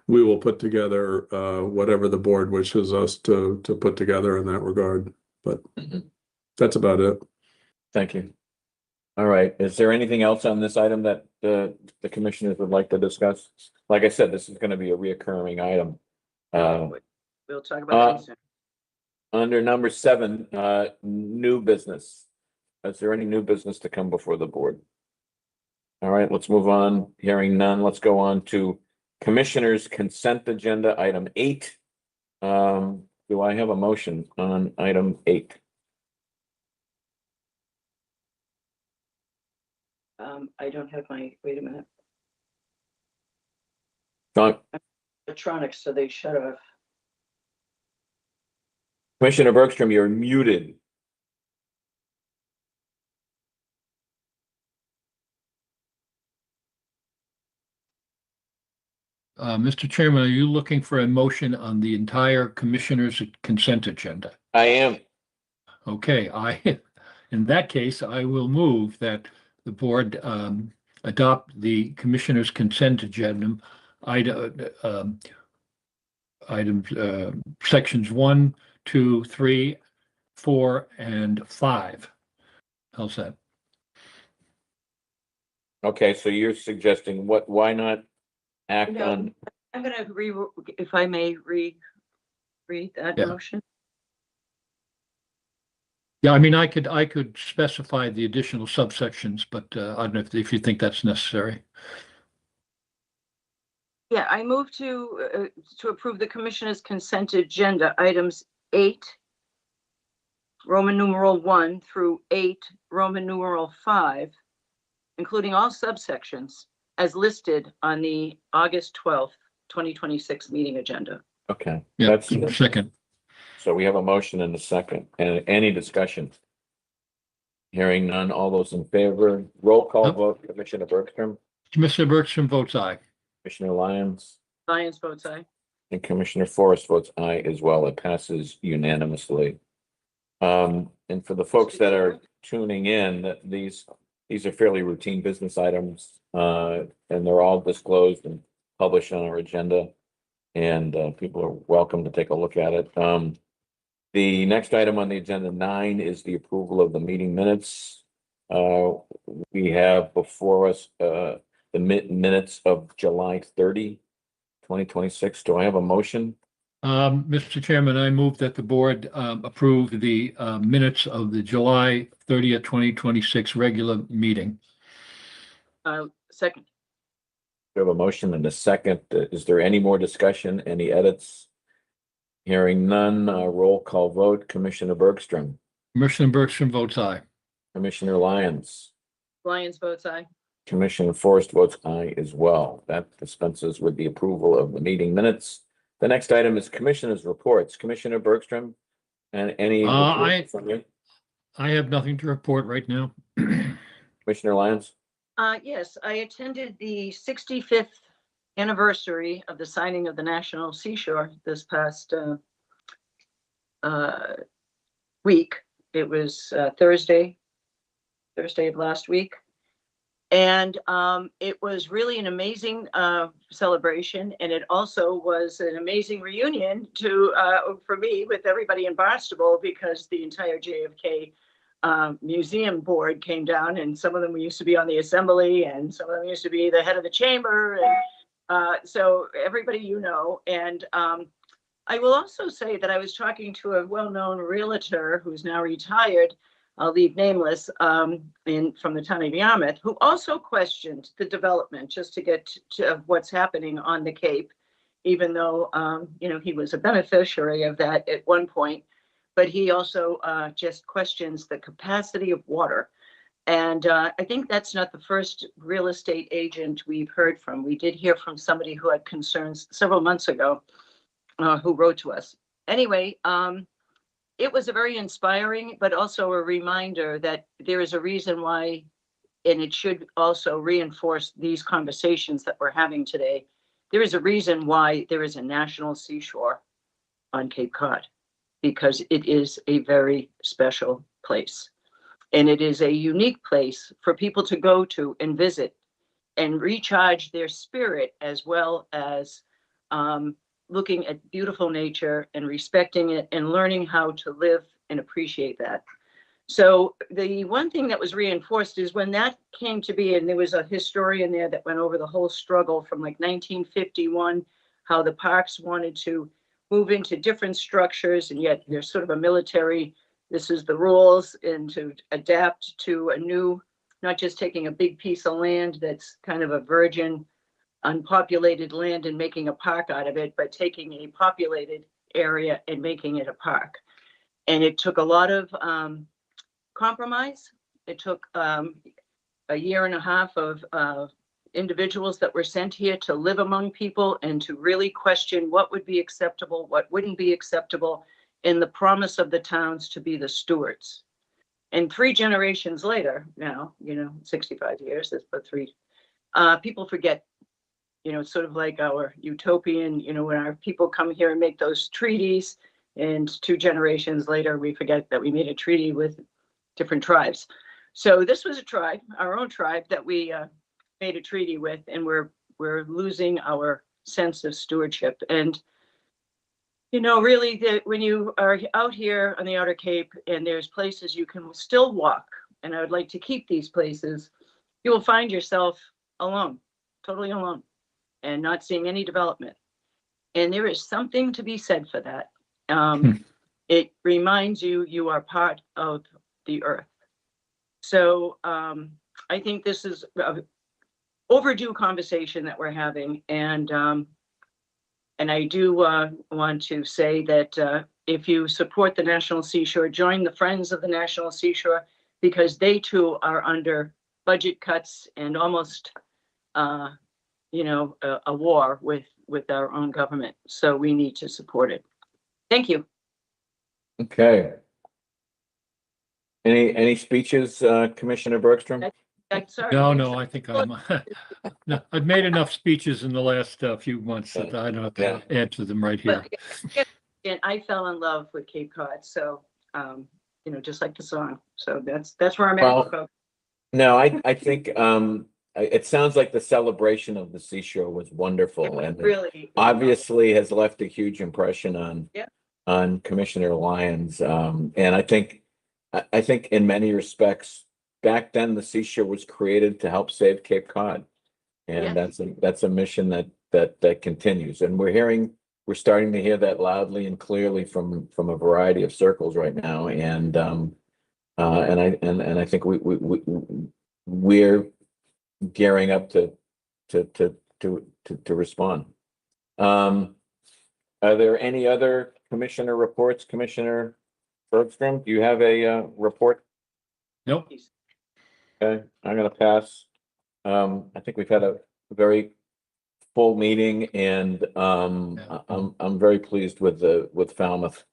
we will put together whatever the board wishes us to put together in that regard. But that's about it. Thank you. All right. Is there anything else on this item that the commissioners would like to discuss? Like I said, this is going to be a reoccurring item. We'll talk about it soon. Under number 7, new business. Is there any new business to come before the board? All right, let's move on. Hearing none, let's go on to Commissioners' consent agenda, item 8. Do I have a motion on item 8? I don't have my, wait a minute, John, electronics, so they shut off. Commissioner Bergstrom, you're muted. Mr. Chairman, are you looking for a motion on the entire commissioner's consent agenda? I am. Okay, in that case, I will move that the board adopt the commissioner's consent agenda, items, sections 1, 2, 3, 4, and 5. How's that? Okay, so you're suggesting why not act No. on, I'm gonna if I may read that Yeah. motion. Yeah, I mean, I could specify the additional subsections, but I don't know if you think that's necessary. Yeah, I move to approve the commissioner's consent agenda, items 8, Roman numeral 1 through 8, Roman numeral 5, including all subsections as listed on the August 12th, 2026 meeting agenda. okay. Yeah, That's, second. so we have a motion and a second, and any discussion? Hearing none, all those in favor, roll call Yep. vote, Commissioner Bergstrom, Commissioner Bergstrom votes aye. Commissioner Lyons, Lyons votes aye. and Commissioner Forrest votes aye as well. It passes unanimously. And for the folks that are tuning in, these are fairly routine business items, and they're all disclosed and published on our agenda. And people are welcome to take a look at it. The next item on the agenda 9 is the approval of the meeting minutes. We have before us the minutes of July 30, 2026. Do I have a motion? Mr. Chairman, I move that the board approve the minutes of the July 30th, 2026 regular meeting. Second. We have a motion and a second. Is there any more discussion? Any edits? Hearing none, roll call vote. Commissioner Bergstrom, Commissioner Bergstrom votes aye. Commissioner Lyons, Lyons votes aye. Commissioner Forrest votes aye as well. That dispenses with the approval of the meeting minutes. The next item is commissioners' reports. Commissioner Bergstrom, and any report from you? I have nothing to report right now. Commissioner Lyons? Yes, I attended the 65th anniversary of the signing of the National Seashore this past week. It was Thursday of last week. And it was really an amazing celebration. And it also was an amazing reunion for me with everybody in Barnstable, because the entire JFK museum board came down, and some of them used to be on the assembly, and some of them used to be the head of the chamber. And so everybody, and I will also say that I was talking to a well-known realtor who's now retired, I'll leave nameless, from the town of Yarmouth, who also questioned the development just to get to what's happening on the Cape, even though, he was a beneficiary of that at one point. But he also just questions the capacity of water. And I think that's not the first real estate agent we've heard from. We did hear from somebody who had concerns several months ago, who wrote to us. Anyway, it was a very inspiring, but also a reminder that there is a reason why, and it should also reinforce these conversations that we're having today. There is a reason why there is a national seashore on Cape Cod, because it is a very special place. And it is a unique place for people to go to and visit and recharge their spirit, as well as looking at beautiful nature and respecting it and learning how to live and appreciate that. So the one thing that was reinforced is when that came to be, and there was a historian there that went over the whole struggle from like 1951, how the parks wanted to move into different structures, and yet there's sort of a military, this is the rules, and to adapt to a new, not just taking a big piece of land that's kind of a virgin, unpopulated land and making a park out of it, but taking a populated area and making it a park. And it took a lot of compromise. It took a year and a half of individuals that were sent here to live among people and to really question what would be acceptable, what wouldn't be acceptable, in the promise of the towns to be the stewards. And 3 generations later, now, 65 years, that's but 3, people forget you know, it's sort of like our utopian, you know, when our people come here and make those treaties, and 2 generations later, we forget that we made a treaty with different tribes. So this was a tribe, our own tribe, that we made a treaty with, and we're losing our sense of stewardship. And you know, really, when you are out here on the Outer Cape and there's places you can still walk, and I would like to keep these places, you will find yourself alone, totally alone, and not seeing any development. And there is something to be said for that. It reminds you you are part of the earth. So I think this is an overdue conversation that we're having, and I do want to say that if you support the National Seashore, join the Friends of the National Seashore, because they too are under budget cuts and almost, you know, a war with our own government. So we need to support it. Thank you. Okay. Any speeches, Commissioner Bergstrom? Sorry. No, I think I'm, no, I've made enough speeches in the last few months that I don't have to add to them right here. But, and I fell in love with Cape Cod, so, you know, just like the song. So that's where I'm at. Well, no, I think it sounds like the celebration of the seashore was wonderful, and really obviously has left a huge impression on Commissioner Lyons. And I think in many respects, back then the seashore was created to help save Cape Cod, and that's a mission that continues. And we're starting to hear that loudly and clearly from a variety of circles right now. And I think we're gearing up to respond. Are there any other commissioner reports? Commissioner Bergstrom, do you have a report? Nope. Okay, I'm gonna pass. I think we've had a very full meeting, and I'm very pleased with Falmouth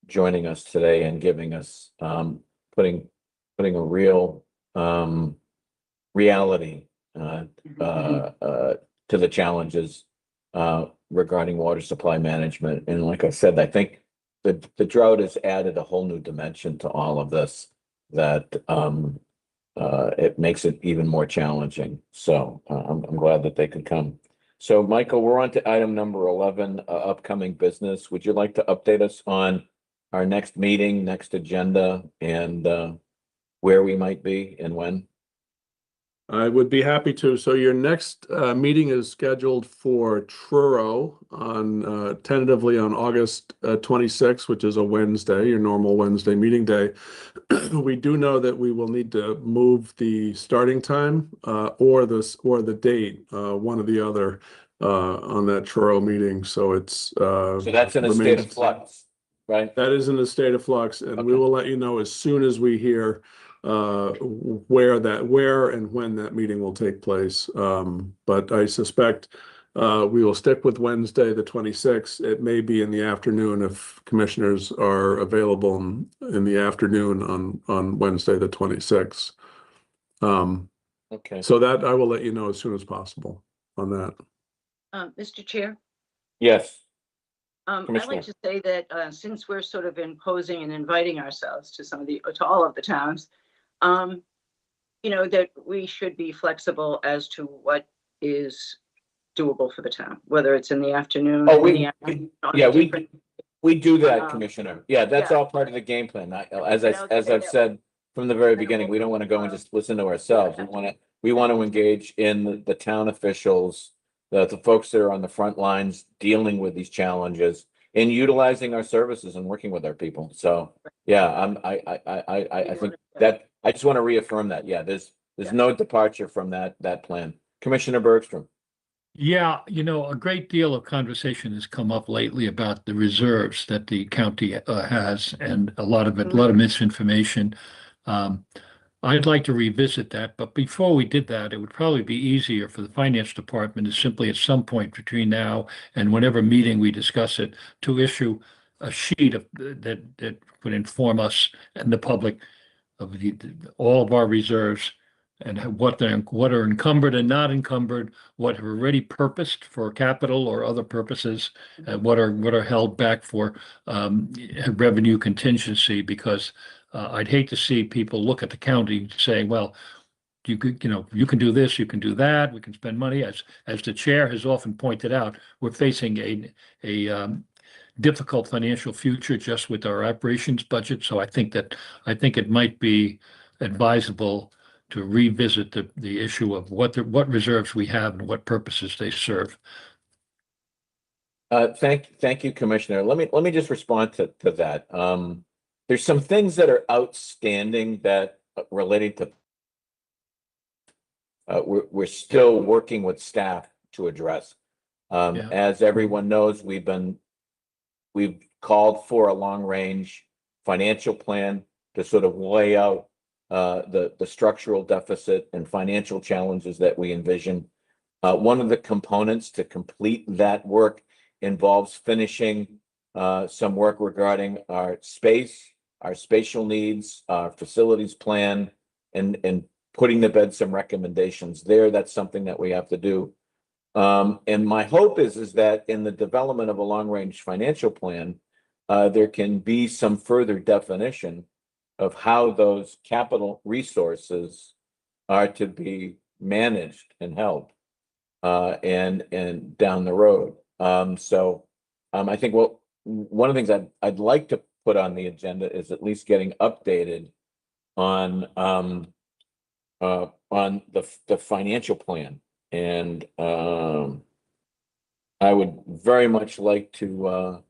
joining us today and giving us putting a real reality to the challenges regarding water supply management. And like I said, I think the drought has added a whole new dimension to all of this that it makes it even more challenging. So I'm glad that they could come. So Michael, we're on to item number 11, upcoming business. Would you like to update us on our next meeting, next agenda, and where we might be and when? I would be happy to. So your next meeting is scheduled for Truro on tentatively on August 26th, which is a Wednesday, your normal Wednesday meeting day. We do know that we will need to move the starting time or the date, one or the other, on that Truro meeting. So it's so that's in a state of flux, right? That is in a state of flux, and we will let you know as soon as we hear where and when that meeting will take place. But I suspect we will stick with Wednesday, the 26th. It may be in the afternoon if commissioners are available in the afternoon on Wednesday, the 26th. Okay. So that I will let you know as soon as possible on that. Mr. Chair? Yes. I'd like to say that since we're sort of imposing and inviting ourselves to all of the towns, you know, that we should be flexible as to what is doable for the town, whether it's in the afternoon. Oh, we do that, Commissioner. Yeah, that's all part of the game plan. As I've said from the very beginning, we don't want to go and just listen to ourselves. We want to engage in the town officials, the folks that are on the front lines dealing with these challenges and utilizing our services and working with our people. So yeah, I think that I just want to reaffirm that. Yeah, there's no departure from that plan. Commissioner Bergstrom. Yeah, you know, a great deal of conversation has come up lately about the reserves that the county has, and a lot of misinformation. I'd like to revisit that, but before we did that, it would probably be easier for the finance department to simply at some point between now and whenever meeting we discuss it, to issue a sheet that would inform us and the public of all of our reserves and what are encumbered and not encumbered, what are already purposed for capital or other purposes, and what are held back for revenue contingency. Because I'd hate to see people look at the county saying, well, you could, you can do this, you can do that, we can spend money. As the chair has often pointed out, we're facing a difficult financial future just with our operations budget. So I think it might be advisable to revisit the issue of what reserves we have and what purposes they serve. Thank you, Commissioner. Let me just respond to that. There's some things that are outstanding that related to we're still working with staff to address. Yeah. As everyone knows, we've called for a long-range financial plan to sort of lay out the structural deficit and financial challenges that we envision. One of the components to complete that work involves finishing some work regarding our spatial needs, our facilities plan, and putting to bed some recommendations there. That's something that we have to do. And my hope is that in the development of a long-range financial plan, there can be some further definition of how those capital resources are to be managed and held and down the road. So I think one of the things I'd like to put on the agenda is at least getting updated on the financial plan. And I would very much like to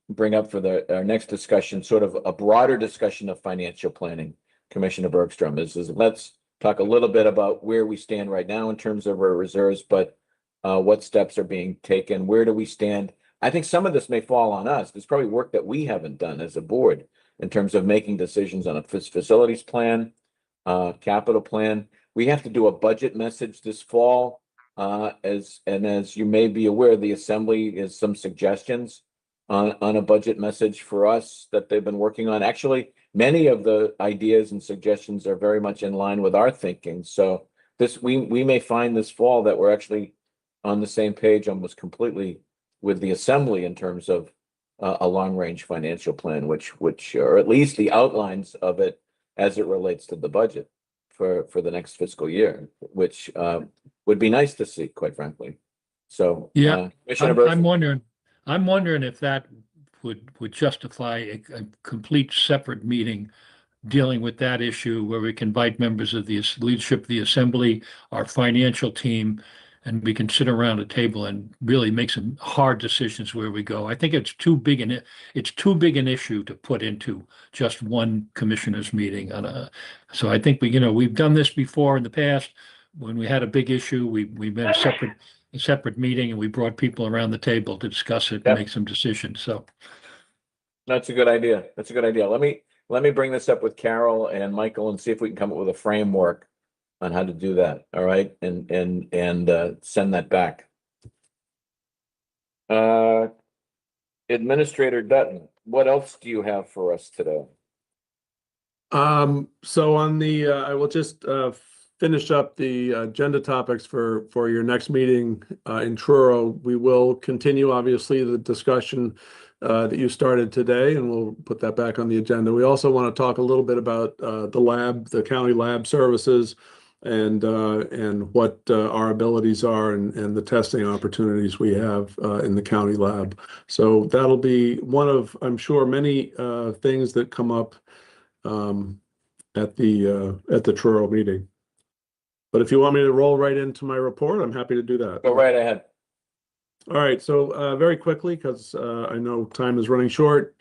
bring up for our next discussion sort of a broader discussion of financial planning, Commissioner Bergstrom. Is let's talk a little bit about where we stand right now in terms of our reserves, but what steps are being taken, where do we stand? I think some of this may fall on us. There's probably work that we haven't done as a board in terms of making decisions on a facilities plan, capital plan. We have to do a budget message this fall. As you may be aware, the Assembly is some suggestions on a budget message for us that they've been working on. Actually, many of the ideas and suggestions are very much in line with our thinking. So we may find this fall that we're actually on the same page almost completely with the Assembly in terms of a long-range financial plan, which or at least the outlines of it as it relates to the budget for the next fiscal year, which would be nice to see, quite frankly. So yeah, Commissioner I'm wondering if that would justify a complete separate meeting dealing with that issue, where we can invite members of the leadership of the Assembly, our financial team, and we can sit around a table and really make some hard decisions where we go. I think it's too big an issue to put into just one commissioners meeting so I think we've done this before in the past. When we had a big issue, we made a separate meeting and we brought people around the table to discuss it and make some decisions. So that's a good idea. Let me bring this up with Carol and Michael and see if we can come up with a framework on how to do that. All right. And send that back. Administrator Dutton, what else do you have for us today? So on the, I will just finish up the agenda topics for your next meeting in Truro. We will continue, obviously, the discussion that you started today, and we'll put that back on the agenda. We also want to talk a little bit about the county lab services, and what our abilities are, and the testing opportunities we have in the county lab. So that'll be one of, I'm sure, many things that come up at the Truro meeting. But if you want me to roll right into my report, I'm happy to do that. Go right ahead. All right, so very quickly, because I know time is running short,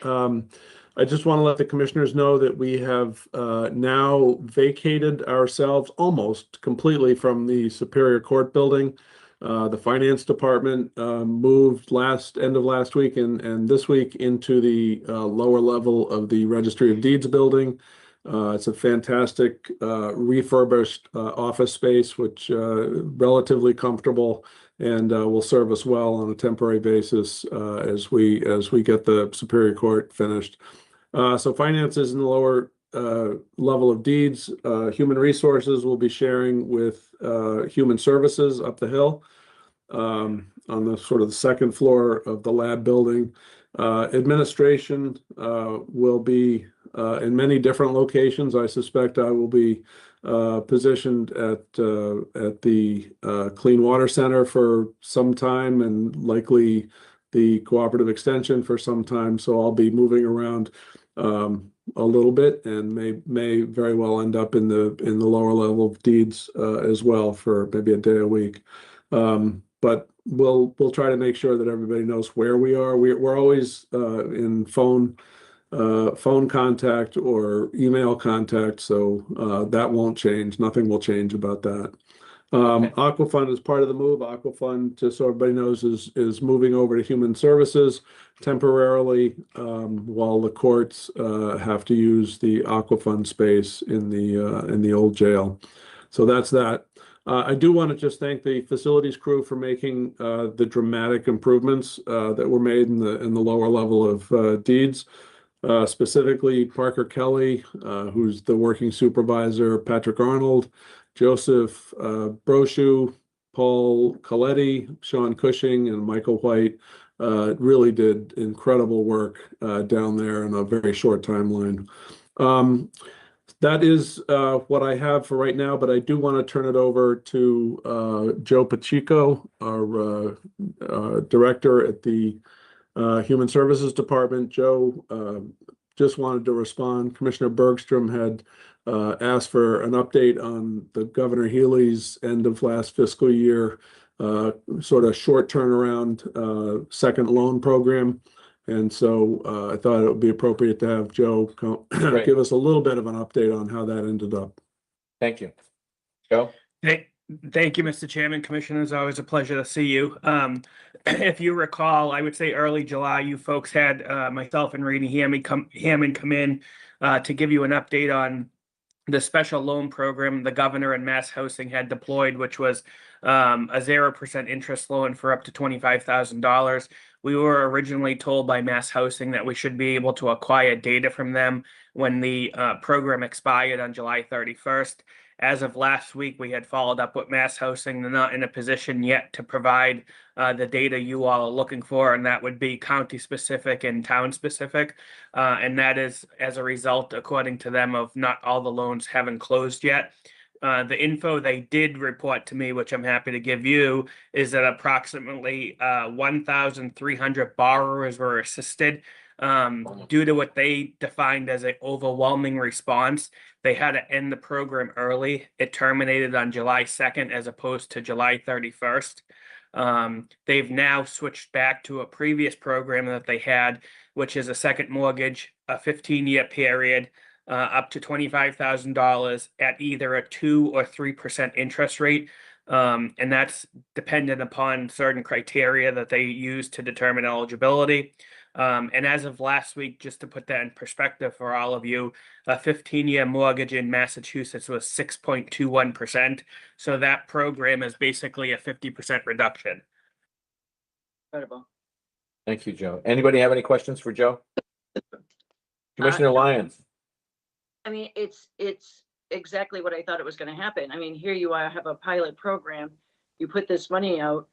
I just want to let the commissioners know that we have now vacated ourselves almost completely from the Superior Court building. The finance department moved end of last week and this week into the lower level of the Registry of Deeds building. It's a fantastic refurbished office space, which relatively comfortable, and will serve us well on a temporary basis as we get the Superior Court finished. So finance is in the lower level of deeds, Human Resources will be sharing with Human Services up the hill on the sort of the second floor of the lab building. Administration will be in many different locations. I suspect I will be positioned at the Clean Water Center for some time, and likely the Cooperative Extension for some time. So I'll be moving around a little bit, and may very well end up in the lower level of deeds as well for maybe a day a week. But we'll try to make sure that everybody knows where we are. We're always in phone contact or email contact, so that won't change. Nothing will change about that. Aquafund is part of the move. Aquafund, just so everybody knows, is moving over to Human Services temporarily while the courts have to use the Aquafund space in the old jail. So that's that. I do want to just thank the facilities crew for making the dramatic improvements that were made in the lower level of deeds. Specifically Parker Kelly, who's the working supervisor, Patrick Arnold, Joseph Brochu, Paul Coletti, Sean Cushing, and Michael White really did incredible work down there in a very short timeline. That is what I have for right now, but I do want to turn it over to Joe Pacheco, our director at the Human Services Department. Joe just wanted to respond. Commissioner Bergstrom had asked for an update on the Governor Healy's end of last fiscal year sort of short turnaround second loan program. And so I thought it would be appropriate to have Joe give us a little bit of an update on how that ended up. Thank you. Joe? Thank you, Mr. Chairman. Commissioners, always a pleasure to see you. If you recall, I would say early July, you folks had myself and Rainey Hammond come in to give you an update on the special loan program the governor and Mass Housing had deployed, which was a 0% interest loan for up to $25,000. We were originally told by Mass Housing that we should be able to acquire data from them when the program expired on July 31st. As of last week, we had followed up with Mass Housing. They're not in a position yet to provide the data you all are looking for, and that would be county specific and town specific. And that is as a result, according to them, of not all the loans having closed yet. The info they did report to me, which I'm happy to give you, is that approximately 1,300 borrowers were assisted due to what they defined as an overwhelming response. They had to end the program early. It terminated on July 2nd as opposed to July 31st. They've now switched back to a previous program that they had, which is a second mortgage, a 15-year period, up to $25,000 at either a 2 or 3% interest rate. And that's dependent upon certain criteria that they use to determine eligibility. And as of last week, just to put that in perspective for all of you, a 15-year mortgage in Massachusetts was 6.21%. So that program is basically a 50% reduction. Incredible. Thank you, Joe. Anybody have any questions for Joe? Commissioner Lyons. I mean, it's exactly what I thought it was going to happen. I mean, here you are, have a pilot program, you put this money out,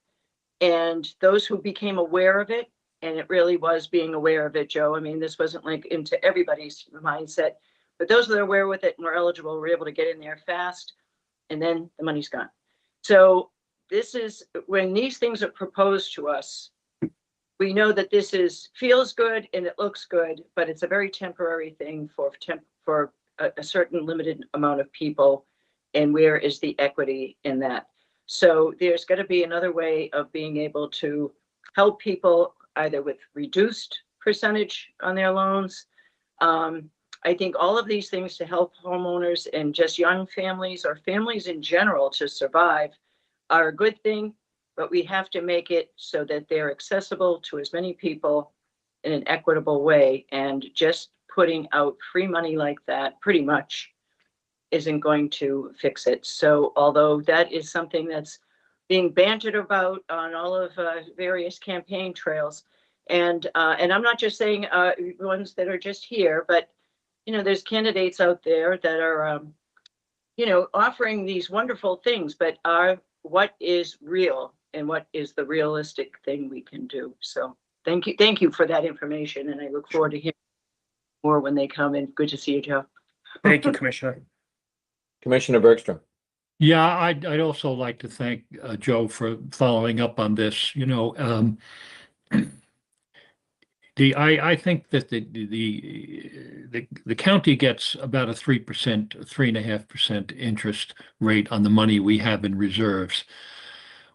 and those who became aware of it, and it really was being aware of it, Joe. I mean, this wasn't like into everybody's mindset, but those that are aware with it and were eligible were able to get in there fast, and then the money's gone. So this is when these things are proposed to us, we know that this feels good and it looks good, but it's a very temporary thing for a certain limited amount of people. And where is the equity in that? So there's got to be another way of being able to help people either with reduced percentage on their loans. I think all of these things to help homeowners and just young families or families in general to survive are a good thing, but we have to make it so that they're accessible to as many people in an equitable way. And just putting out free money like that pretty much isn't going to fix it. So although that is something that's being bantered about on all of various campaign trails, and I'm not just saying ones that are just here, but there's candidates out there that are, offering these wonderful things, but what is real and what is the realistic thing we can do? So thank you for that information, and I look forward to hearing more when they come in. Good to see you, Joe. Thank you, Commissioner. Commissioner Bergstrom. Yeah, I'd also like to thank Joe for following up on this. I think that the county gets about a 3%, 3.5% interest rate on the money we have in reserves.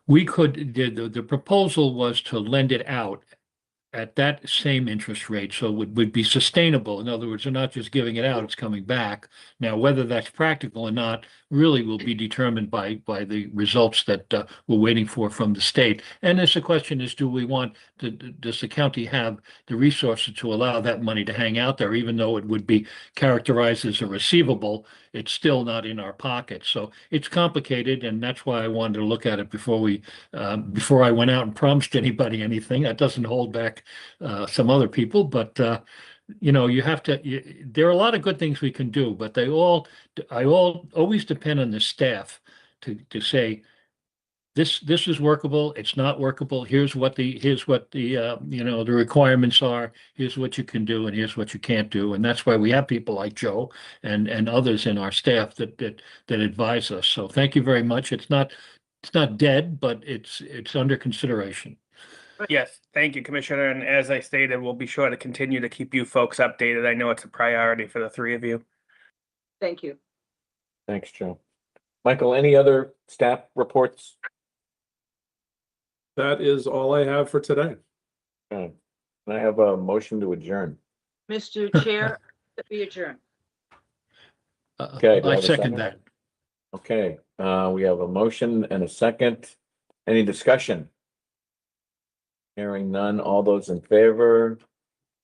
The proposal was to lend it out at that same interest rate, so it would be sustainable. In other words, they're not just giving it out, it's coming back. Now, whether that's practical or not really will be determined by the results that we're waiting for from the state. And the question is, does the county have the resources to allow that money to hang out there, even though it would be characterized as a receivable? It's still not in our pocket. So it's complicated, and that's why I wanted to look at it before I went out and promised anybody anything. That doesn't hold back some other people, but you have to. There are a lot of good things we can do, but I always depend on the staff to say this is workable. It's not workable. Here's what the the requirements are. Here's what you can do, and here's what you can't do. And that's why we have people like Joe and others in our staff that advise us. So thank you very much. It's not dead, but it's under consideration. Yes, thank you, Commissioner. And as I stated, we'll be sure to continue to keep you folks updated. I know it's a priority for the three of you. Thank you. Thanks, Joe. Michael, any other staff reports? That is all I have for today. Can I have a motion to adjourn? Mr. Chair, we adjourn. Okay. do I have a second that. Okay, we have a motion and a second. Any discussion? Hearing none. All those in favor?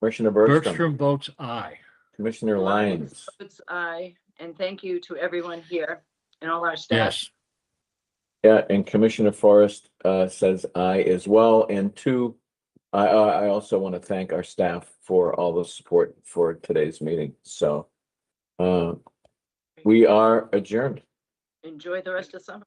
Commissioner Bergstrom. Bergstrom votes aye. Commissioner Lyons. It's aye, and thank you to everyone here and all our staff. Yes. Yeah, and Commissioner Forrest says aye as well. And I also want to thank our staff for all the support for today's meeting. So we are adjourned. Enjoy the rest of summer.